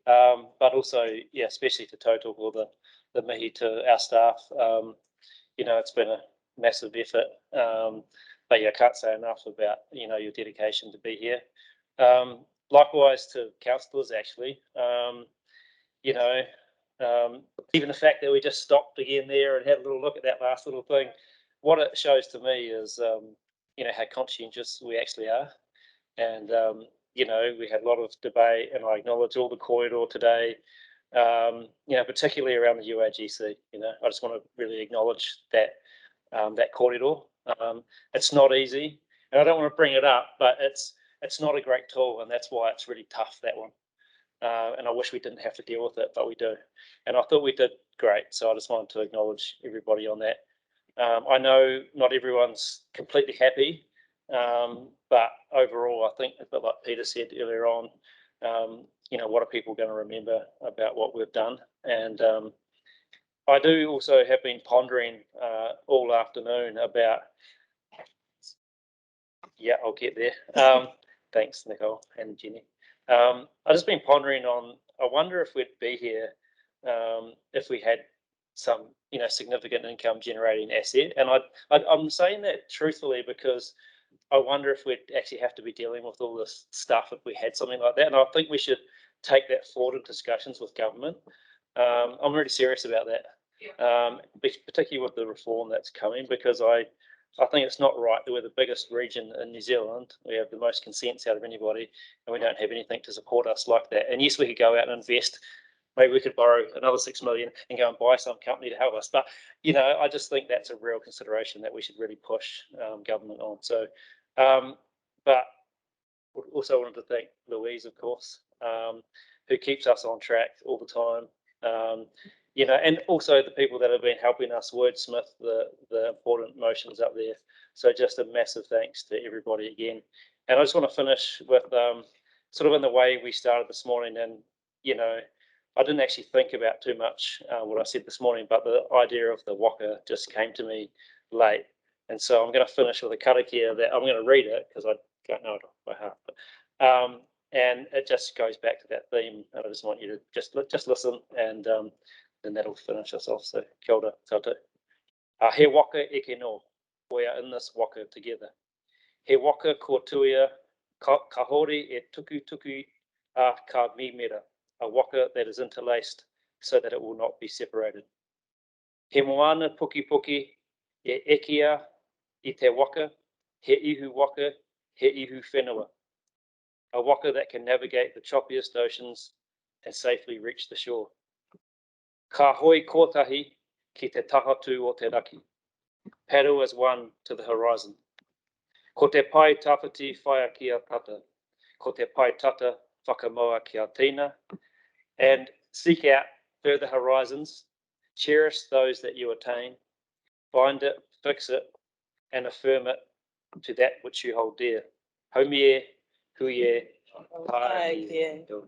But also, yeah, especially to tautoko the mihi to our staff. You know, it's been a massive effort. But yeah, I can't say enough about, you know, your dedication to be here. Likewise to councillors, actually. You know, even the fact that we just stopped again there and had a little look at that last little thing, what it shows to me is, you know, how conscientious we actually are. And, you know, we had a lot of debate, and I acknowledge all the corridor today, you know, particularly around the UAGC. You know, I just want to really acknowledge that, that corridor. It's not easy, and I don't want to bring it up, but it's not a great tool, and that's why it's really tough, that one. And I wish we didn't have to deal with it, but we do. And I thought we did great, so I just wanted to acknowledge everybody on that. I know not everyone's completely happy, but overall, I think, a bit like Peter said earlier on, you know, what are people going to remember about what we've done? And I do also have been pondering all afternoon about, yeah, I'll get there. Thanks, Nicole and Jenny. I've just been pondering on, I wonder if we'd be here if we had some, you know, significant income generating asset. And I'm saying that truthfully because I wonder if we'd actually have to be dealing with all this stuff if we had something like that. And I think we should take that forward in discussions with government. I'm really serious about that, particularly with the reform that's coming, because I think it's not right that we're the biggest region in New Zealand. We have the most consents out of anybody, and we don't have anything to support us like that. And yes, we could go out and invest. Maybe we could borrow another 6 million and go and buy some company to help us. But, you know, I just think that's a real consideration that we should really push government on. So, but also wanted to thank Louise, of course, who keeps us on track all the time. You know, and also the people that have been helping us wordsmith the important motions up there. So just a massive thanks to everybody again. And I just want to finish with sort of in the way we started this morning. And, you know, I didn't actually think about too much what I said this morning, but the idea of the waka just came to me late. And so I'm going to finish with a karakia that I'm going to read it because I don't know it off by heart. But, and it just goes back to that theme. And I just want you to just listen, and then that'll finish us off. So kia ora tātou. He waka eke no. We are in this waka together. He waka ko tuia, ka hori e tuku ka mimera. A waka that is interlaced so that it will not be separated. He moana puki puki e ekia I te waka, he ihu waka, he ihu whenua. A waka that can navigate the choppiest oceans and safely reach the shore. Ka hoi kotahi ki te tahatu o te raki. Paddle as one to the horizon. Ko te pai tawhiti whaia kia tata. Ko te pai tata whakamoa kia tina. And seek out further horizons. Cherish those that you attain. Find it, fix it, and affirm it to that which you hold dear. Haumie, huie, Ai, kia.